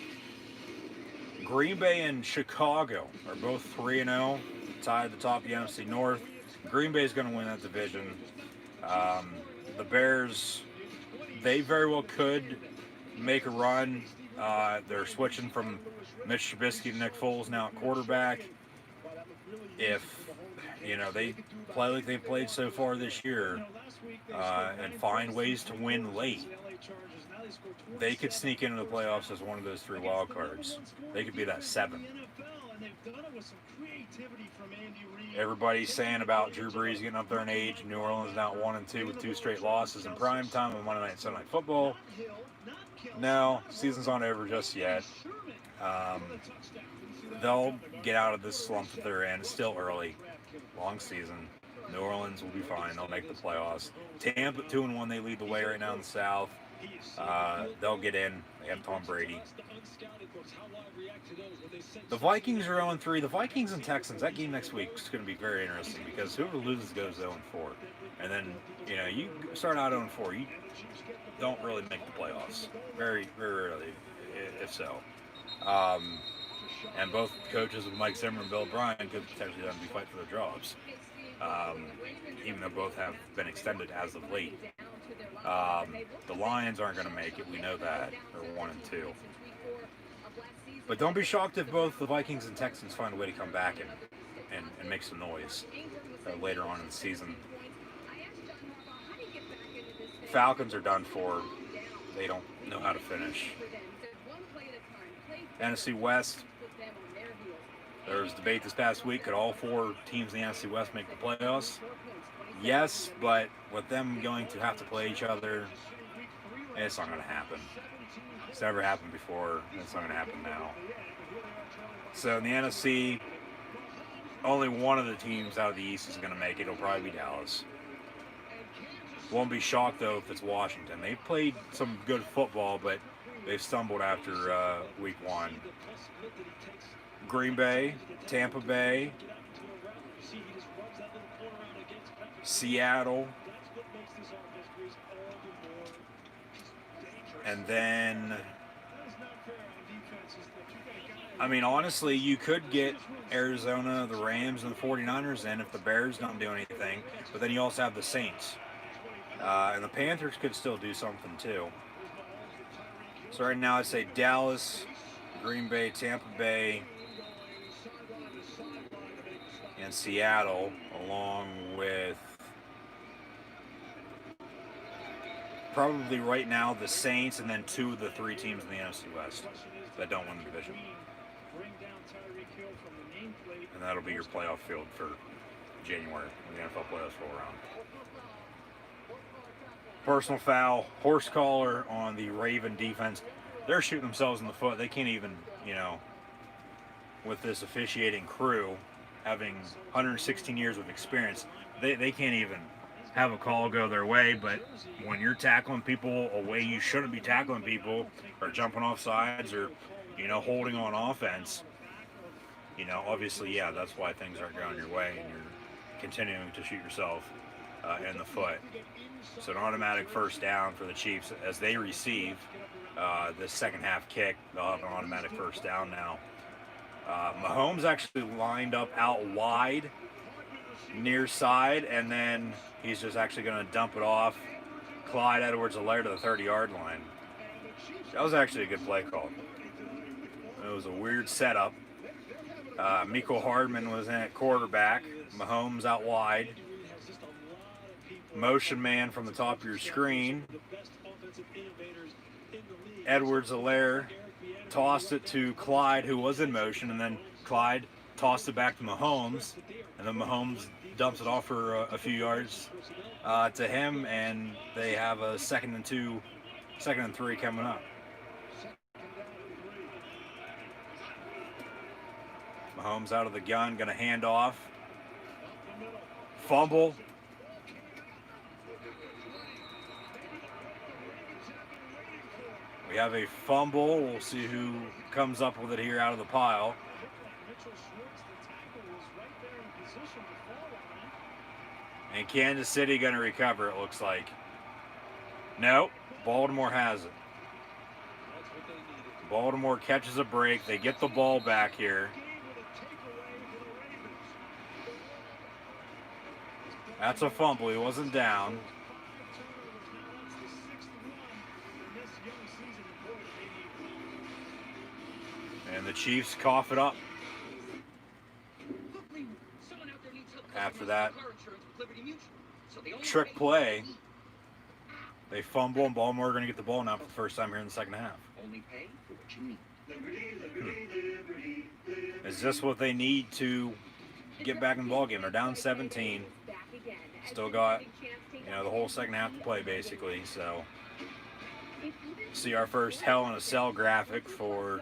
Green Bay and Chicago are both 3-0, tied at the top of the NFC North. Green Bay is going to win that division. The Bears, they very well could make a run. They're switching from Mitch Trubisky to Nick Foles now at quarterback. If, they play like they've played so far this year and find ways to win late, they could sneak into the playoffs as one of those 3 wild cards. They could be that 7. Everybody's saying about Drew Brees getting up there in age. New Orleans now 1-2 with 2 straight losses in prime time on Monday Night and Sunday Night Football. No, season's not over just yet. They'll get out of this slump that they're in. It's still early. Long season. New Orleans will be fine. They'll make the playoffs. Tampa 2-1. They lead the way right now in the South. They'll get in. They have Tom Brady. The Vikings are 0-3. The Vikings and Texans, that game next week is going to be very interesting because whoever loses goes 0-4. And then, you start out 0-4. You don't really make the playoffs. Very, very rarely, if so. And both coaches with Mike Zimmer and Bill O'Brien could potentially be fighting for their jobs. Even though both have been extended as of late. The Lions aren't going to make it. We know that. They're 1-2. But don't be shocked if both the Vikings and Texans find a way to come back and make some noise later on in the season. Falcons are done for. They don't know how to finish. NFC West. There was debate this past week. Could all 4 teams in the NFC West make the playoffs? Yes, but with them going to have to play each other, it's not going to happen. It's never happened before. It's not going to happen now. So in the NFC, only one of the teams out of the East is going to make it. It'll probably be Dallas. Won't be shocked, though, if it's Washington. They've played some good football, but they've stumbled after week 1. Green Bay, Tampa Bay, Seattle, and then, honestly, you could get Arizona, the Rams, and the 49ers in if the Bears don't do anything, but then you also have the Saints. And the Panthers could still do something, too. So right now I'd say Dallas, Green Bay, Tampa Bay, and Seattle, along with probably right now the Saints, and then 2 of the 3 teams in the NFC West that don't win the division. And that'll be your playoff field for January when the NFL playoffs roll around. Personal foul, horse collar on the Raven defense. They're shooting themselves in the foot. They can't even, with this officiating crew having 116 years of experience, they can't even have a call go their way. But when you're tackling people a way you shouldn't be tackling people, or jumping off sides, or holding on offense, obviously, yeah, that's why things aren't going your way, and you're continuing to shoot yourself in the foot. So an automatic first down for the Chiefs as they receive the second half kick. They'll have an automatic first down now. Mahomes actually lined up out wide, near side, and then he's just actually going to dump it off Clyde Edwards-Helaire to the 30-yard line. That was actually a good play call. It was a weird setup. Mecole Hardman was in at quarterback. Mahomes out wide. Motion man from the top of your screen. Edwards-Helaire tossed it to Clyde, who was in motion, and then Clyde tossed it back to Mahomes, and then Mahomes dumps it off for a few yards to him, and they have a 2nd and 2, 2nd and 3 coming up. Mahomes out of the gun, going to hand off. Fumble. We have a fumble. We'll see who comes up with it here out of the pile. And Kansas City going to recover, it looks like. Nope, Baltimore has it. Baltimore catches a break. They get the ball back here. That's a fumble. He wasn't down. And the Chiefs cough it up. After that trick play, they fumble, and Baltimore are going to get the ball now for the first time here in the second half. Is this what they need to get back in the ball game? They're down 17. Still got, the whole second half to play, basically. So, see our first Hell in a Cell graphic for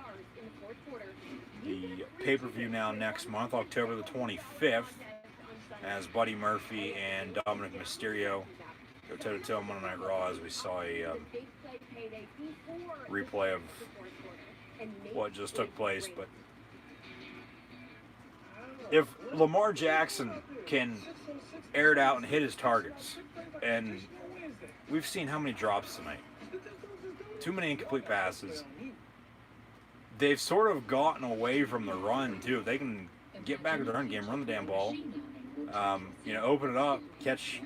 the pay-per-view now next month, October the 25th, as Buddy Murphy and Dominic Mysterio go toe-to-toe on Monday Night Raw, as we saw a replay of what just took place. But if Lamar Jackson can air it out and hit his targets, and we've seen how many drops tonight, too many incomplete passes. They've sort of gotten away from the run too. If they can get back to the run game, run the damn ball, open it up, catch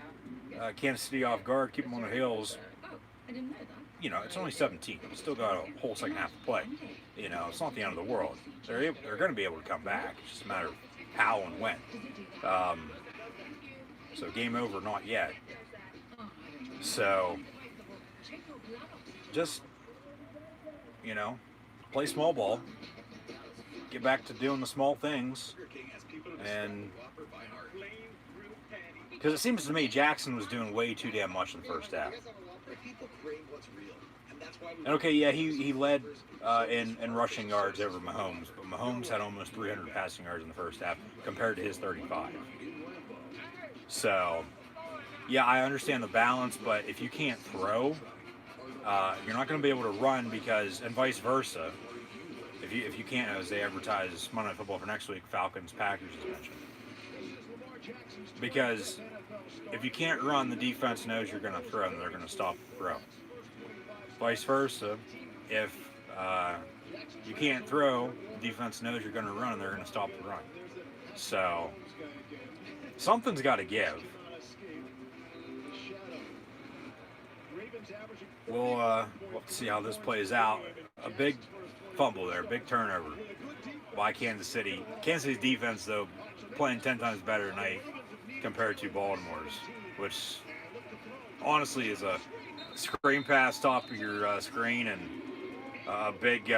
Kansas City off guard, keep them on their heels. It's only 17. We still got a whole second half to play. It's not the end of the world. They're going to be able to come back. It's just a matter of how and when. So game over, not yet. So just play small ball, get back to doing the small things, and because it seems to me Jackson was doing way too damn much in the first half. And okay, yeah, he led in rushing yards over Mahomes, but Mahomes had almost 300 passing yards in the first half compared to his 35. So, yeah, I understand the balance, but if you can't throw, you're not going to be able to run, because, and vice versa, if you can't, as they advertise Monday Night Football for next week, Falcons, Packers is mentioned. Because if you can't run, the defense knows you're going to throw, and they're going to stop the throw. Vice versa, if you can't throw, the defense knows you're going to run, and they're going to stop the run. So, something's got to give. We'll see how this plays out. A big fumble there, big turnover by Kansas City. Kansas City's defense, though, playing 10 times better tonight compared to Baltimore's, which honestly is a screen pass top of your screen, and a big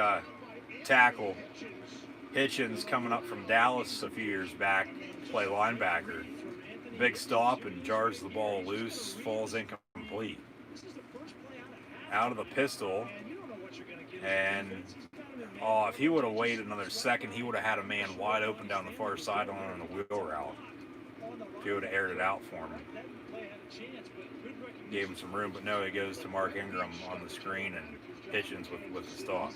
tackle. Hitchens coming up from Dallas a few years back to play linebacker. Big stop and jars the ball loose, falls incomplete. Out of the pistol, and if he would have waited another second, he would have had a man wide open down the far sideline on a wheel route. If he would have aired it out for him, gave him some room, but no, it goes to Mark Ingram on the screen, and Hitchens with the stop.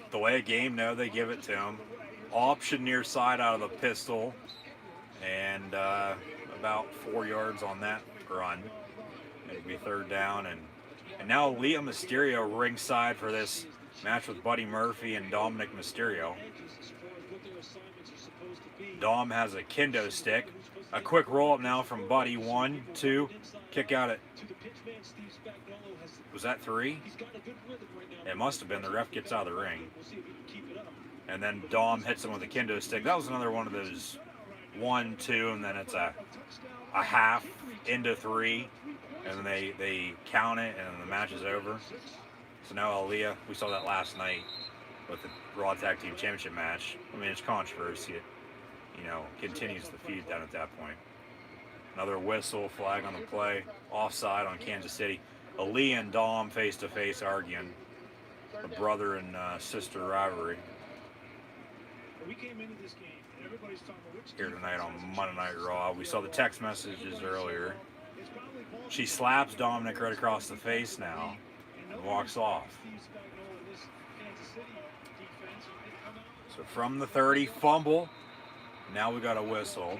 Delay a game, no, they give it to him. Option near side out of the pistol, and about 4 yards on that run. It'll be third down, and now Liam Mysterio ringside for this match with Buddy Murphy and Dominic Mysterio. Dom has a kendo stick. A quick roll up now from Buddy. 1, 2, kick out at, was that 3? It must have been. The ref gets out of the ring. And then Dom hits him with a kendo stick. That was another one of those 1, 2, and then it's a half into 3, and then they count it, and the match is over. So now Aaliyah, we saw that last night with the Raw Tag Team Championship match. I mean, it's controversy. It, continues the feud down at that point. Another whistle, flag on the play, offside on Kansas City. Aaliyah and Dom face-to-face arguing. A brother and sister rivalry. We came into this game, and everybody's talking about which Here tonight on Monday Night Raw. We saw the text messages earlier. She slaps Dominic right across the face now and walks off. So from the 30, fumble. Now we got a whistle.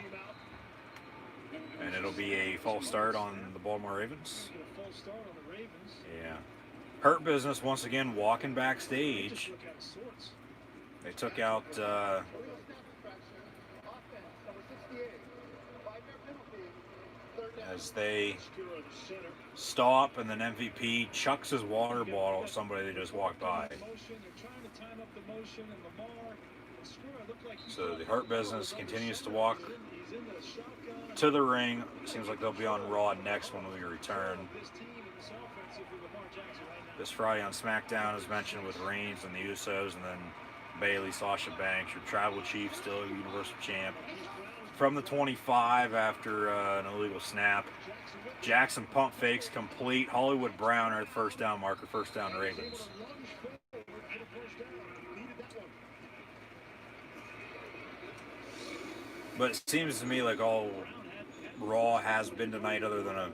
And it'll be a false start on the Baltimore Ravens. Yeah. Hurt Business once again walking backstage. They took out as they stop, and then MVP chucks his water bottle at somebody that just walked by. So the Hurt Business continues to walk to the ring. Seems like they'll be on Raw next when we return. This Friday on SmackDown, as mentioned, with Reigns and the Usos, and then Bayley, Sasha Banks, your Tribal Chief, still Universal Champ. From the 25 after an illegal snap. Jackson pump fakes complete. Hollywood Brown are at the first down marker, first down Ravens. But it seems to me like all Raw has been tonight, other than a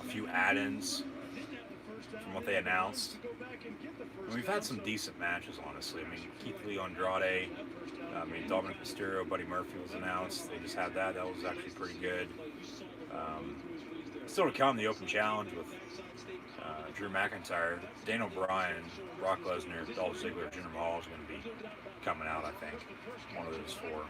few add-ins from what they announced. And we've had some decent matches, honestly. I mean, Keith Lee, Andrade, Dominic Mysterio, Buddy Murphy was announced. They just had that. That was actually pretty good. Still to come, the Open Challenge with Drew McIntyre, Daniel Bryan, Brock Lesnar, Dolph Ziggler, Jinder Mahal is going to be coming out, I think. One of those four.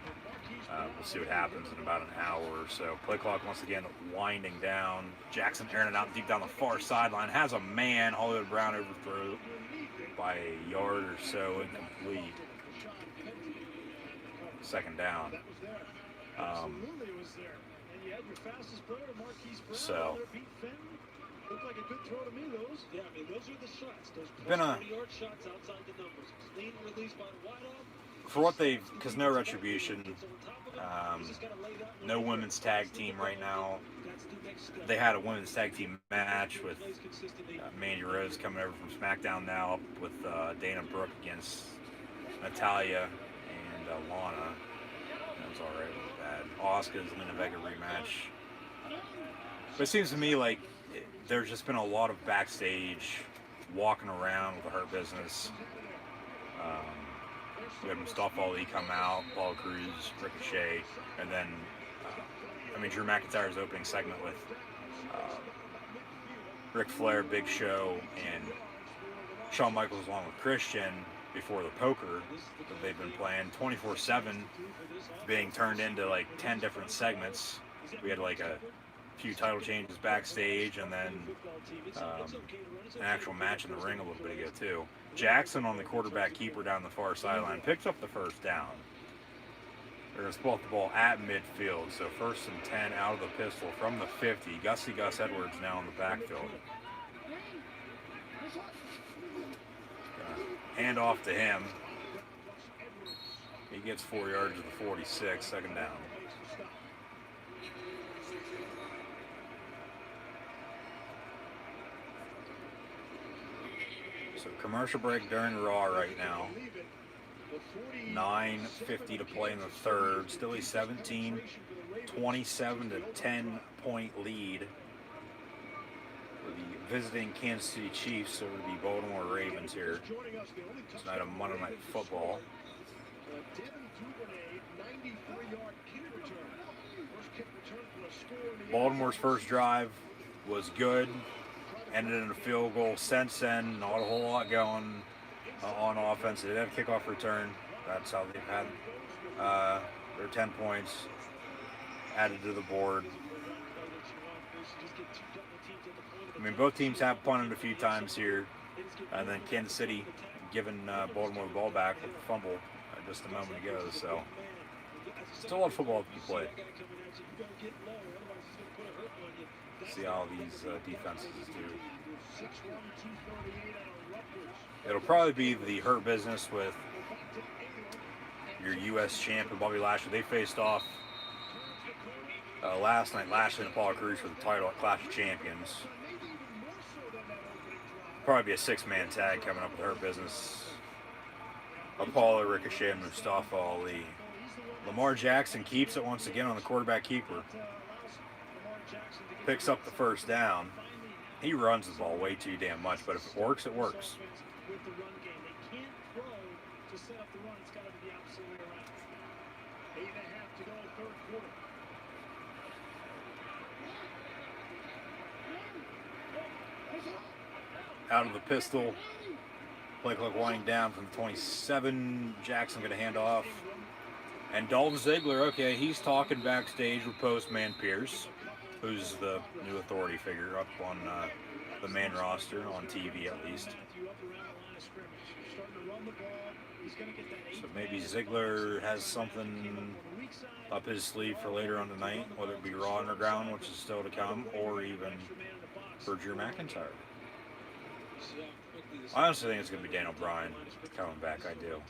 We'll see what happens in about an hour or so. Play clock once again winding down. Jackson airing it out deep down the far sideline. Has a man. Hollywood Brown overthrow by a yard or so, incomplete. Second down. So looked like a good throw to me, those. Yeah, I mean, those are the shots. Those been a 20-yard shots outside the numbers. Clean release by Whiteout. For what they've, because no retribution, no women's tag team right now. They had a women's tag team match with Mandy Rose coming over from SmackDown now with Dana Brooke against Natalya and Lana. That was alright with that. Asuka's Lena Vega rematch. But it seems to me like there's just been a lot of backstage walking around with the Hurt Business. We had Mustafa Ali come out, Paul Cruz, Ricochet, and then, Drew McIntyre's opening segment with Ric Flair, Big Show, and Shawn Michaels along with Christian before the poker that they've been playing 24/7, being turned into like 10 different segments. We had like a few title changes backstage, and then an actual match in the ring a little bit ago too. Jackson on the quarterback keeper down the far sideline picks up the first down. They're going to spot the ball at midfield, so 1st and 10 out of the pistol from the 50. Gus Edwards now in the backfield. Hand off to him. He gets 4 yards to the 46, second down. So commercial break during Raw right now. 9:50 to play in the third. Still a 17, 27 to 10 point lead for the visiting Kansas City Chiefs over the Baltimore Ravens here tonight on Monday Night Football. Baltimore's first drive was good. Ended in a field goal. Since then, not a whole lot going on offense. They did have a kickoff return. That's how they've had their 10 points added to the board. Both teams have punted a few times here. And then Kansas City giving Baltimore the ball back with a fumble just a moment ago. So Still a lot of football to be played. See how these defenses do. It'll probably be the Hurt Business with your U.S. champion Bobby Lashley. They faced off last night, Lashley and Apollo Crews for the title at Clash of Champions. Probably be a 6-man tag coming up with Hurt Business. Apollo, Ricochet, and Mustafa Ali. Lamar Jackson keeps it once again on the quarterback keeper. Picks up the first down. He runs the ball way too damn much, but if it works, it works. Out of the pistol. Play clock winding down from 27. Jackson going to hand off. And Dolph Ziggler, okay, he's talking backstage with Postman Pierce, who's the new authority figure up on the main roster, on TV at least. So maybe Ziggler has something up his sleeve for later on tonight, whether it be Raw Underground, which is still to come, or even for Drew McIntyre. I honestly think it's going to be Daniel Bryan coming back. I do.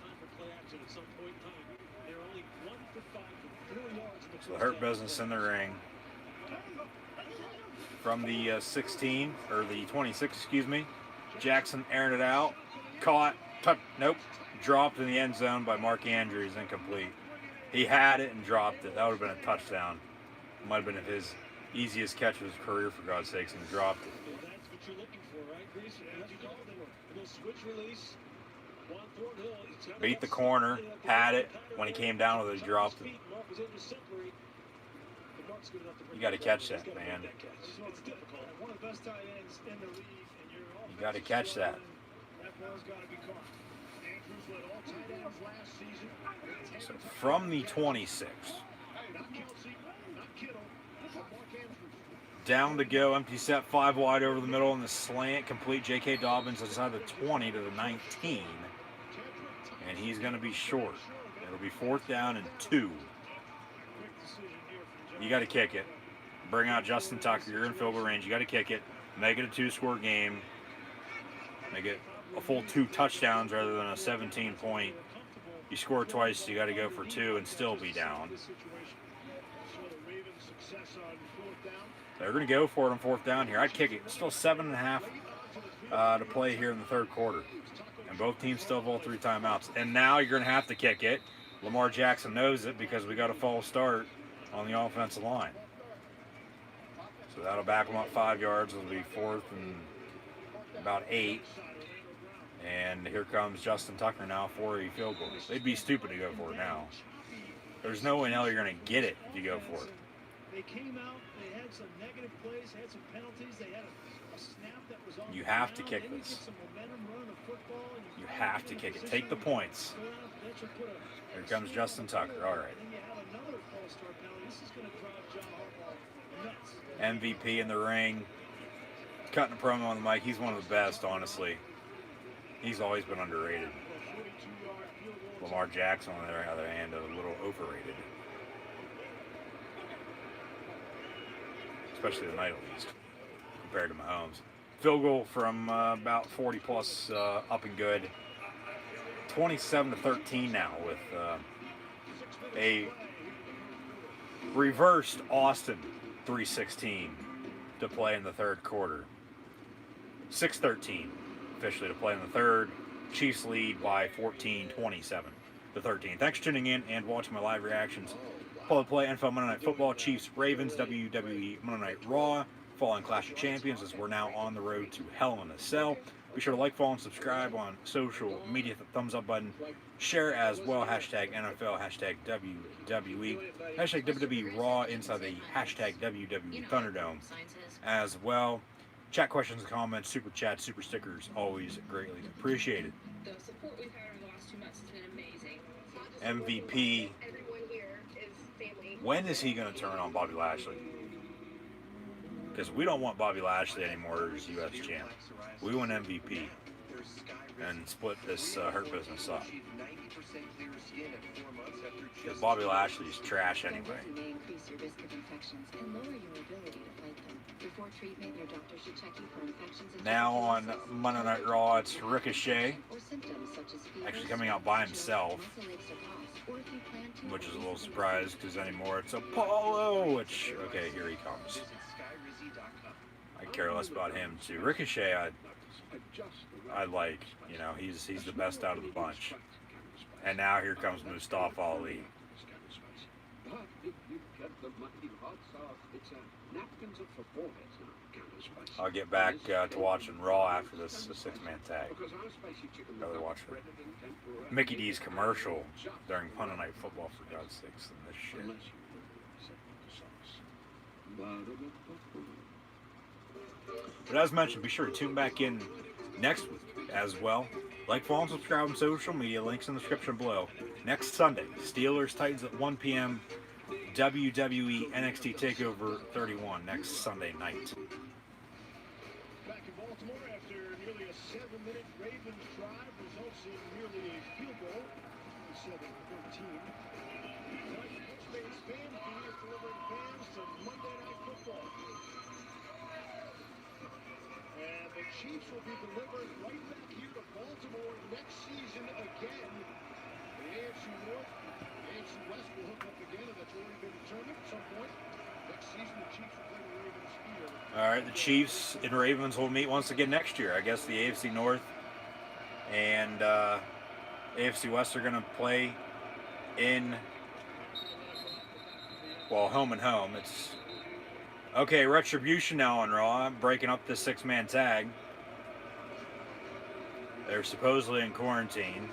So the Hurt Business in the ring. From the 16, or the 26, excuse me. Jackson airing it out. Caught. Nope. Dropped in the end zone by Mark Andrews. Incomplete. He had it and dropped it. That would have been a touchdown. Might have been his easiest catch of his career, for God's sakes, and he dropped it. Beat the corner, had it. When he came down with it, he dropped it. You got to catch that, man. You got to catch that. So from the 26. Down to go, empty set, 5 wide over the middle in the slant, complete. J.K. Dobbins inside the 20 to the 19. And he's going to be short. It'll be 4th down and 2. You got to kick it. Bring out Justin Tucker. You're in field goal range. You got to kick it. Make it a 2-score game. Make it a full 2 touchdowns rather than a 17-point. You score twice, you got to go for 2 and still be down. They're going to go for it on 4th down here. I'd kick it. Still 7.5 to play here in the 3rd quarter. And both teams still have all 3 timeouts. And now you're going to have to kick it. Lamar Jackson knows it because we got a false start on the offensive line. So that'll back them up 5 yards. It'll be 4th and about 8. And here comes Justin Tucker now for a field goal. They'd be stupid to go for it now. There's no way in hell you're going to get it if you go for it. They came out, they had some negative plays, had some penalties, they had a snap that was on. You have to kick this. You have to kick it. Take the points. Here comes Justin Tucker. All right. MVP in the ring. Cutting a promo on the mic. He's one of the best, honestly. He's always been underrated. Lamar Jackson, on the other hand, a little overrated. Especially tonight, at least, compared to Mahomes. Field goal from about 40 plus, up and good. 27-13 now with a reversed Austin 3:16 to play in the 3rd quarter. 6:13 officially to play in the 3rd. Chiefs lead by 14-27-13. Thanks for tuning in and watching my live reactions. Play NFL Monday Night Football, Chiefs, Ravens, WWE Monday Night Raw, following Clash of Champions as we're now on the road to Hell in a Cell. Be sure to like, follow, and subscribe on social media. The thumbs up button. Share as well. Hashtag NFL, hashtag WWE, hashtag WWE Raw inside the hashtag WWE Thunderdome as well. Chat questions and comments, super chats, super stickers, always greatly appreciated. The support we've had over the last 2 months has been amazing. MVP. When is he going to turn on Bobby Lashley? Because we don't want Bobby Lashley anymore as U.S. champ. We want MVP. and split this Hurt Business up. Because Bobby Lashley's trash anyway. may increase your risk of infections and lower your ability to fight them. Before treatment, your doctor should check you for infections and Now on Monday Night Raw, it's Ricochet, or symptoms such as fever, actually coming out by himself, muscle aches or coughs, or if you plan to, which is a little surprise because anymore it's Apollo, which, okay, here he comes. I care less about him too. Ricochet, I like, you know, he's the best out of the bunch. And now here comes Mustafa Ali. I'll get back to watching Raw after this six-man tag. Rather watch Mickey D's commercial during Monday Night Football, for God's sakes, than this shit. But as mentioned, be sure to tune back in next week as well. Like, follow, and subscribe on social media. Links in the description below. Next Sunday, Steelers Titans at 1 p.m. WWE NXT TakeOver 31 next Sunday night. Back in Baltimore after nearly a 7-minute Ravens drive results in nearly a field goal. 7-13. Spain's fan fee is delivering fans to Monday Night Football. And the Chiefs will be delivered right back here to Baltimore next season again. The AFC North, the AFC West will hook up again, and that's already been determined at some point. Next season, the Chiefs will play the Ravens here. All right, the Chiefs and Ravens will meet once again next year. I guess the AFC North and AFC West are going to play in, well, home and home. It's okay. Retribution now on Raw, breaking up the six-man tag. They're supposedly in quarantine.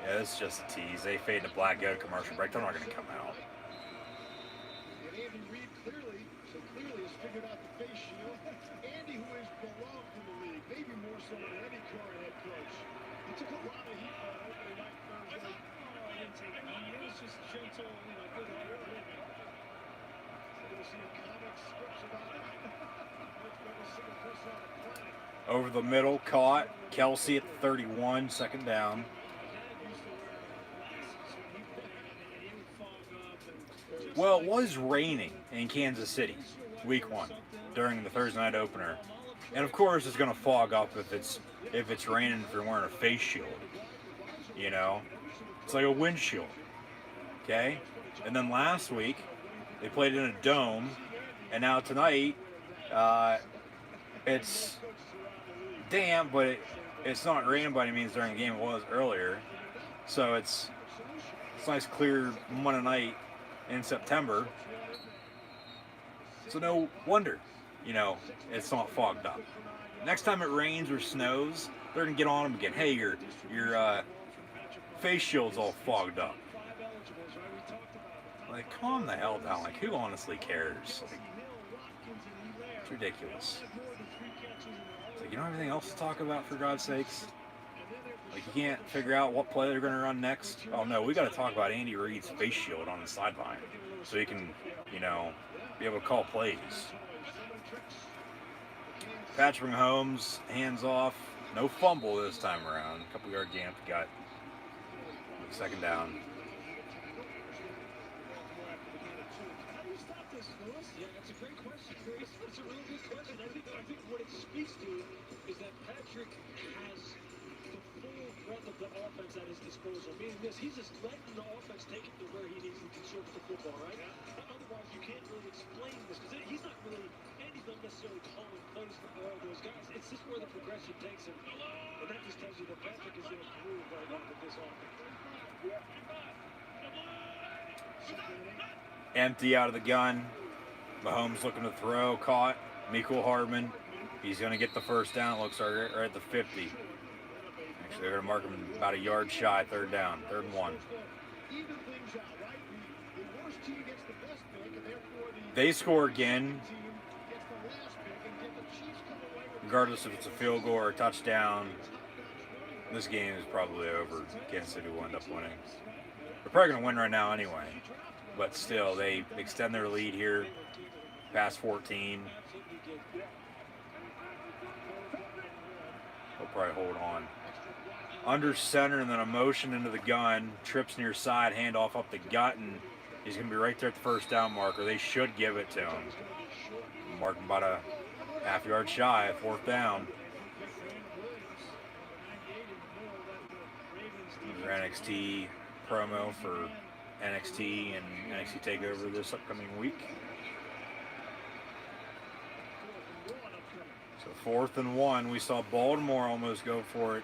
Yeah, it's just a tease. They fade to Black Goat commercial break. They're not going to come out. And Andy Reid clearly has figured out the face shield. Andy, who is beloved in the league, maybe more so than any current head coach. He took a lot of heat on opening night Thursday. I didn't take it. He was just gentle, good-hearted living. So we'll see comic scripts about it. Every single person on the planet. Over the middle, caught. Kelsey at 31, second down. Well, it was raining in Kansas City, week 1, during the Thursday night opener. And of course it's going to fog up if it's raining if you're wearing a face shield. You know? It's like a windshield. Okay? And then last week, they played in a dome. And now tonight, it's damp, but it's not raining by any means during the game. It was earlier. So it's nice, clear Monday night in September. So no wonder, it's not fogged up. Next time it rains or snows, they're gonna get on them again. Hey, your face shield's all fogged up. Like, calm the hell down. Like, who honestly cares? Like, it's ridiculous. It's like, you don't have anything else to talk about, for God's sakes? Like, you can't figure out what play they're going to run next? Oh, no, we got to talk about Andy Reid's face shield on the sideline so he can, be able to call plays. Patrick Mahomes, hands off. No fumble this time around. A couple yard gain. Got second down. Yeah, that's a great question, Chris. It's a really good question. I think what it speaks to is that Patrick has the full breadth of the offense at his disposal. Meaning this, he's just letting the offense take it to where he needs to conserve the football, right? Otherwise, you can't really explain this because he's not really, Andy's not necessarily calling plays for all those guys. It's just where the progression takes him. And that just tells you that Patrick is in a groove right now with this offense. Empty out of the gun. Mahomes looking to throw, caught. Mecole Hardman. He's going to get the first down. It looks like right at the 50. Actually, they're going to mark him about a yard shy. Third down. 3rd and 1. They score again. Regardless if it's a field goal or a touchdown, this game is probably over. Kansas City will end up winning. They're probably going to win right now anyway. But still, they extend their lead here. Past 14. probably hold on. Under center and then a motion into the gun. Trips near side, handoff up the gut, and he's going to be right there at the first down marker. They should give it to him. Marking about a half-yard shy of 4th down. Another NXT promo for NXT and NXT TakeOver this upcoming week. So 4th and 1. We saw Baltimore almost go for it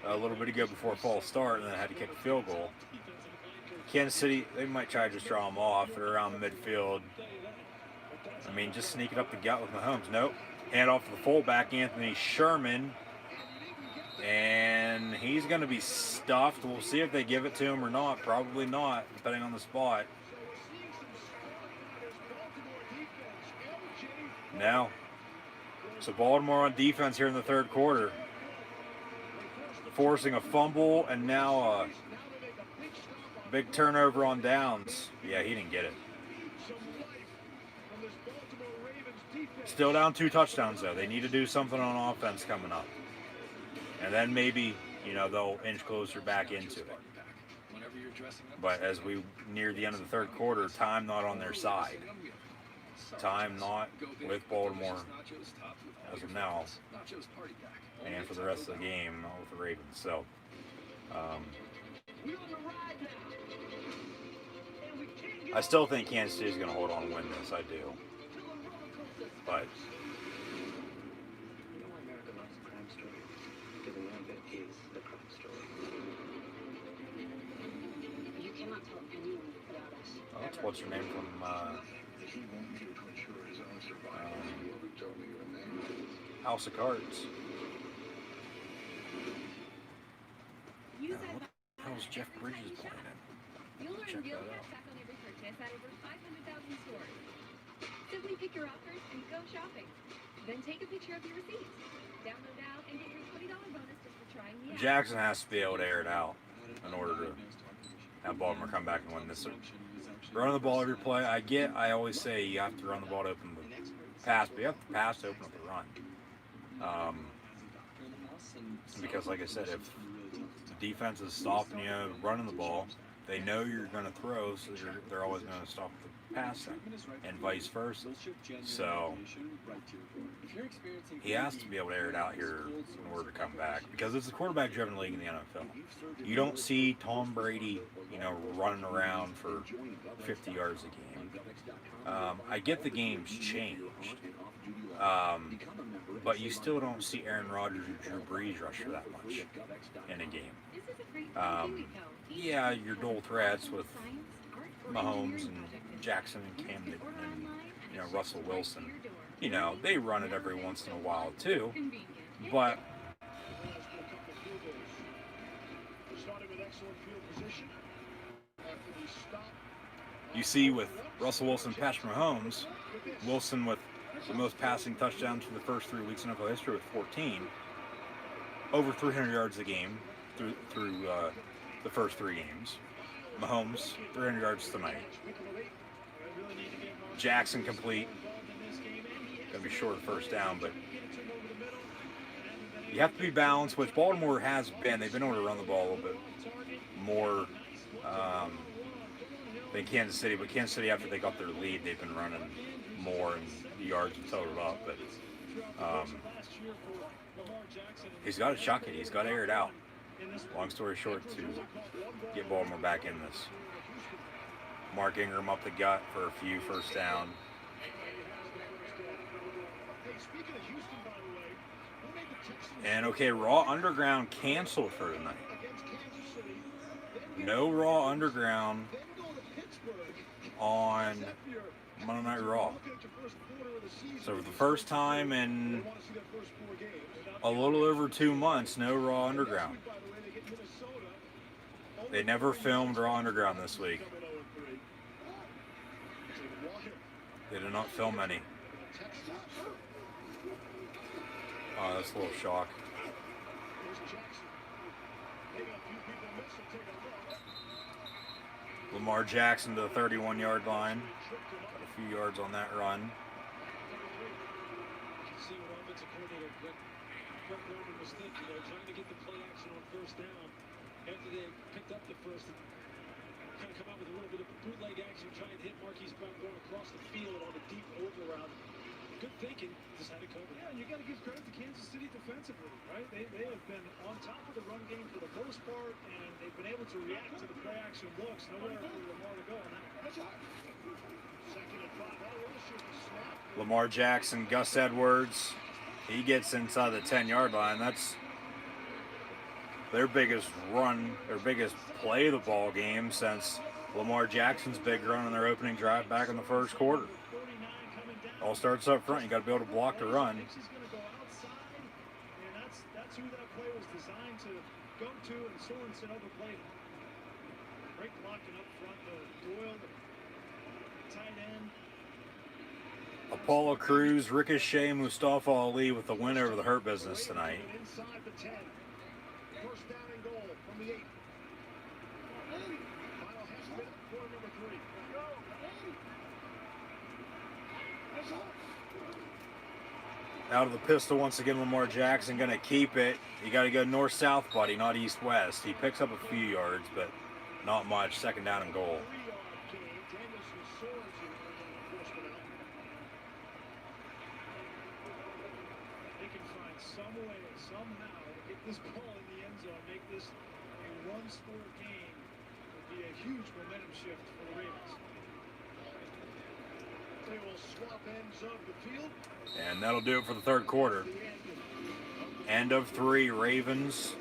a little bit ago before a false start, and then had to kick a field goal. Kansas City, they might try to just draw them off. They're around midfield. I mean, just sneak it up the gut with Mahomes. Nope. Hand off to the fullback, Anthony Sherman. And he's going to be stuffed. We'll see if they give it to him or not. Probably not, depending on the spot. No. So Baltimore on defense here in the 3rd quarter. Forcing a fumble and now a big turnover on downs. Yeah, he didn't get it. Still down 2 touchdowns, though. They need to do something on offense coming up. And then maybe, you know, they'll inch closer back into it. But as we near the end of the 3rd quarter, time not on their side. Time not with Baltimore as of now. And for the rest of the game with the Ravens. So, I still think Kansas City is going to hold on and win this. I do. But America loves a crime story. Because America is the crime story. You cannot tell anyone about us. that's what's her name from House of Cards. What the hell is Jeff Bridges playing in? You'll earn Check real that out. cash back on every purchase at over 500,000 stores. Simply pick your offers and go shopping. Then take a picture of your receipts. Download now and get your $20 bonus just for trying the app. Jackson has to be able to air it out in order to have Baltimore come back and win this. Run the ball every play. I always say you have to run the ball to open the pass, but you have to pass to open up the run. Because like I said, if the defense is stopping you running the ball, they know you're going to throw, so they're always going to stop the passing, and vice versa. So he has to be able to air it out here in order to come back, because it's a quarterback-driven league in the NFL. You don't see Tom Brady, you know, running around for 50 yards a game. I get the game's changed, but you still don't see Aaron Rodgers or Drew Brees rush for that much in a game. Yeah, your dual threats with Mahomes and Jackson and Cam Newton and, you know, Russell Wilson. You know, they run it every once in a while too, but you see with Russell Wilson, Patrick Mahomes, Wilson with the most passing touchdowns for the first 3 weeks in NFL history with 14, over 300 yards a game through the first 3 games. Mahomes, 300 yards tonight. Jackson complete. Going to be short of first down, but you have to be balanced, which Baltimore has been. They've been able to run the ball a little bit more than Kansas City, but Kansas City, after they got their lead, they've been running more, and the yards have totaled up. But he's got to chuck it. He's got to air it out. Long story short, to get Baltimore back in this. Mark Ingram up the gut for a few first down. And okay, Raw Underground canceled for tonight. No Raw Underground on Monday Night Raw. So for the first time in a little over 2 months, no Raw Underground. They never filmed Raw Underground this week. They did not film any. Oh, that's a little shock. Lamar Jackson to the 31-yard line. Got a few yards on that run. Brett Gardner was thinking, trying to get the play action on first down after they picked up the first. Kind of come out with a little bit of bootleg action, trying to hit Marquise Brown going across the field on a deep over route. Good thinking, just had it covered. Yeah, and you got to give credit to Kansas City defensively, right? They have been on top of the run game for the most part, and they've been able to react to the play action looks. Nowhere for Lamar to go on that. Second and 5. Snap. Lamar Jackson, Gus Edwards, he gets inside the 10-yard line. That's their biggest run, their biggest play of the ball game since Lamar Jackson's big run on their opening drive back in the first quarter. All starts up front. You got to be able to block the run. He's going to go outside, and that's who that play was designed to go to, and Sorensen overplayed him. Great blocking up front. Doyle, the tight end. Apollo Crews, Ricochet, Mustafa Ali with the win over the Hurt Business tonight. Inside the 10. First down and goal from the 8. Final half minute, quarter number 3. Out of the pistol once again, Lamar Jackson going to keep it. You got to go north-south, buddy, not east-west. He picks up a few yards, but not much. Second down and goal. They can find some way, somehow, to get this ball in the end zone, make this a one-score game. Would be a huge momentum shift for the Ravens. They will swap ends of the field. And that'll do it for the third quarter. End of 3. Ravens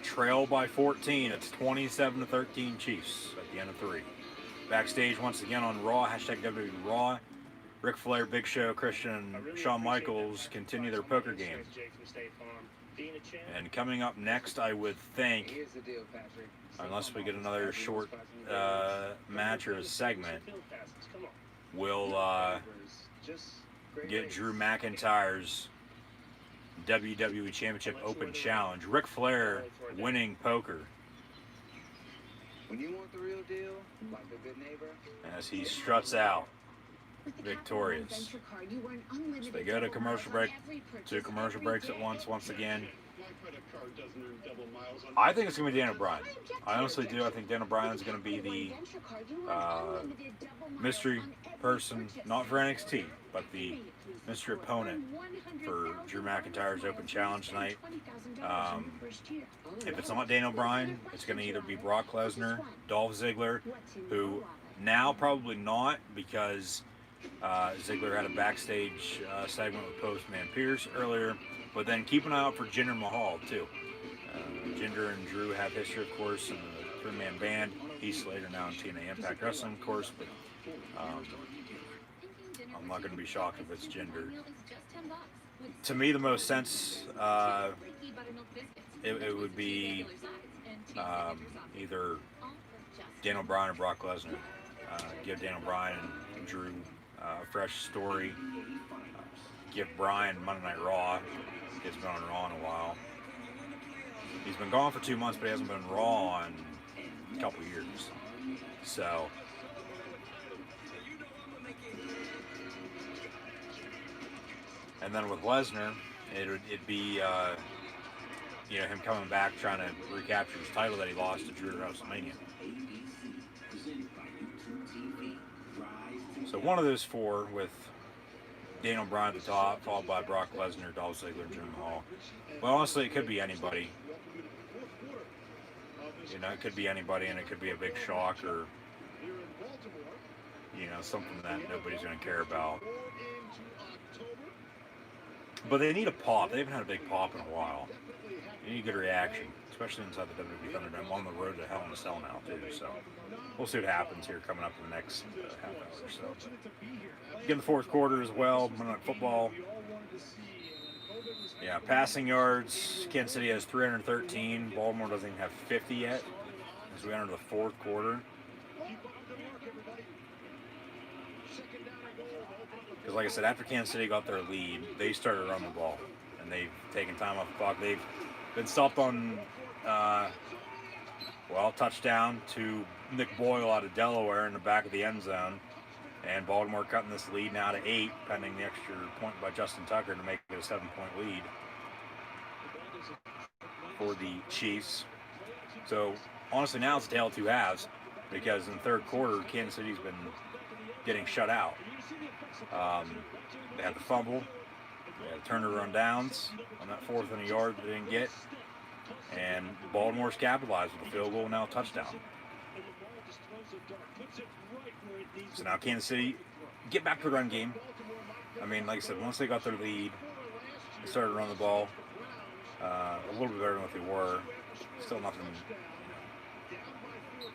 trail by 14. It's 27-13 Chiefs at the end of 3. Backstage once again on Raw, hashtag WWE Raw. Ric Flair, Big Show, Christian, and Shawn Michaels continue their poker game. And coming up next, I would think, Here's the deal, Patrick. unless we get another short match or a segment, we'll get Drew McIntyre's WWE Championship Open Challenge. Ric Flair winning poker When you want the real deal, like a good neighbor, as he struts out victorious. So they go to commercial break, 2 commercial breaks at once again. I think it's going to be Daniel Bryan. I honestly do. I think Daniel Bryan's going to be the mystery person, not for NXT, but the mystery opponent for Drew McIntyre's Open Challenge tonight. If it's not Daniel Bryan, it's going to either be Brock Lesnar, Dolph Ziggler, who now probably not, because Ziggler had a backstage segment with Postman Pierce earlier. But then keep an eye out for Jinder Mahal too. Jinder and Drew have history, of course, in the 3-man band. Heath Slater now in TNA Impact Wrestling, of course, but I'm not going to be shocked if it's Jinder. To me, the most sense, it would be either Daniel Bryan or Brock Lesnar. Give Daniel Bryan and Drew a fresh story. Give Bryan Monday Night Raw. He's been on Raw in a while. He's been gone for 2 months, but he hasn't been Raw in a couple years. So, and then with Lesnar, it'd be him coming back trying to recapture his title that he lost to Drew at WrestleMania. So one of those 4 with Daniel Bryan at the top, followed by Brock Lesnar, Dolph Ziggler, and Jinder Mahal. Well, honestly, it could be anybody. It could be anybody, and it could be a big shock or, something that nobody's going to care about. But they need a pop. They haven't had a big pop in a while. They need a good reaction, especially inside the WWE Thunderdome. On the road to Hell in a Cell now, too. So we'll see what happens here coming up in the next half hour or so. Again, the fourth quarter as well. Monday Night Football. Yeah, passing yards. Kansas City has 313. Baltimore doesn't even have 50 yet as we enter the fourth quarter. Because like I said, after Kansas City got their lead, they started to run the ball. And they've taken time off the clock. They've been stopped on, touchdown to Nick Boyle out of Delaware in the back of the end zone. And Baltimore cutting this lead now to 8, pending the extra point by Justin Tucker to make it a 7-point lead. for the Chiefs. So honestly, now it's a tale of two halves, because in the third quarter, Kansas City's been getting shut out. They had the fumble, they had turnover on downs on that 4th and a yard they didn't get, and Baltimore's capitalized with a field goal and now a touchdown. So now Kansas City get back to the run game. I mean, like I said, once they got their lead, they started to run the ball a little bit better than what they were. Still nothing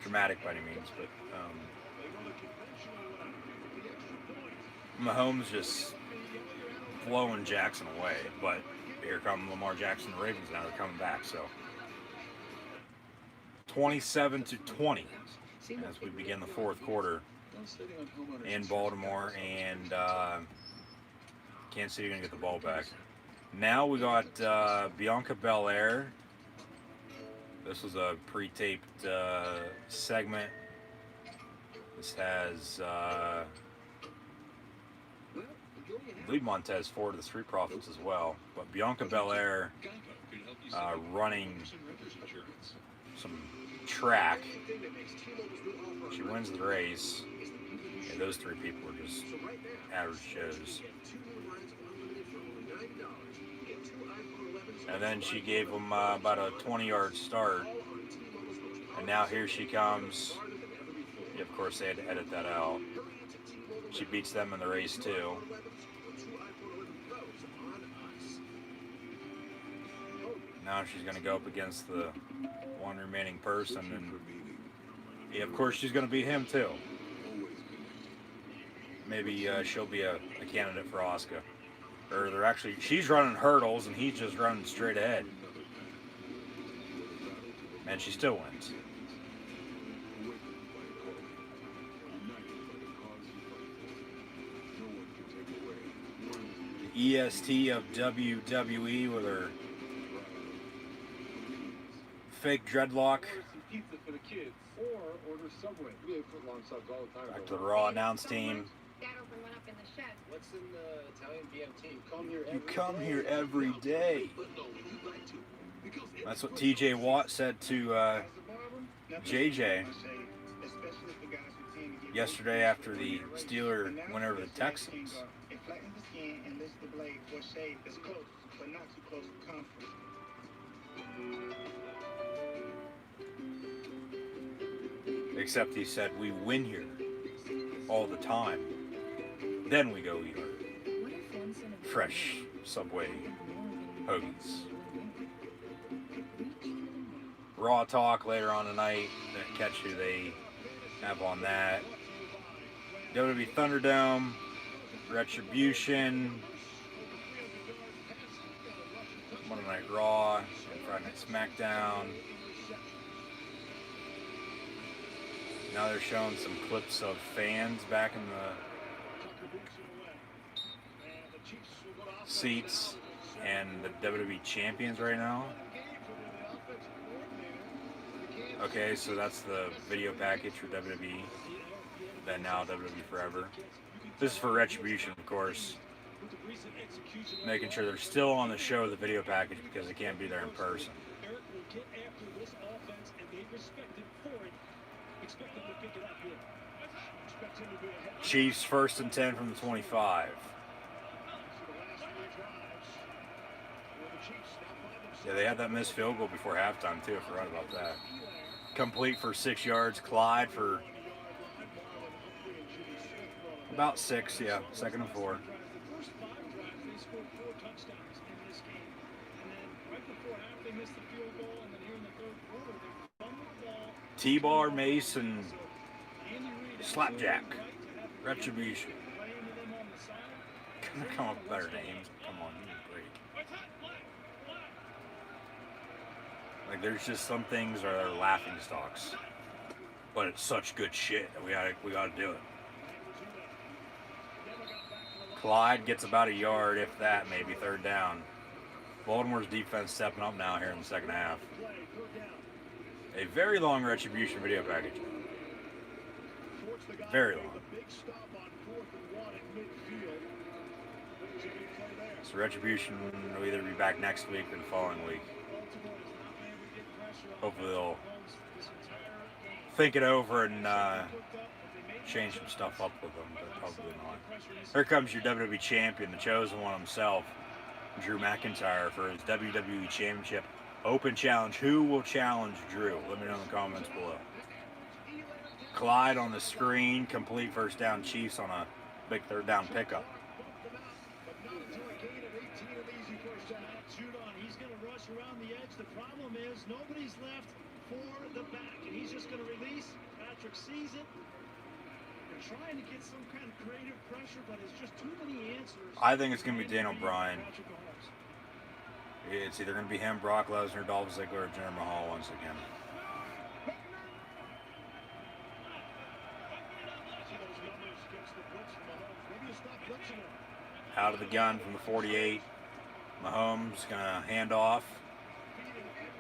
dramatic by any means, but Mahomes just blowing Jackson away. But here come Lamar Jackson and the Ravens now. They're coming back. So 27-20 as we begin the fourth quarter in Baltimore, and Kansas City going to get the ball back. Now we got Bianca Belair. This was a pre-taped segment. This has I believe Montez Ford of the Street Profits as well, but Bianca Belair running some track. She wins the race, and those three people are just average Joes. And then she gave them about a 20-yard start, and now here she comes. Yeah, of course, they had to edit that out. She beats them in the race too. Now she's going to go up against the one remaining person, and yeah, of course she's going to beat him too. Maybe she'll be a candidate for Oscar. Or they're actually, she's running hurdles and he's just running straight ahead. And she still wins. The EST of WWE with her fake dreadlock. Back to the Raw announce team. What's in the Italian BMT? You come here every day. That's what TJ Watt said to JJ yesterday after the Steelers win over the Texans. It flattens the skin and lifts the blade for a shave that's close, but not too close for comfort. Except he said we win here all the time. Then we go eat our fresh Subway hoagies. Raw talk later on tonight. Didn't catch who they have on that. WWE Thunderdome, Retribution, Monday Night Raw, and Friday Night SmackDown. Now they're showing some clips of fans back in the seats and the WWE champions right now. Okay, so that's the video package for WWE. Then now WWE Forever. This is for Retribution, of course. Making sure they're still on the show, the video package, because they can't be there in person. Chiefs 1st and 10 from the 25. Yeah, they had that missed field goal before halftime too. I forgot about that. Complete for 6 yards. Clyde for about 6. Yeah, 2nd and 4. T-Bar, Mason, Slapjack, Retribution. Couldn't come up with better names. Come on, give me a break. Like, there's just some things that are laughing stocks, but it's such good shit that we gotta do it. Clyde gets about a yard, if that, maybe 3rd down. Baltimore's defense stepping up now here in the second half. A very long Retribution video package. Very long. So Retribution will either be back next week or the following week. Hopefully they'll think it over and change some stuff up with them, but probably not. Here comes your WWE champion, the chosen one himself, Drew McIntyre, for his WWE Championship Open Challenge. Who will challenge Drew? Let me know in the comments below. Clyde on the screen, complete first down Chiefs on a big third down pickup. He's going to rush around the edge. The problem is nobody's left for the back, and he's just going to release. Patrick sees it. They're trying to get some kind of creative pressure, but it's just too many answers. I think it's going to be Daniel Bryan. It's either going to be him, Brock Lesnar, Dolph Ziggler, or Jinder Mahal once again. Out of the gun from the 48. Mahomes going to hand off.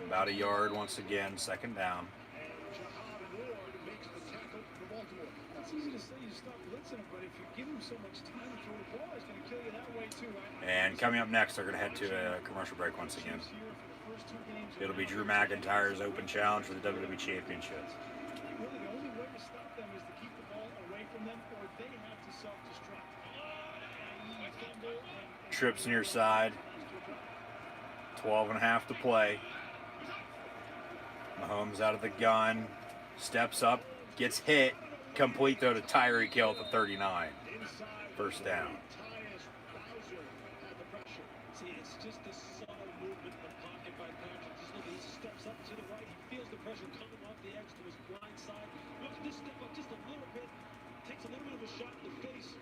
About a yard once again, second down. It's easy to say you stop blitzing him, but if you give him so much time to throw the ball, it's going to kill you that way too, right? And coming up next, they're going to head to a commercial break once again. It'll be Drew McIntyre's Open Challenge for the WWE Championship. Really, the only way to stop them is to keep the ball away from them, or they have to self-destruct. Trips near side. 12.5 to play. Mahomes out of the gun. Steps up. Gets hit. Complete throw to Tyreek Hill at the 39. First down. See, it's just a subtle movement in the pocket by Patrick. Just look, he steps up to the right. He feels the pressure coming off the edge to his blind side. Look, just step up just a little bit. Takes a little bit of a shot in the face.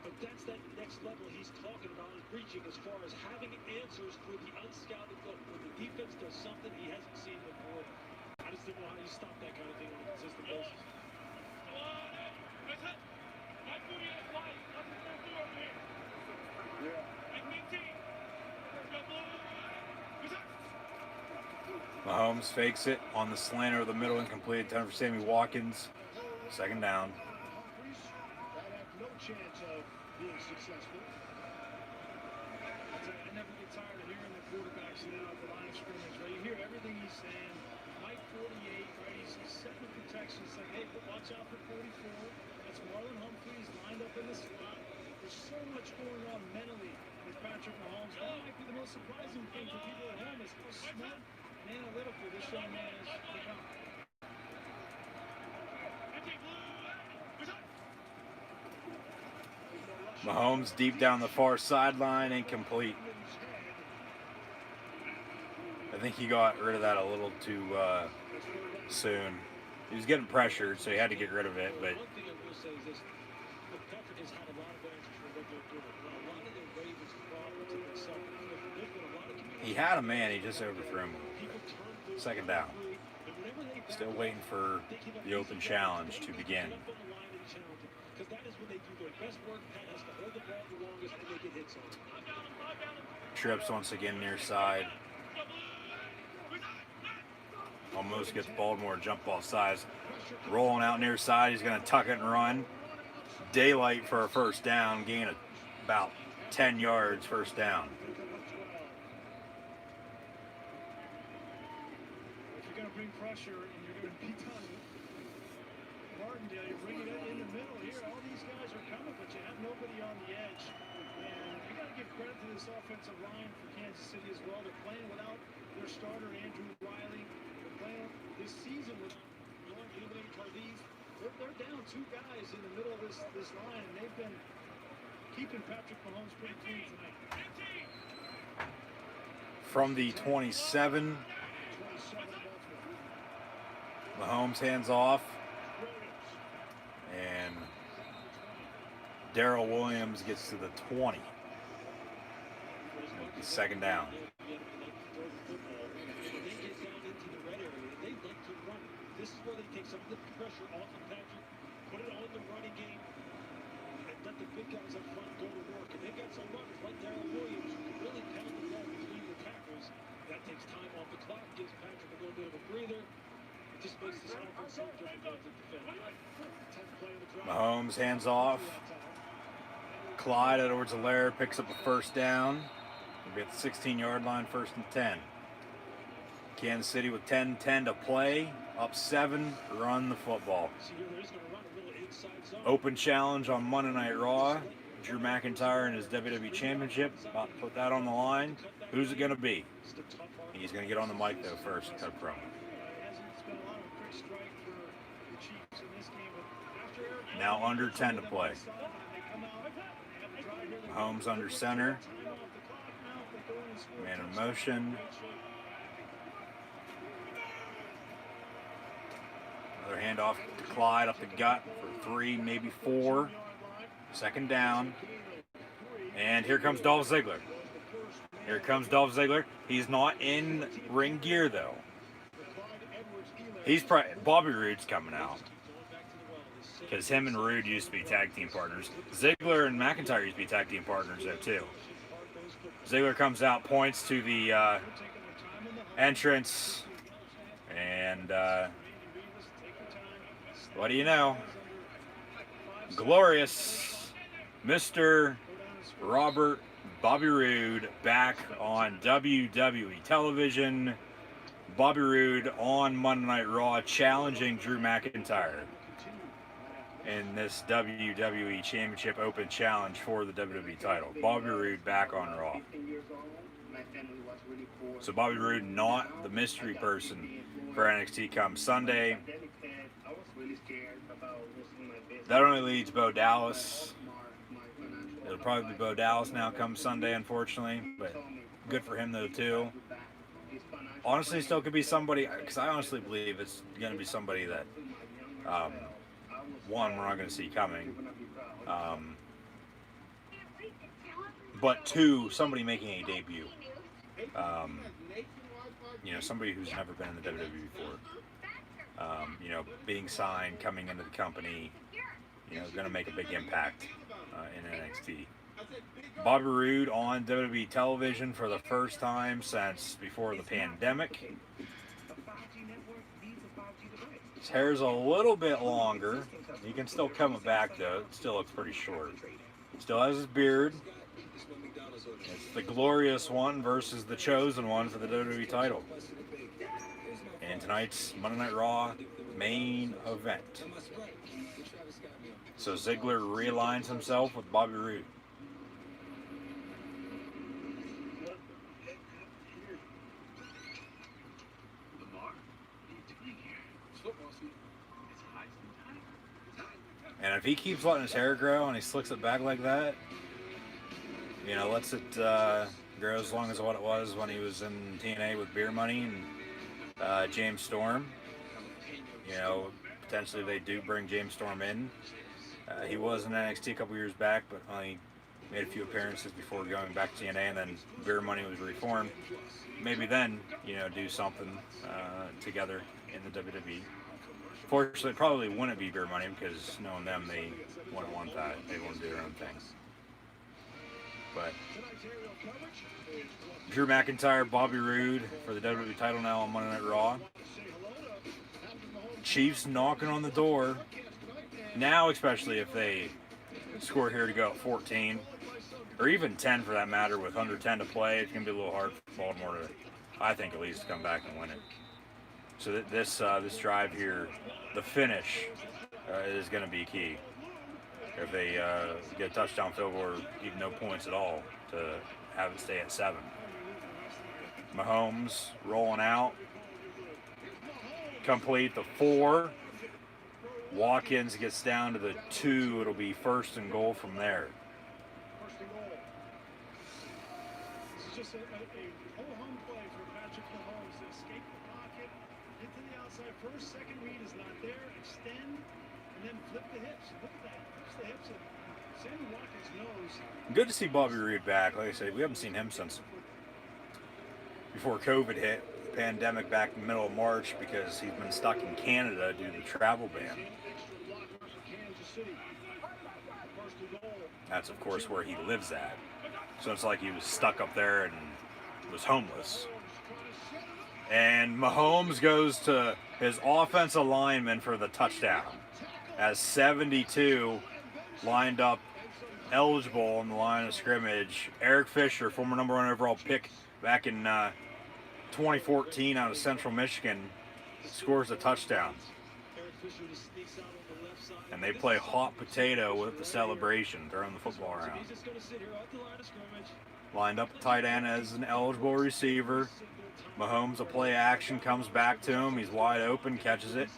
But that's that next level he's talking about, is reaching as far as having answers for the unscouted look. When the defense does something he hasn't seen before, I just don't know how you stop that kind of thing on a consistent basis. Mahomes fakes it on the slant over the middle, incomplete. Time for Sammy Watkins. Second down. No chance of being successful. I never get tired of hearing the quarterbacks now at the line of scrimmage, right? You hear everything he's saying. Mike 48, right? He's setting the protection. It's like, hey, but watch out for 44. That's Marlon Humphreys lined up in the slot. There's so much going on mentally with Patrick Mahomes. That might be the most surprising thing for people at home is how smart and analytical this young man has become. Mahomes deep down the far sideline, incomplete. I think he got rid of that a little too soon. He was getting pressured, so he had to get rid of it. But One thing I will say is this: Patrick has had a lot of answers for what they're doing. A lot of the Ravens' problems in themselves. There's been a lot of he had a man, he just overthrew him. Second down. Still waiting for the Open Challenge to begin. because that is when they do their best work. Pat has to hold the ball the longest and they get hits on it. Trips once again near side. Almost gets Baltimore jump ball size. Rolling out near side. He's going to tuck it and run. Daylight for a first down. Gain of about 10 yards first down. If you're going to bring pressure and you're going to beat down Martindale, you're bringing it in the middle here. All these guys are coming, but you have nobody on the edge. And you got to give credit to this offensive line for Kansas City as well. They're playing without their starter, Andrew Riley. They're playing this season with they're down two guys in the middle of this line, and they've been keeping Patrick Mahomes pretty clean tonight. From the 27, Mahomes hands off, and Darrell Williams gets to the 20. Second down. This is where they take some of the pressure off of Patrick, put it on the running game, and let the big guys up front go to work. And they've got some runners like Darrell Williams who can really pound the ball between the tackles. That takes time off the clock, gives Patrick a little bit of a breather. It just makes this offense so difficult to defend. Mahomes hands off. Clyde Edwards-Helaire picks up a first down. We'll be at the 16-yard line, 1st and 10. Kansas City with 10 to play. Up 7, run the football. Open challenge on Monday Night Raw. Drew McIntyre and his WWE Championship. About to put that on the line. Who's it going to be? He's going to get on the mic, though, first. Cut a promo. Now under 10 to play. Mahomes under center. Man in motion. Another handoff to Clyde up the gut for 3, maybe 4. Second down. And here comes Dolph Ziggler. Here comes Dolph Ziggler. He's not in ring gear, though. He's probably, Bobby Roode's coming out. Because him and Roode used to be tag team partners. Ziggler and McIntyre used to be tag team partners there, too. Ziggler comes out, points to the entrance. And what do you know? Glorious Mr. Robert Bobby Roode back on WWE television. Bobby Roode on Monday Night Raw challenging Drew McIntyre in this WWE Championship Open Challenge for the WWE title. Bobby Roode back on Raw. So Bobby Roode not the mystery person for NXT come Sunday. That only leads Bo Dallas. It'll probably be Bo Dallas now come Sunday, unfortunately, but good for him though too. Honestly, still could be somebody, because I honestly believe it's going to be somebody that, one, we're not going to see coming, but two, somebody making a debut. You know, somebody who's never been in the WWE before. You know, being signed, coming into the company, you know, going to make a big impact in NXT. Bobby Roode on WWE television for the first time since before the pandemic. His hair's a little bit longer. He can still come it back though. It still looks pretty short. Still has his beard. It's the glorious one versus the chosen one for the WWE title. And tonight's Monday Night Raw main event. So Ziggler realigns himself with Bobby Roode. And if he keeps letting his hair grow and he slicks it back like that, you know, lets it grow as long as what it was when he was in TNA with Beer Money and James Storm. You know, potentially they do bring James Storm in. He was in NXT a couple years back, but only made a few appearances before going back to TNA, and then Beer Money was reformed. Maybe then, you know, do something together in the WWE. Fortunately, it probably wouldn't be Beer Money because knowing them, they wouldn't want that. They want to do their own thing. But Drew McIntyre, Bobby Roode for the WWE title now on Monday Night Raw. Chiefs knocking on the door. Now, especially if they score here to go at 14, or even 10 for that matter, with under 10 to play, it's going to be a little hard for Baltimore to, I think at least, come back and win it. So this drive here, the finish, is going to be key. If they get a touchdown field goal or even no points at all to have it stay at 7. Mahomes rolling out. Complete the 4. Watkins gets down to the 2. It'll be 1st and goal from there. First and goal. This is just a ho-hum play for Patrick Mahomes to escape the pocket, get to the outside first, second read is not there, extend, and then flip the hips. Look at that, flips the hips, and Sammy Watkins knows. Good to see Bobby Roode back. Like I said, we haven't seen him since before COVID hit. Pandemic back in the middle of March because he's been stuck in Canada due to the travel ban. That's of course where he lives at. So it's like he was stuck up there and was homeless. And Mahomes goes to his offensive lineman for the touchdown. As 72 lined up eligible on the line of scrimmage. Eric Fisher, former #1 overall pick back in 2014 out of Central Michigan scores a touchdown. And they play hot potato with the celebration, throwing the football around. Lined up a tight end as an eligible receiver. Mahomes, a play action, comes back to him. He's wide open, catches it.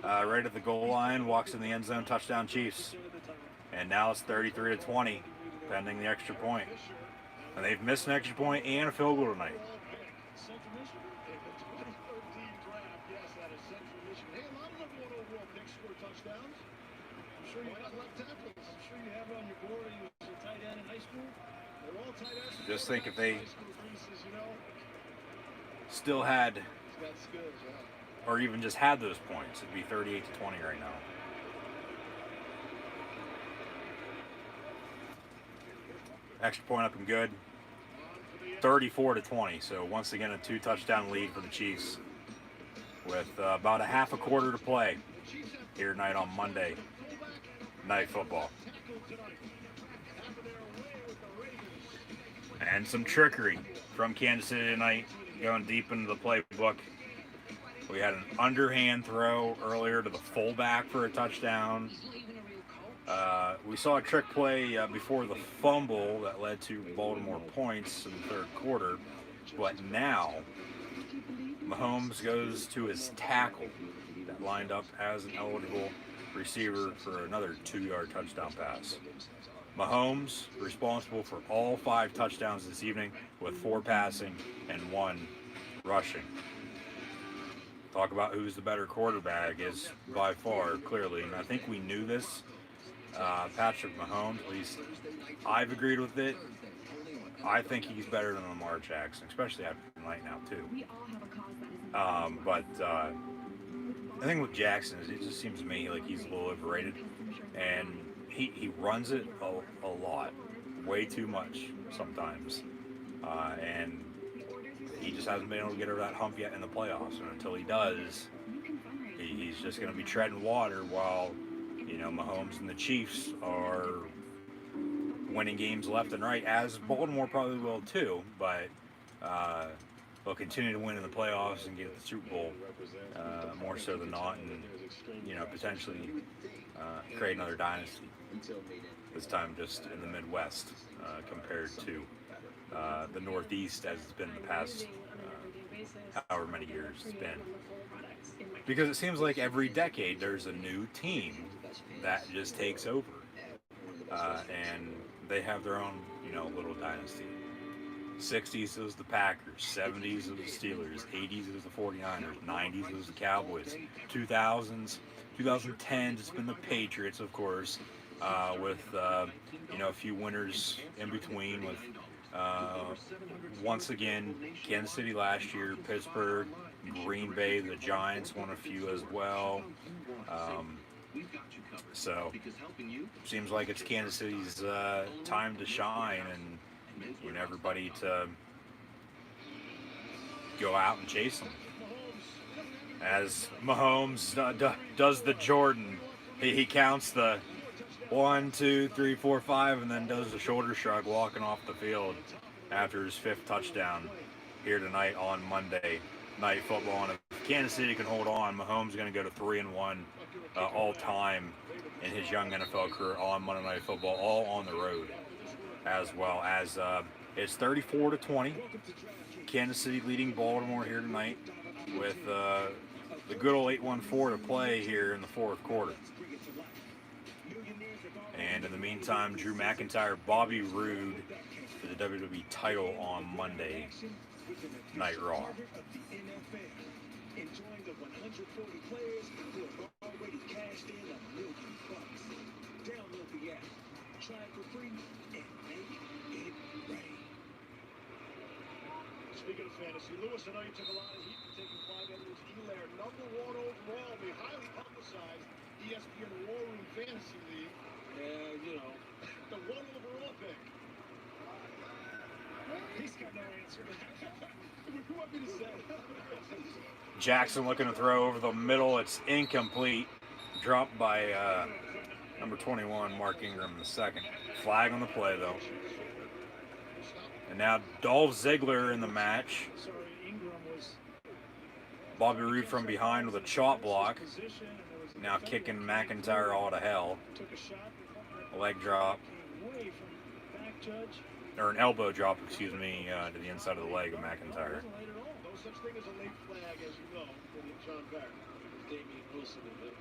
Right at the goal line, walks in the end zone, touchdown Chiefs. And now it's 33-20, pending the extra point. And they've missed an extra point and a field goal tonight. Just think if they still had, or even just had those points, it'd be 38-20 right now. Extra point up and good. 34-20. So once again, a 2-touchdown lead for the Chiefs with about a half a quarter to play here tonight on Monday Night Football. And some trickery from Kansas City tonight, going deep into the playbook. We had an underhand throw earlier to the fullback for a touchdown. We saw a trick play before the fumble that led to Baltimore points in the third quarter. But now, Mahomes goes to his tackle that lined up as an eligible receiver for another 2-yard touchdown pass. Mahomes responsible for all 5 touchdowns this evening with 4 passing and 1 rushing. Talk about who's the better quarterback is by far, clearly, and I think we knew this. Patrick Mahomes, at least I've agreed with it. I think he's better than Lamar Jackson, especially after tonight now too. But the thing with Jackson is it just seems to me like he's a little overrated, and he runs it a lot, way too much sometimes, and he just hasn't been able to get over that hump yet in the playoffs. And until he does, he's just going to be treading water while, you know, Mahomes and the Chiefs are winning games left and right, as Baltimore probably will too, but they'll continue to win in the playoffs and get the Super Bowl more so than not, and, you know, potentially create another dynasty, this time just in the Midwest compared to the Northeast as it's been the past however many years it's been. Because it seems like every decade there's a new team that just takes over, and they have their own, you know, little dynasty. 60s it was the Packers, 70s it was the Steelers, 80s it was the 49ers, 90s it was the Cowboys, 2000s, 2010s it's been the Patriots, of course, with you know, a few winners in between, with once again Kansas City last year, Pittsburgh, Green Bay, the Giants won a few as well. So seems like it's Kansas City's time to shine, and you know, everybody to go out and chase them. As Mahomes does the Jordan, he counts the 1, 2, 3, 4, 5, and then does the shoulder shrug walking off the field after his 5th touchdown here tonight on Monday Night Football. And if Kansas City can hold on, Mahomes is going to go to 3-1 all time in his young NFL career on Monday Night Football, all on the road, as well as it's 34-20. Kansas City leading Baltimore here tonight with the good old 8:14 to play here in the 4th quarter. And in the meantime, Drew McIntyre, Bobby Roode for the WWE title on Monday Night Raw. Enjoying the 140 players who have already cashed in $1 million. Download the app, try it for free, and make it rain. Speaking of fantasy, Lewis, I know you took a lot of heat for taking Clyde Edwards-Helaire, #1 overall, the highly publicized ESPN War Room Fantasy League. You know, the 1 overall pick. He's got no answer. What do you want me to say? Jackson looking to throw over the middle. It's incomplete. Dropped by number 21, Mark Ingram, the second. Flag on the play, though. And now Dolph Ziggler in the match. Sorry, Ingram was Bobby Roode from behind with a chop block. Now kicking McIntyre all to hell. A leg drop. Or an elbow drop, excuse me, to the inside of the leg of McIntyre. No such thing as a late flag, as you know, from John Barrett. Damian Wilson in there.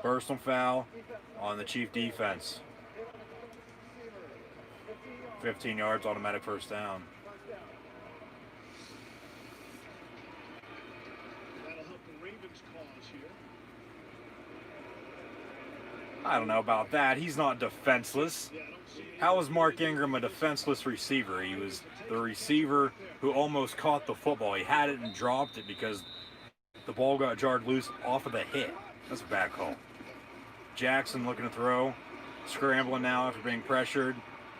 Personal foul on the Chief defense. 15 yards, automatic first down. That'll help the Ravens' cause here. I don't know about that. He's not defenseless. How is Mark Ingram a defenseless receiver? He was the receiver who almost caught the football. He had it and dropped it because the ball got jarred loose off of the hit. That's a bad call. Jackson looking to throw. Scrambling now after being pressured.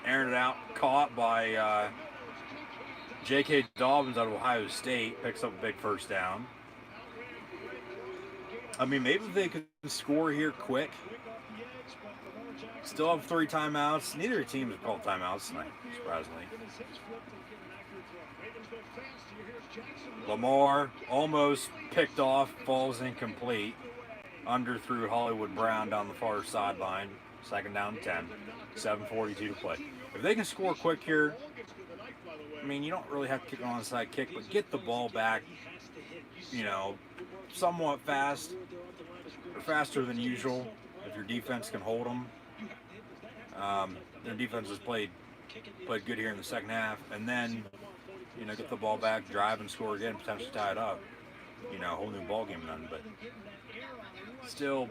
Airing it out. Caught by J.K. Dobbins out of Ohio State. Picks up a big first down. I mean, maybe they could score here quick. Still have 3 timeouts. Neither team has called timeouts tonight, surprisingly. Lamar almost picked off, falls incomplete. Underthrew Hollywood Brown down the far sideline. Second down 10. 7:42 to play. If they can score quick here, I mean, you don't really have to kick an onside kick, but get the ball back, you know, somewhat fast, or faster than usual, if your defense can hold them. Their defense has played good here in the second half, and then, you know, get the ball back, drive and score again, potentially tie it up. You know, a whole new ball game then, but still,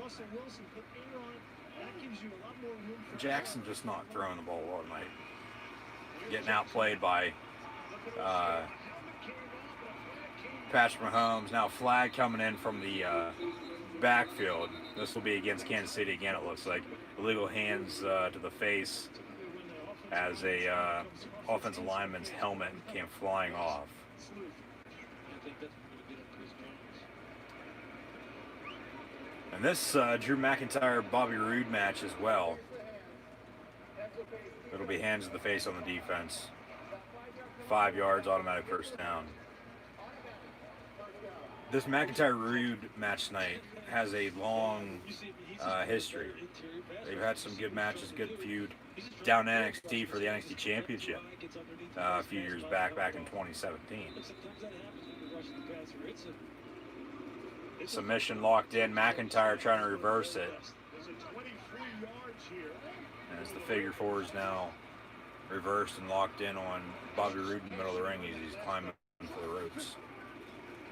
Jackson just not throwing the ball well tonight. Getting outplayed by Patrick Mahomes. Now flag coming in from the backfield. This will be against Kansas City again, it looks like. Illegal hands to the face as a offensive lineman's helmet came flying off. And this Drew McIntyre-Bobby Roode match as well. It'll be hands to the face on the defense. 5 yards, automatic first down. This McIntyre-Roode match tonight has a long history. They've had some good matches, good feud down NXT for the NXT Championship a few years back in 2017. Submission locked in. McIntyre trying to reverse it. As the figure four is now reversed and locked in on Bobby Roode in the middle of the ring. He's climbing for the ropes.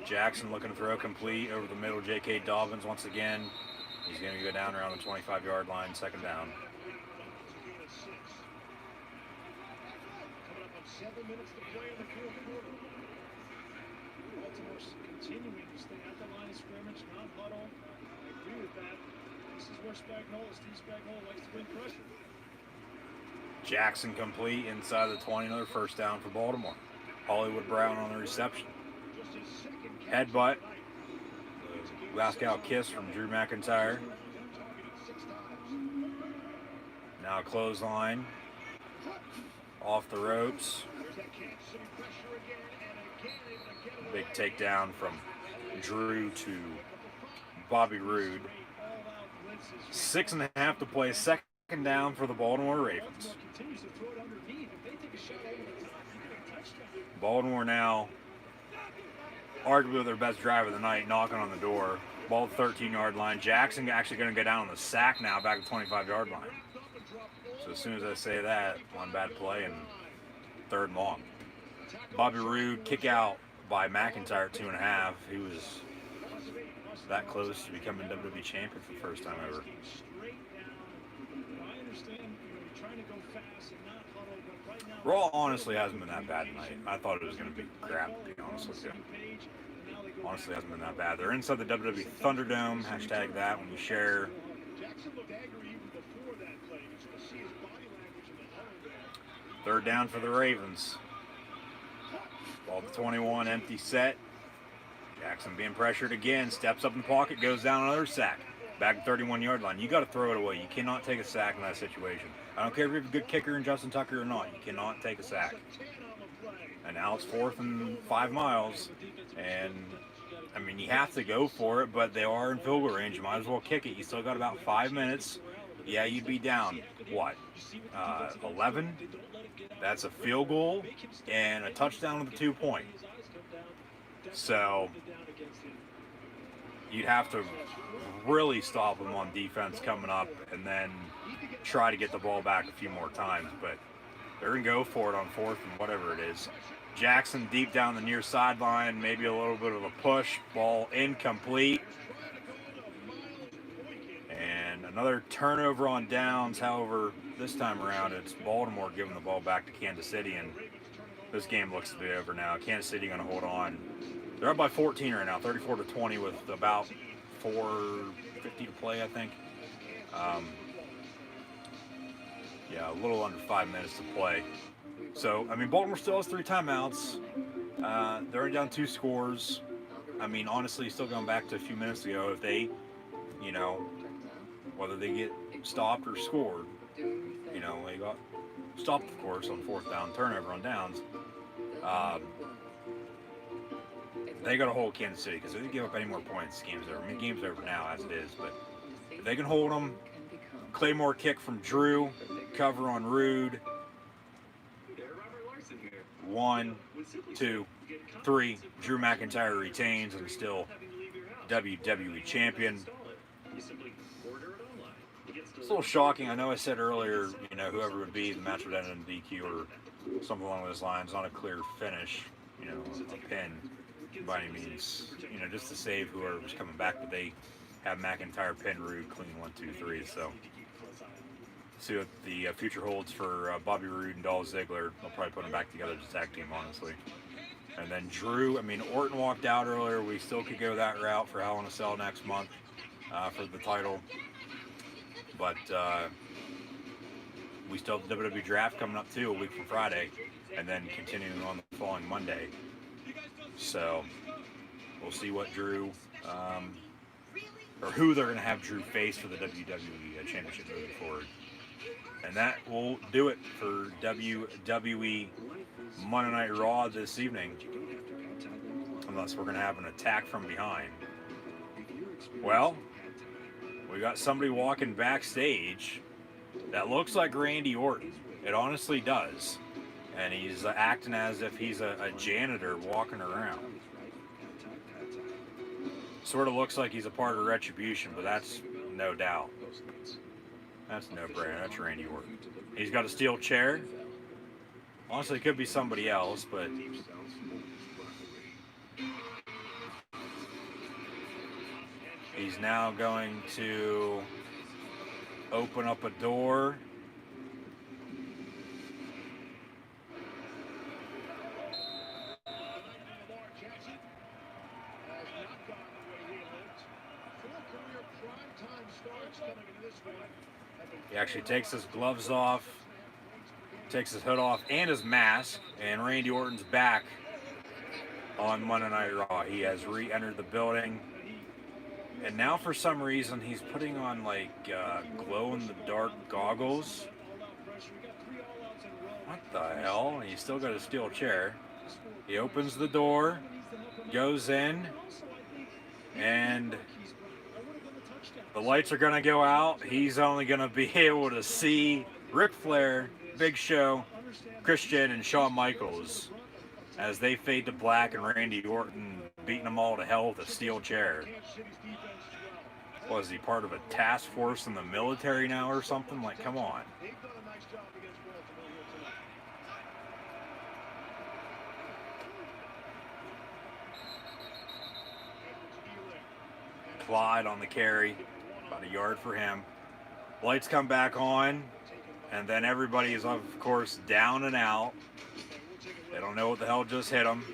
Jackson looking to throw complete over the middle. J.K. Dobbins once again. He's going to go down around the 25-yard line, second down. Coming up on 7 minutes to play in the fourth quarter. Baltimore's continuing to stay at the line of scrimmage, not huddle. I agree with that. This is where Steve Spagnuolo likes to bring pressure. Jackson complete inside the 20, another first down for Baltimore. Hollywood Brown on the reception. Headbutt. Last out kiss from Drew McIntyre. Now clothesline. Off the ropes. Big takedown from Drew to Bobby Roode. 6.5 to play. Second down for the Baltimore Ravens. Baltimore now arguably their best drive of the night, knocking on the door. Ball 13-yard line. Jackson actually going to go down on the sack now, back to 25-yard line. So as soon as I say that, one bad play and third and long. Bobby Roode kick out by McIntyre at 2.5. He was that close to becoming WWE champion for the first time ever. Raw honestly hasn't been that bad tonight. I thought it was going to be crap, to be honest with you. Honestly hasn't been that bad. They're inside the WWE Thunderdome. Hashtag that when you share. Third down for the Ravens. Ball to 21, empty set. Jackson being pressured again. Steps up in the pocket, goes down another sack. Back to 31-yard line. You got to throw it away. You cannot take a sack in that situation. I don't care if you have a good kicker in Justin Tucker or not. You cannot take a sack. And now it's 4th and 5 miles. And, I mean, you have to go for it, but they are in field goal range. You might as well kick it. You still got about 5 minutes. Yeah, you'd be down, what, 11? That's a field goal and a touchdown with a 2-point. So you'd have to really stop them on defense coming up and then try to get the ball back a few more times. But they're going to go for it on 4th and whatever it is. Jackson deep down the near sideline, maybe a little bit of a push. Ball incomplete. And another turnover on downs. However, this time around, it's Baltimore giving the ball back to Kansas City, and this game looks to be over now. Kansas City going to hold on. They're up by 14 right now, 34-20 with about 4:50 to play, I think. Yeah, a little under 5 minutes to play. So, I mean, Baltimore still has 3 timeouts. They're only down 2 scores. I mean, honestly, still going back to a few minutes ago, if they, you know, whether they get stopped or scored, you know, they got stopped, of course, on 4th down, turnover on downs. They got to hold Kansas City, because if they give up any more points, the game's over. I mean, the game's over now as it is, but if they can hold them, Claymore kick from Drew, cover on Rude. 1, 2, 3. Drew McIntyre retains and is still WWE champion. It's a little shocking. I know I said earlier, you know, whoever would be, the match would end in DQ or something along those lines. Not a clear finish, you know, a pin by any means. You know, just to save whoever's coming back, but they have McIntyre pin Rude clean 1, 2, 3. So see what the future holds for Bobby Roode and Dolph Ziggler. They'll probably put them back together as a tag team, honestly. And then Drew, I mean, Orton walked out earlier. We still could go that route for Hell in a Cell next month for the title. But we still have the WWE draft coming up too, a week from Friday, and then continuing on the following Monday. So we'll see what Drew, or who they're going to have Drew face for the WWE Championship moving forward. And that will do it for WWE Monday Night Raw this evening. Unless we're going to have an attack from behind. Well, we got somebody walking backstage that looks like Randy Orton. It honestly does. And he's acting as if he's a janitor walking around. Sort of looks like he's a part of Retribution, but that's no doubt. That's no brainer. That's Randy Orton. He's got a steel chair. Honestly, it could be somebody else, but he's now going to open up a door. He actually takes his gloves off, takes his hood off, and his mask, and Randy Orton's back on Monday Night Raw. He has re-entered the building, and now for some reason he's putting on like glow-in-the-dark goggles. What the hell? And he's still got a steel chair. He opens the door, goes in, and the lights are going to go out. He's only going to be able to see Ric Flair, Big Show, Christian, and Shawn Michaels as they fade to black, and Randy Orton beating them all to hell with a steel chair. Was he part of a task force in the military now or something? Like, come on. Clyde on the carry. About a yard for him. Lights come back on, and then everybody is, of course, down and out. They don't know what the hell just hit them.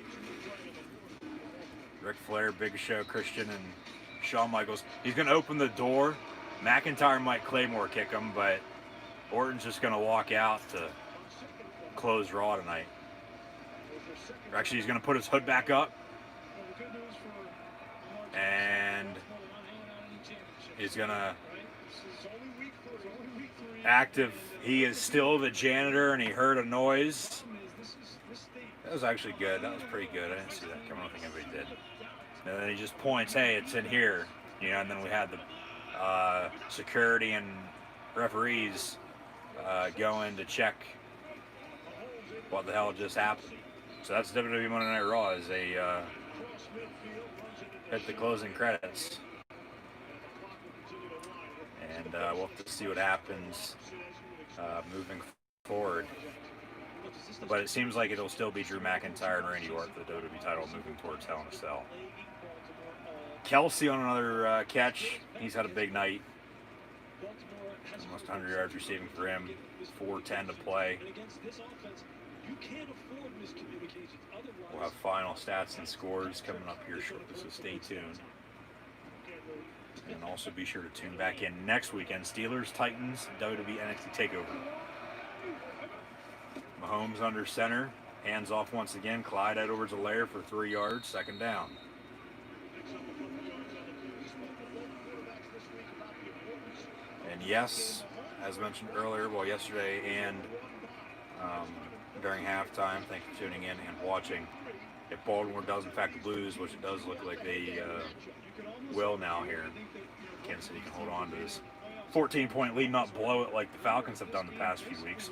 Ric Flair, Big Show, Christian, and Shawn Michaels. He's going to open the door. McIntyre might Claymore kick him, but Orton's just going to walk out to close Raw tonight. Or actually, he's going to put his hood back up. And he's going to act if he is still the janitor and he heard a noise. was actually good. That was pretty good. I didn't see that coming. I don't think anybody did. And then he just points, hey, it's in here. You know, and then we had the security and referees go in to check what the hell just happened. So that's WWE Monday Night Raw as they hit the closing credits. And we'll have to see what happens moving forward. But it seems like it'll still be Drew McIntyre and Randy Orton for the WWE title moving towards Hell in a Cell. Kelsey on another catch. He's had a big night. Almost 100 yards receiving for him. 4:10 to play. We'll have final stats and scores coming up here shortly, so stay tuned. And also be sure to tune back in next weekend. Steelers, Titans, WWE NXT TakeOver. Mahomes under center. Hands off once again. Clyde Edwards-Helaire for 3 yards. 2nd down. And yes, as mentioned earlier, well, yesterday and during halftime, thank you for tuning in and watching. If Baltimore does in fact lose, which it does look like they will now here, Kansas City can hold on to this 14-point lead, not blow it like the Falcons have done the past few weeks.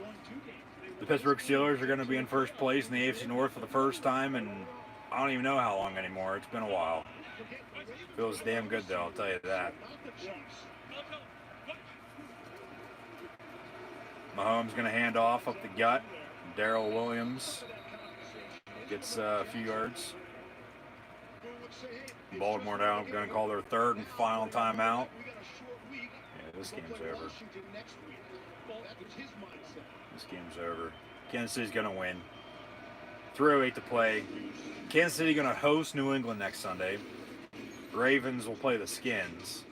The Pittsburgh Steelers are going to be in first place in the AFC North for the first time, and I don't even know how long anymore. It's been a while. Feels damn good, though, I'll tell you that. Mahomes going to hand off up the gut. Darrell Williams gets a few yards. Baltimore now going to call their 3rd and final timeout. Yeah, this game's over. This game's over. Kansas City's going to win. 3:08 to play. Kansas City going to host New England next Sunday. Ravens will play the Skins.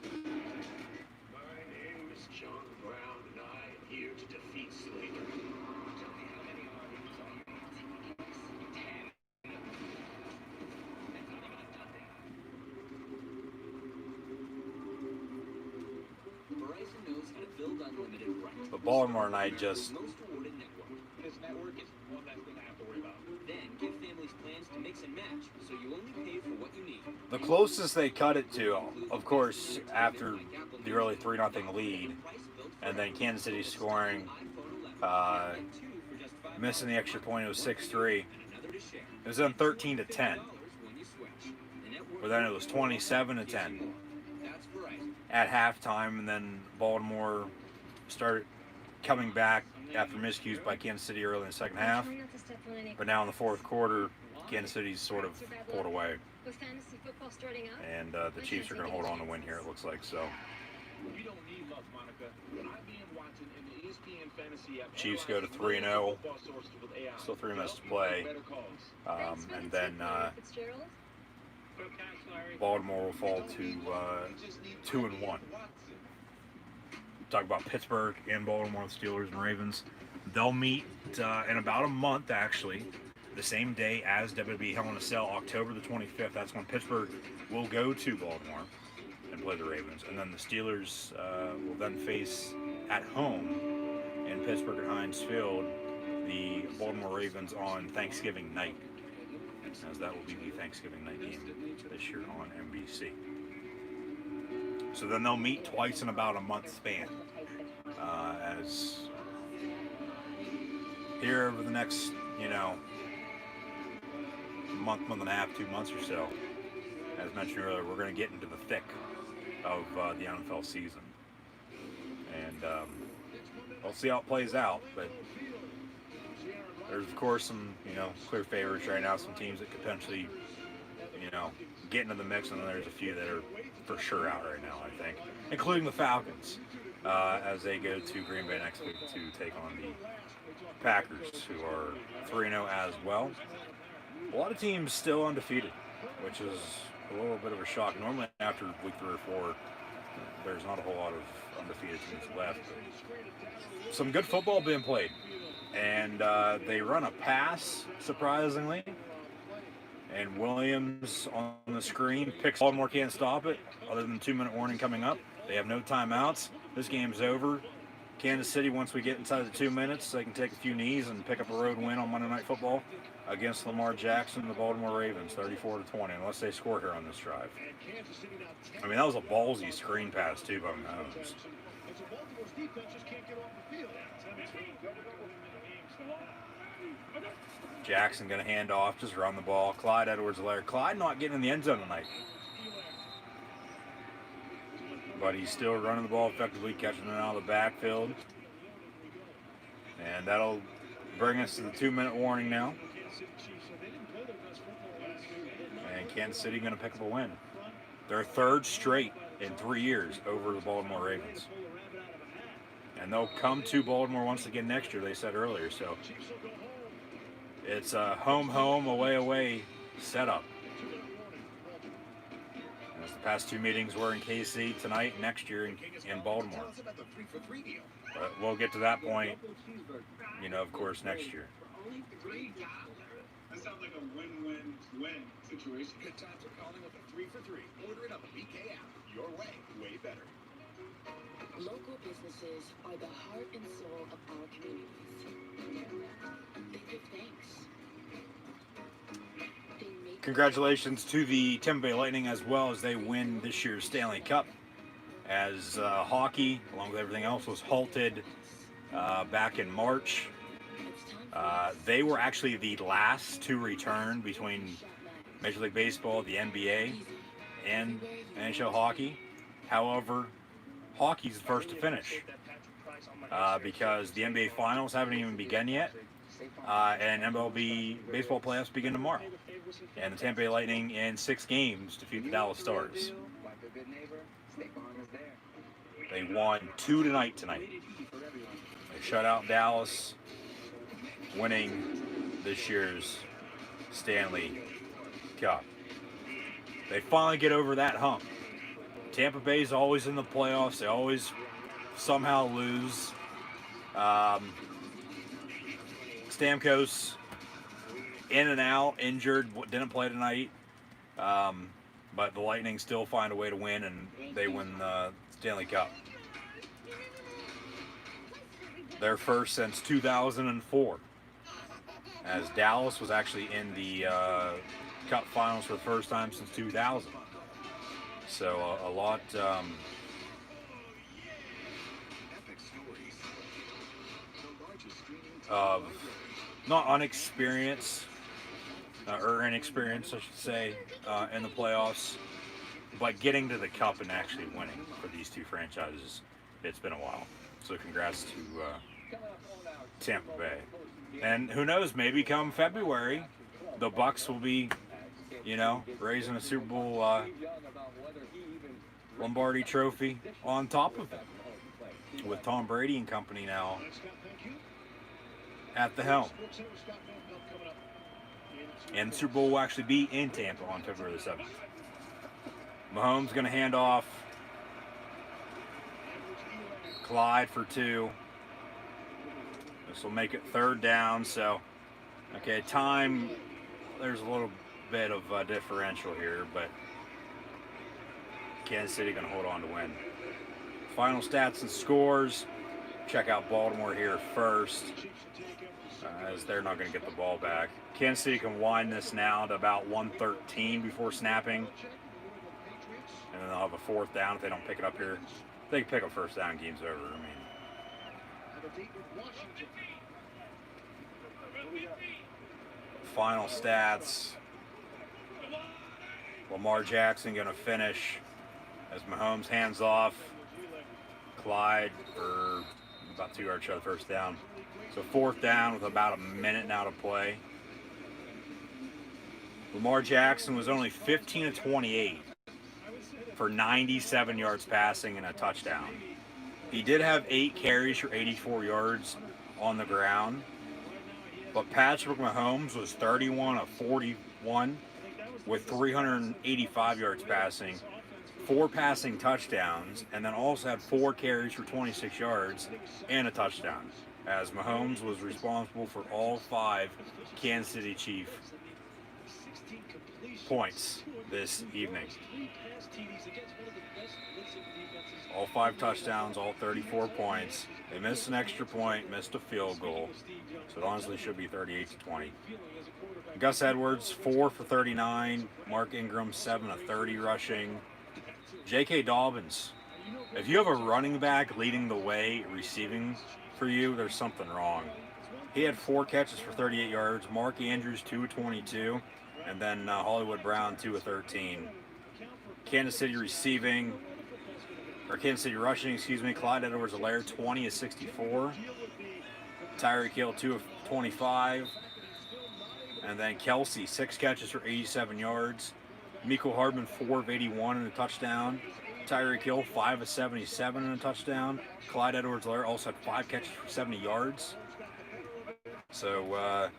But Baltimore and I just... This network is one less thing I have to worry about. Then give families plans to mix and match, so you only pay for what you need. The closest they cut it to, of course, after the early 3-0 lead, and then Kansas City scoring, missing the extra point, it was 6-3. It was then 13-10. But then it was 27-10 at halftime, and then Baltimore started coming back after miscues by Kansas City early in the second half. But now in the fourth quarter, Kansas City's sort of pulled away. And the Chiefs are going to hold on to win here, it looks like. So Chiefs go to 3-0. Still 3 minutes to play. And then Baltimore will fall to 2-1. Talk about Pittsburgh and Baltimore, the Steelers and Ravens. They'll meet in about a month, actually, the same day as WWE Hell in a Cell, October the 25th. That's when Pittsburgh will go to Baltimore and play the Ravens. And then the Steelers will then face at home in Pittsburgh at Heinz Field the Baltimore Ravens on Thanksgiving night, as that will be the Thanksgiving night game this year on NBC. So then they'll meet twice in about a month span. As here over the next, month and a half, 2 months or so, as mentioned earlier, we're going to get into the thick of the NFL season. And we'll see how it plays out. But there's, of course, some, clear favorites right now, some teams that could potentially, get into the mix, and then there's a few that are for sure out right now, I think, including the Falcons, as they go to Green Bay next week to take on the Packers, who are 3-0 as well. A lot of teams still undefeated, which is a little bit of a shock. Normally after week 3 or 4, there's not a whole lot of undefeated teams left. But some good football being played. And they run a pass, surprisingly. And Williams on the screen picks. Baltimore can't stop it, other than 2-minute warning coming up. They have no timeouts. This game's over. Kansas City, once we get inside the 2 minutes, they can take a few knees and pick up a road win on Monday Night Football. against Lamar Jackson and the Baltimore Ravens, 34-20, unless they score here on this drive. I mean, that was a ballsy screen pass, too, by Mahomes. And so Baltimore's defense just can't get off the field. Jackson going to hand off, just run the ball. Clyde Edwards-Helaire. Clyde not getting in the end zone tonight. But he's still running the ball effectively, catching it out of the backfield. And that'll bring us to the 2-minute warning now. And Kansas City going to pick up a win. Their third straight in 3 years over the Baltimore Ravens. And they'll come to Baltimore once again next year, they said earlier. So it's a home, away setup. As the past 2 meetings were in KC, tonight, next year in Baltimore. But we'll get to that point, of course, next year. That sounds like a win-win-win situation. Good times are calling with a 3 for 3. Order it on the BK app. Your way better. Local businesses are the heart and soul of our communities. They give thanks. Congratulations to the Tampa Bay Lightning as well as they win this year's Stanley Cup. As hockey, along with everything else, was halted back in March. They were actually the last to return between Major League Baseball, the NBA, and NHL hockey. However, hockey's the first to finish because the NBA Finals haven't even begun yet, and MLB baseball playoffs begin tomorrow. And the Tampa Bay Lightning in 6 games defeat the Dallas Stars. They won 2 tonight. They shut out Dallas, winning this year's Stanley Cup. They finally get over that hump. Tampa Bay's always in the playoffs. They always somehow lose. Stamkos in and out, injured, didn't play tonight. But the Lightning still find a way to win, and they win the Stanley Cup. Their first since 2004, as Dallas was actually in the Cup Finals for the first time since 2000. So a lot of not unexperience or inexperience, I should say, in the playoffs, but getting to the Cup and actually winning for these two franchises, it's been a while. So congrats to Tampa Bay. And who knows, maybe come February, the Bucks will be, raising a Super Bowl Lombardi trophy on top of it, with Tom Brady and company now at the helm. And the Super Bowl will actually be in Tampa on February the 7th. Mahomes going to hand off. Clyde for 2. This will make it 3rd down. So, okay, time, there's a little bit of a differential here, but Kansas City going to hold on to win. Final stats and scores. Check out Baltimore here first, as they're not going to get the ball back. Kansas City can wind this now to about 1:13 before snapping. And then they'll have a 4th down if they don't pick it up here. If they can pick up 1st down, game's over. I mean, final stats. Lamar Jackson going to finish as Mahomes hands off. Clyde for about 2 yards short of 1st down. So 4th down with about a minute now to play. Lamar Jackson was only 15 of 28 for 97 yards passing and a touchdown. He did have 8 carries for 84 yards on the ground. But Patrick Mahomes was 31 of 41 with 385 yards passing, 4 passing touchdowns, and then also had 4 carries for 26 yards and a touchdown, as Mahomes was responsible for all 5 Kansas City Chiefs points this evening. All 5 touchdowns, all 34 points. They missed an extra point, missed a field goal, so it honestly should be 38-20. Gus Edwards, 4 for 39. Mark Ingram, 7 of 30 rushing. J.K. Dobbins, if you have a running back leading the way receiving for you, there's something wrong. He had 4 catches for 38 yards. Mark Andrews, 2 of 22. And then Hollywood Brown, 2 of 13. Kansas City rushing, Clyde Edwards-Helaire, 20 of 64. Tyreek Hill, 2 of 25. And then Kelsey, 6 catches for 87 yards. Mecole Hardman, 4 of 81 and a touchdown. Tyreek Hill, 5 of 77 and a touchdown. Clyde Edwards-Helaire also had 5 catches for 70 yards. So a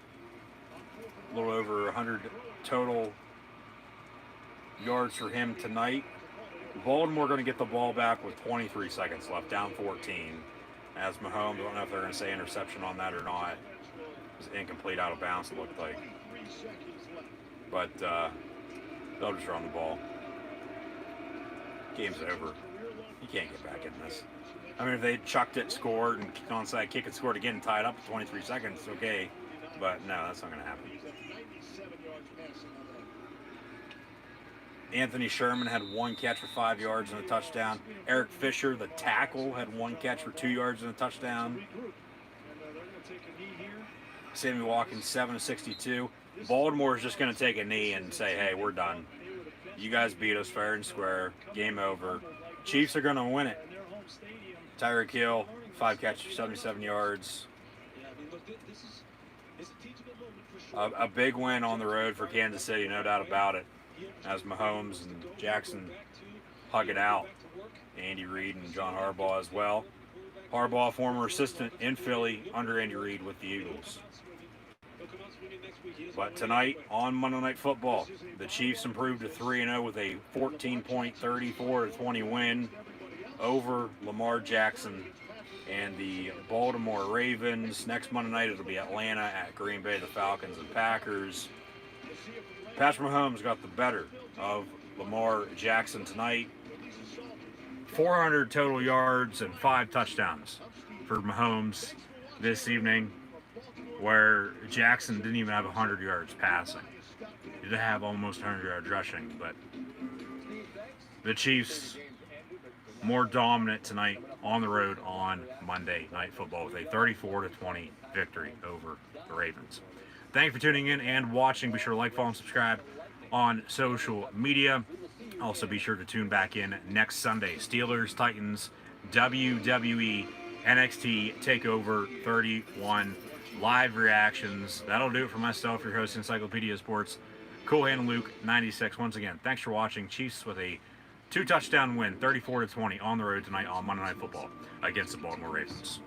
little over 100 total yards for him tonight. Baltimore going to get the ball back with 23 seconds left, down 14. As Mahomes, I don't know if they're going to say interception on that or not. It was incomplete, out of bounds, it looked like. But they'll just run the ball. Game's over. You can't get back in this. I mean, if they chucked it, scored, and kicked onside kick and scored again and tied up at 23 seconds, okay. But no, that's not going to happen. Anthony Sherman had 1 catch for 5 yards and a touchdown. Eric Fisher, the tackle, had 1 catch for 2 yards and a touchdown. Sammy Watkins, 7 of 62. Baltimore is just going to take a knee and say, hey, we're done. You guys beat us fair and square. Game over. Chiefs are going to win it. Tyreek Hill, 5 catches for 77 yards. A big win on the road for Kansas City, no doubt about it. As Mahomes and Jackson hug it out. Andy Reid and John Harbaugh as well. Harbaugh, former assistant in Philly under Andy Reid with the Eagles. But tonight on Monday Night Football, the Chiefs improved to 3-0 with a 14-20 win over Lamar Jackson and the Baltimore Ravens. Next Monday night it'll be Atlanta at Green Bay, the Falcons and Packers. Patrick Mahomes got the better of Lamar Jackson tonight. 400 total yards and 5 touchdowns for Mahomes this evening, where Jackson didn't even have 100 yards passing. He did have almost 100 yards rushing, but the Chiefs more dominant tonight on the road on Monday Night Football with a 34-20 victory over the Ravens. Thank you for tuning in and watching. Be sure to like, follow, and subscribe on social media. Also, be sure to tune back in next Sunday. Steelers, Titans, WWE, NXT TakeOver 31 live reactions. That'll do it for myself, your host, Encyclopedia Sports. Cool Hand Luke 96. Once again, thanks for watching. Chiefs with a 2-touchdown win, 34-20 on the road tonight on Monday Night Football against the Baltimore Ravens.